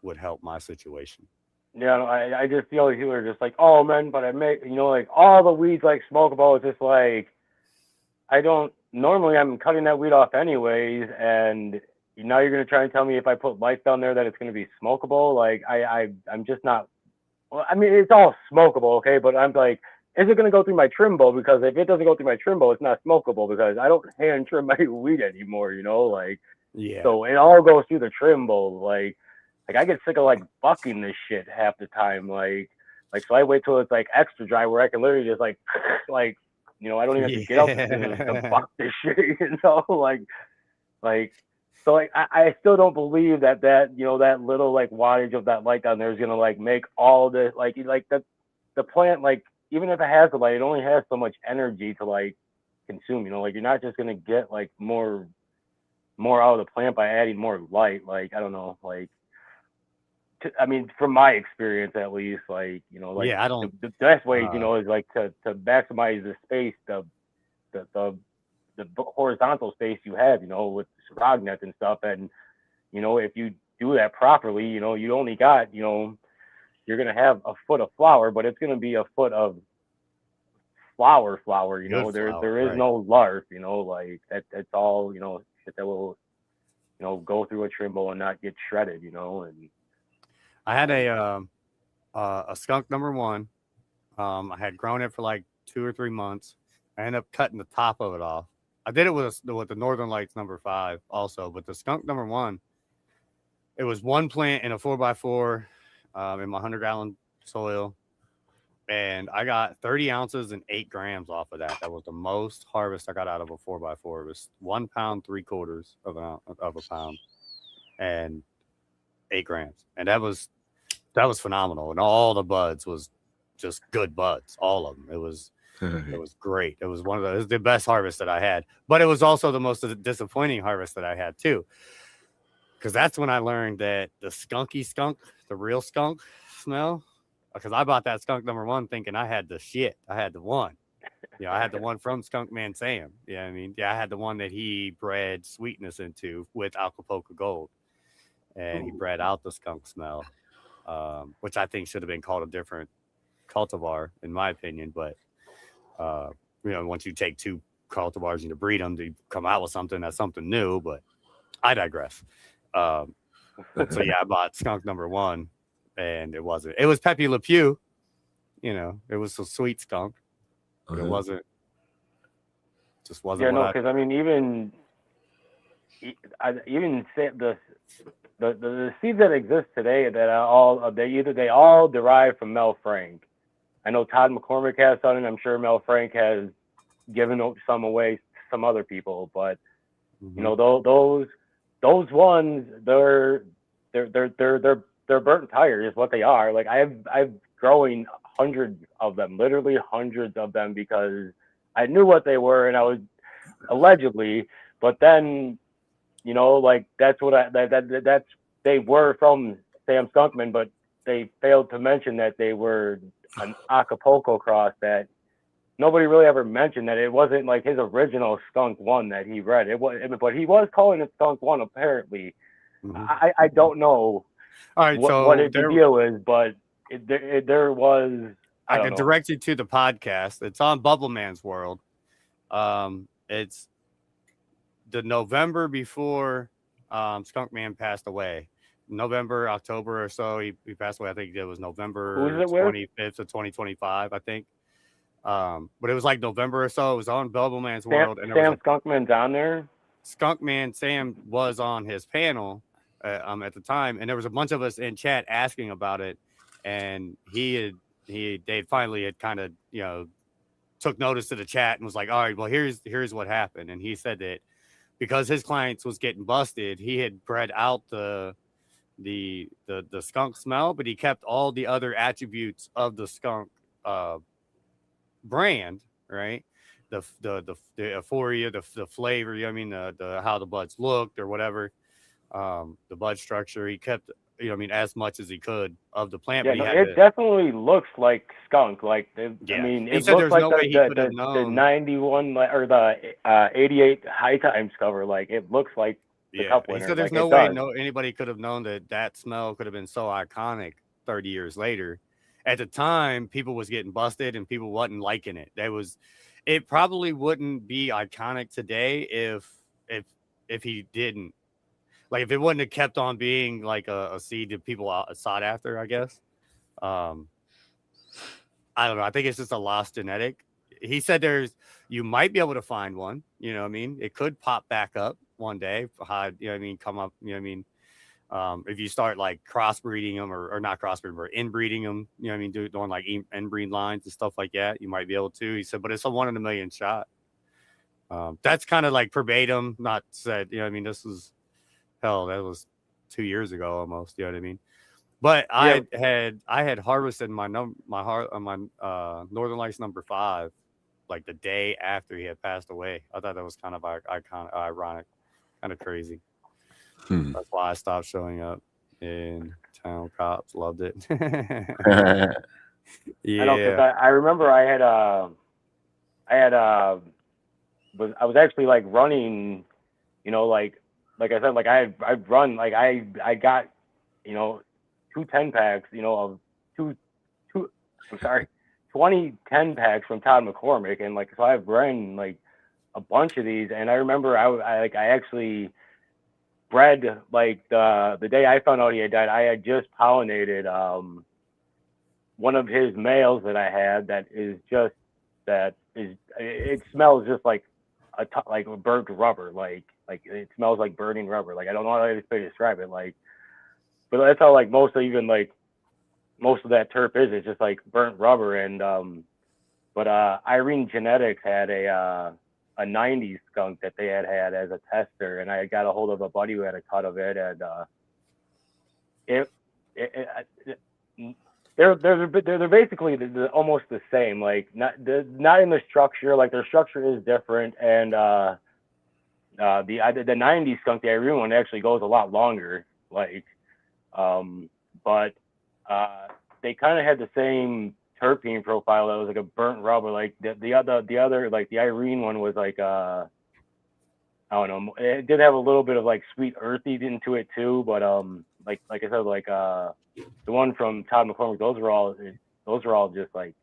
would help my situation. Yeah, no, I just feel like people are just like, oh man, but I make, like all the weeds like smokable. It's just like, normally I'm cutting that weed off anyways, and now you're gonna try and tell me if I put lights down there that it's gonna be smokable. Like I'm just not. Well, I mean, it's all smokable, okay, but I'm like, is it gonna go through my trim bowl? Because if it doesn't go through my trim bowl, it's not smokable because I don't hand trim my weed anymore. Like, Yeah. So it all goes through the trim bowl. Like I get sick of like bucking this shit half the time. Like so I wait till it's like extra dry where I can literally just like I don't even have to get up to buck this shit. So I still don't believe that that little like wattage of that light down there is gonna like make all the like the plant, like even if it has the light, it only has so much energy to like consume. Like you're not just gonna get like more out of the plant by adding more light. Like I don't know, like. I mean, from my experience, at least, yeah, I don't. The best way, is like to maximize the space, the horizontal space you have, with rod nets and stuff, and if you do that properly, you only got, you're gonna have a foot of flower, but it's gonna be a foot of flower. There is right. no larf, like that's all, shit that will, go through a trim bowl and not get shredded, and. I had a skunk number 1. I had grown it for like 2 or 3 months. I ended up cutting the top of it off. I did it with the Northern Lights number 5 also, but the skunk number 1, it was one plant in a 4x4 in my 100-gallon soil, and I got 30 ounces and 8 grams off of that. That was the most harvest I got out of a 4x4. It was 1 pound 3/4 of a pound and 8 grams, and that was phenomenal. And all the buds was just good buds, all of them. It was great. It was it was the best harvest that I had, but it was also the most disappointing harvest that I had too, because that's when I learned that the skunky skunk, the real skunk smell, because I bought that skunk number 1 thinking I had the shit. I had the one. I had the one from Skunk Man Sam. Yeah, I mean, I had the one that he bred sweetness into with Acapulco Gold, and he bred out the skunk smell. Which I think should have been called a different cultivar, in my opinion. But, once you take 2 cultivars and you breed them, to come out with something that's something new. But I digress. So, yeah, I bought skunk number 1, and it wasn't. It was Pepe Le Pew. It was a sweet skunk. But it wasn't. Just wasn't. Yeah, no, because I mean, even say the seeds that exist today that are they all derive from Mel Frank. I know Todd McCormick has some, and I'm sure Mel Frank has given some away to some other people. But those ones, they're burnt tires is what they are. Like I've growing hundreds of them, literally hundreds of them, because I knew what they were, and I was allegedly, but then. Like that's what that's they were from Sam Skunkman, but they failed to mention that they were an Acapulco cross that nobody really ever mentioned, that it wasn't like his original Skunk 1 that he bred. It was, but he was calling it Skunk 1 apparently. I don't know all right, what the deal is, but there was, I I don't could know. direct you to the podcast. It's on Bubble Man's World. It's the November before Skunk Man passed away. November, October or so, he passed away. I think it was Who's November it with? 25th of 2025, I think. But it was like November or so. It was on Bubble Man's World, and there was Sam Skunkman's on there. Skunk Man Sam was on his panel at the time, and there was a bunch of us in chat asking about it, and they finally had kind of took notice of the chat and was like, all right, well here's what happened, and he said that because his clients was getting busted, he had bred out the skunk smell, but he kept all the other attributes of the skunk brand, right? The euphoria, the flavor, I mean, the how the buds looked or whatever, the bud structure. He kept, as much as he could of the plant. Yeah, But he no, had it definitely looks like skunk. Like, I yeah. mean, He it said looks there's like no way he could have the known. 91 or the 88 High Times cover. Like, it looks like the Yeah, cup he winner. said there's like, no it way does. anybody could have known that smell could have been so iconic 30 years later. At the time, people was getting busted and people wasn't liking it. It probably wouldn't be iconic today if he didn't, like, if it wouldn't have kept on being like a seed that people sought after, I guess. I don't know. I think it's just a lost genetic. He said you might be able to find one, it could pop back up one day, come up, if you start like crossbreeding them or not crossbreeding, or inbreeding them, doing like inbreed lines and stuff like that, you might be able to. He said, but it's a 1 in a million shot. That's kind of like verbatim, not said, this was hell, that was 2 years ago almost, you know what I mean? But Yeah. I had harvested my Northern Lights number 5 like the day after he had passed away. I thought that was kind of ironic, kind of crazy. That's why I stopped showing up in town. Cops loved it. Yeah. I know, because I remember I was actually like running, like I said, like I've run, like I got, 2 10-packs, of 20 10-packs from Todd McCormick, and like so I've run like a bunch of these, and I remember I actually bred, like the day I found out he had died, I had just pollinated one of his males that I had it smells just like like burnt rubber, like it smells like burning rubber. Like, I don't know how to describe it, like, but that's how like most of that turf is. It's just like burnt rubber. And but Irene Genetics had a 90s skunk that they had as a tester, and I got a hold of a buddy who had a cut of it, and they're basically almost the same, like not in the structure, like their structure is different, and the 90s skunk, the Irene one, actually goes a lot longer, like but they kind of had the same terpene profile that was like a burnt rubber. Like the other, like the Irene one was like I don't know, it did have a little bit of like sweet earthy into it too, but like I said, like the one from Todd McCormick, those are all just like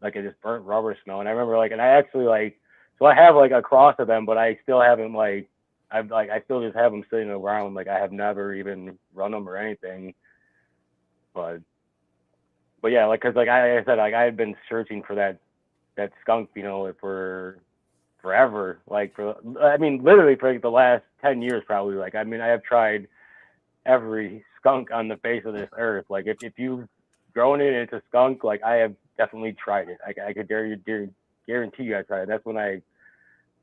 a just burnt rubber smell. And I remember, like, and I actually, like, so I have like a cross of them, but I still haven't, like, I still just have them sitting around. Like, I have never even run them or anything. But yeah, like, cause like I said, like I had been searching for that skunk, for forever. Like, literally for like the last 10 years, probably. Like, I have tried every skunk on the face of this earth. Like, if you've grown it into skunk, like, I have definitely tried it. I could guarantee you I tried it. That's when it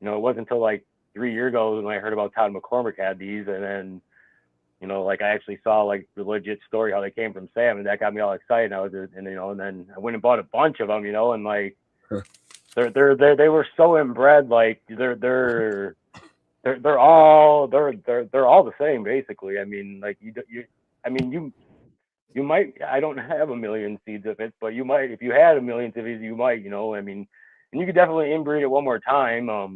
wasn't until like 3 years ago when I heard about Todd McCormick had these, and then like I actually saw like the legit story how they came from Sam, and that got me all excited. And and then I went and bought a bunch of them, and like they were so inbred, like they're all the same basically. I mean, like you might, I don't have a million seeds of it, but you might, if you had a million seeds, you might, and you could definitely inbreed it one more time. I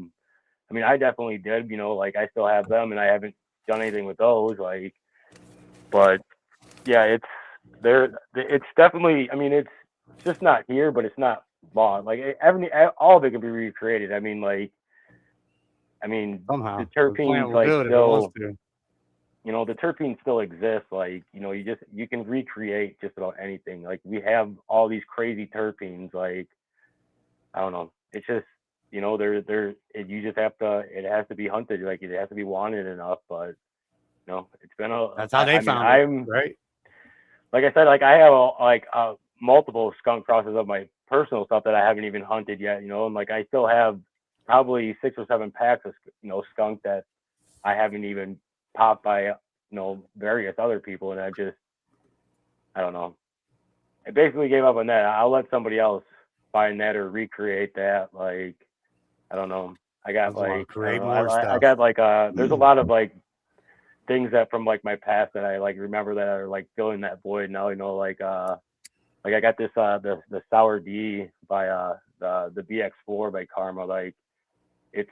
definitely did, like I still have them and I haven't done anything with those, like, but yeah, it's definitely, it's just not here, but it's not lost. Like all of it can be recreated. I mean, Somehow the the plant terpenes will like do it if it wants still, to. the terpenes still exist. Like, you can recreate just about anything. Like, we have all these crazy terpenes. Like, I don't know. It's just, you just have to. It has to be hunted. Like, it has to be wanted enough. But it's been That's how they I mean, found it, I'm right? like I said, like I have multiple skunk crosses of my personal stuff that I haven't even hunted yet. And like I still have probably 6 or 7 packs of skunk that I haven't even popped by various other people, and I don't know. I basically gave up on that. I'll let somebody else find that or recreate that. Like, I don't know. I got Just want to like I don't create know. more I stuff. got like there's a lot of like things that from like my past that I like remember that are like filling that void now. Like I got this the Sour D by the BX4 by Karma. Like, it's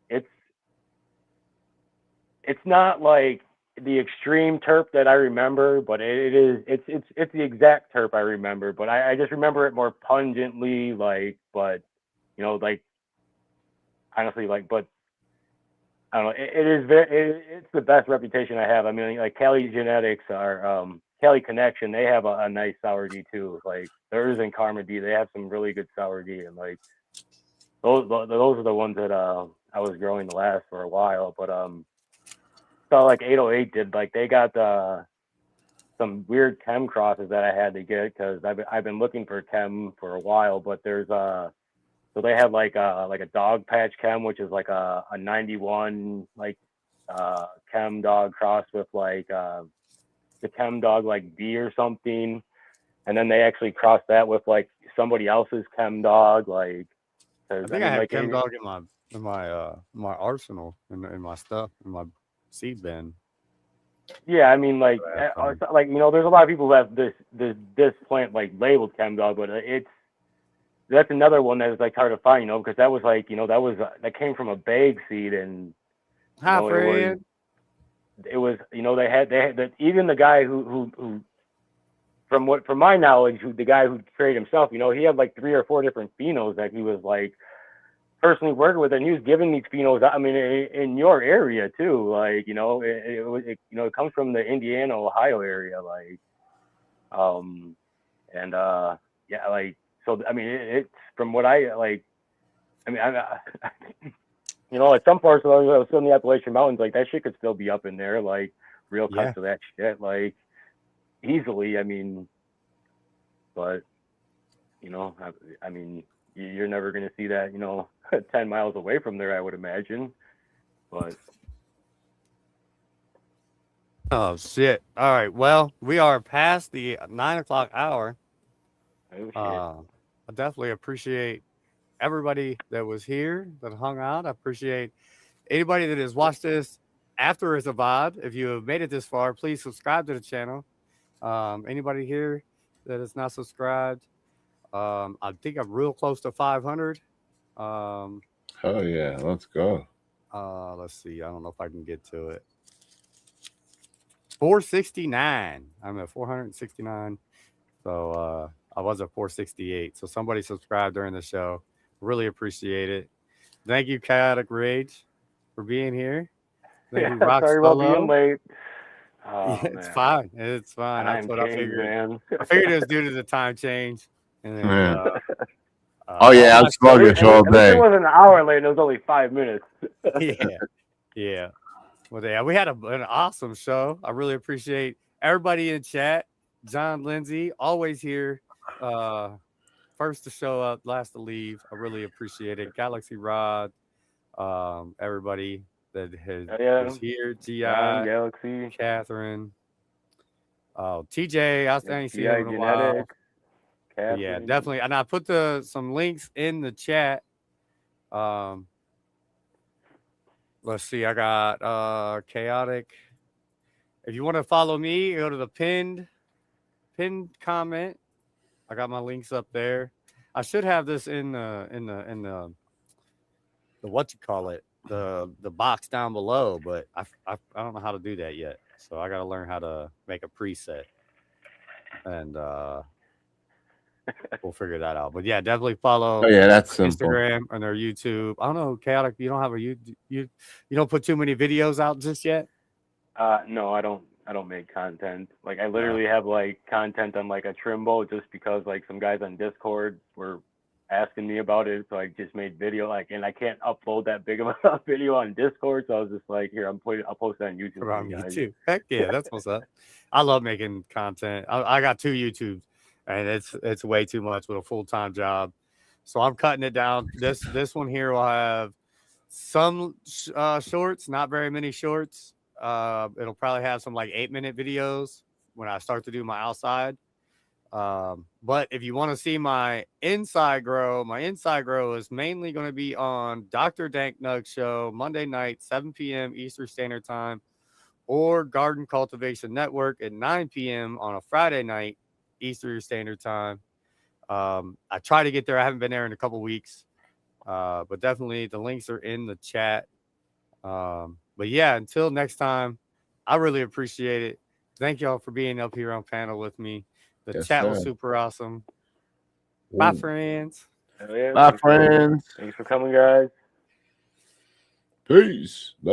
it's it's not like the extreme terp that I remember, but it's the exact terp I remember. But I just remember it more pungently, like, but like, honestly, like, but I don't know. It is it's the best reputation I have. I mean, like Cali Genetics are Cali Connection. They have a nice sour D too. Like, theirs and Karma D, they have some really good sour D, and like those are the ones that I was growing the last for a while. But so like 808 did, like they got some weird chem crosses that I had to get because I've been looking for chem for a while. But there's so they had like a dog patch chem, which is like a 91 like chem dog cross with like the chem dog like B or something, and then they actually crossed that with like somebody else's chem dog. Like, I because I think I mean, have like Chem Dog in my arsenal in my stuff in my seed bin. yeah, I mean, like But, like there's a lot of people who have this plant like labeled chem dog, but that's another one that is like hard to find, because that was like that came from a bag seed, and Hi, it was Fred. they had that, even the guy who from my knowledge, the guy who created himself, he had like 3 or 4 different phenos that he was like personally working with, and he was giving these phenos, I mean, in your area too, like it comes from the Indiana, Ohio area, like and yeah, like, so I mean it's from what I like, I mean at some parts of still in the Appalachian Mountains, like that shit could still be up in there, like real Yeah. cuts of that shit, like easily. I mean, but I mean, you're never gonna see that 10 miles away from there, I would imagine. But Oh shit! All right. Well, we are past the 9 o'clock hour. oh shit. I definitely appreciate everybody that was here that hung out. I appreciate anybody that has watched this after it's a VOD. If you have made it this far, please subscribe to the channel. Anybody here that is not subscribed, I think I'm real close to 500. Um, Oh yeah, let's go. let's see. I don't know if I can get to it. 469. I'm at 469. So I was at 468. So somebody subscribed during the show. Really appreciate it. Thank you, Chaotic Rage, for being here. Thank you, Rock Sorry about Solo. being late. Yeah, Oh it's man, fine. It's fine. That's time what I change, figured. man. I figured it was due to the time change. And then Yeah. Oh all yeah, I'm my stuff. sluggish all At least it day. wasn't an hour late. It was only 5 minutes. Yeah. Yeah. Well, yeah, we had an awesome show. I really appreciate everybody in chat. John Lindsay, always here. First to show up, last to leave. I really appreciate it. Galaxy Rod, everybody that Yeah, was here. John, GI, Galaxy, Catherine, TJ. I ain't seen him GI in a while. Genetics, But yeah, Catherine. definitely. And I put some links in the chat. Let's see. I got Chaotic. If you want to follow me, go to the pinned comment. I got my links up there. I should have this in the what you call it, the box down below, but I don't know how to do that yet. So I got to learn how to make a preset. And We'll figure that out. But yeah, definitely follow Oh yeah, that's simple. Instagram and their YouTube. I don't know, Chaotic. You don't have a you don't put too many videos out just yet. No, I don't. I don't make content. Like I literally have like content on like a Trimbo just because like some guys on Discord were asking me about it, so I just made video. Like, and I can't upload that big of a video on Discord, so I was just like, here, I'll post that on YouTube for Around you me guys. too. Heck yeah, that's what's up. I love making content. I got 2 YouTubes, and it's way too much with a full-time job. So I'm cutting it down. This one here will have some shorts, not very many shorts. It'll probably have some like 8-minute videos when I start to do my outside. But if you want to see my inside grow is mainly going to be on Dr. Dank Nug Show Monday night, 7 p.m. Eastern Standard Time, or Garden Cultivation Network at 9 p.m. on a Friday night, Eastern Standard Time. I try to get there. I haven't been there in a couple weeks, but definitely the links are in the chat. But yeah, until next time, I really appreciate it. Thank y'all for being up here on panel with me. The Yes, chat was sir. super awesome. Bye, Ooh. friends. Hell yeah, Bye, friends. Thanks for coming, guys. Peace. Bye.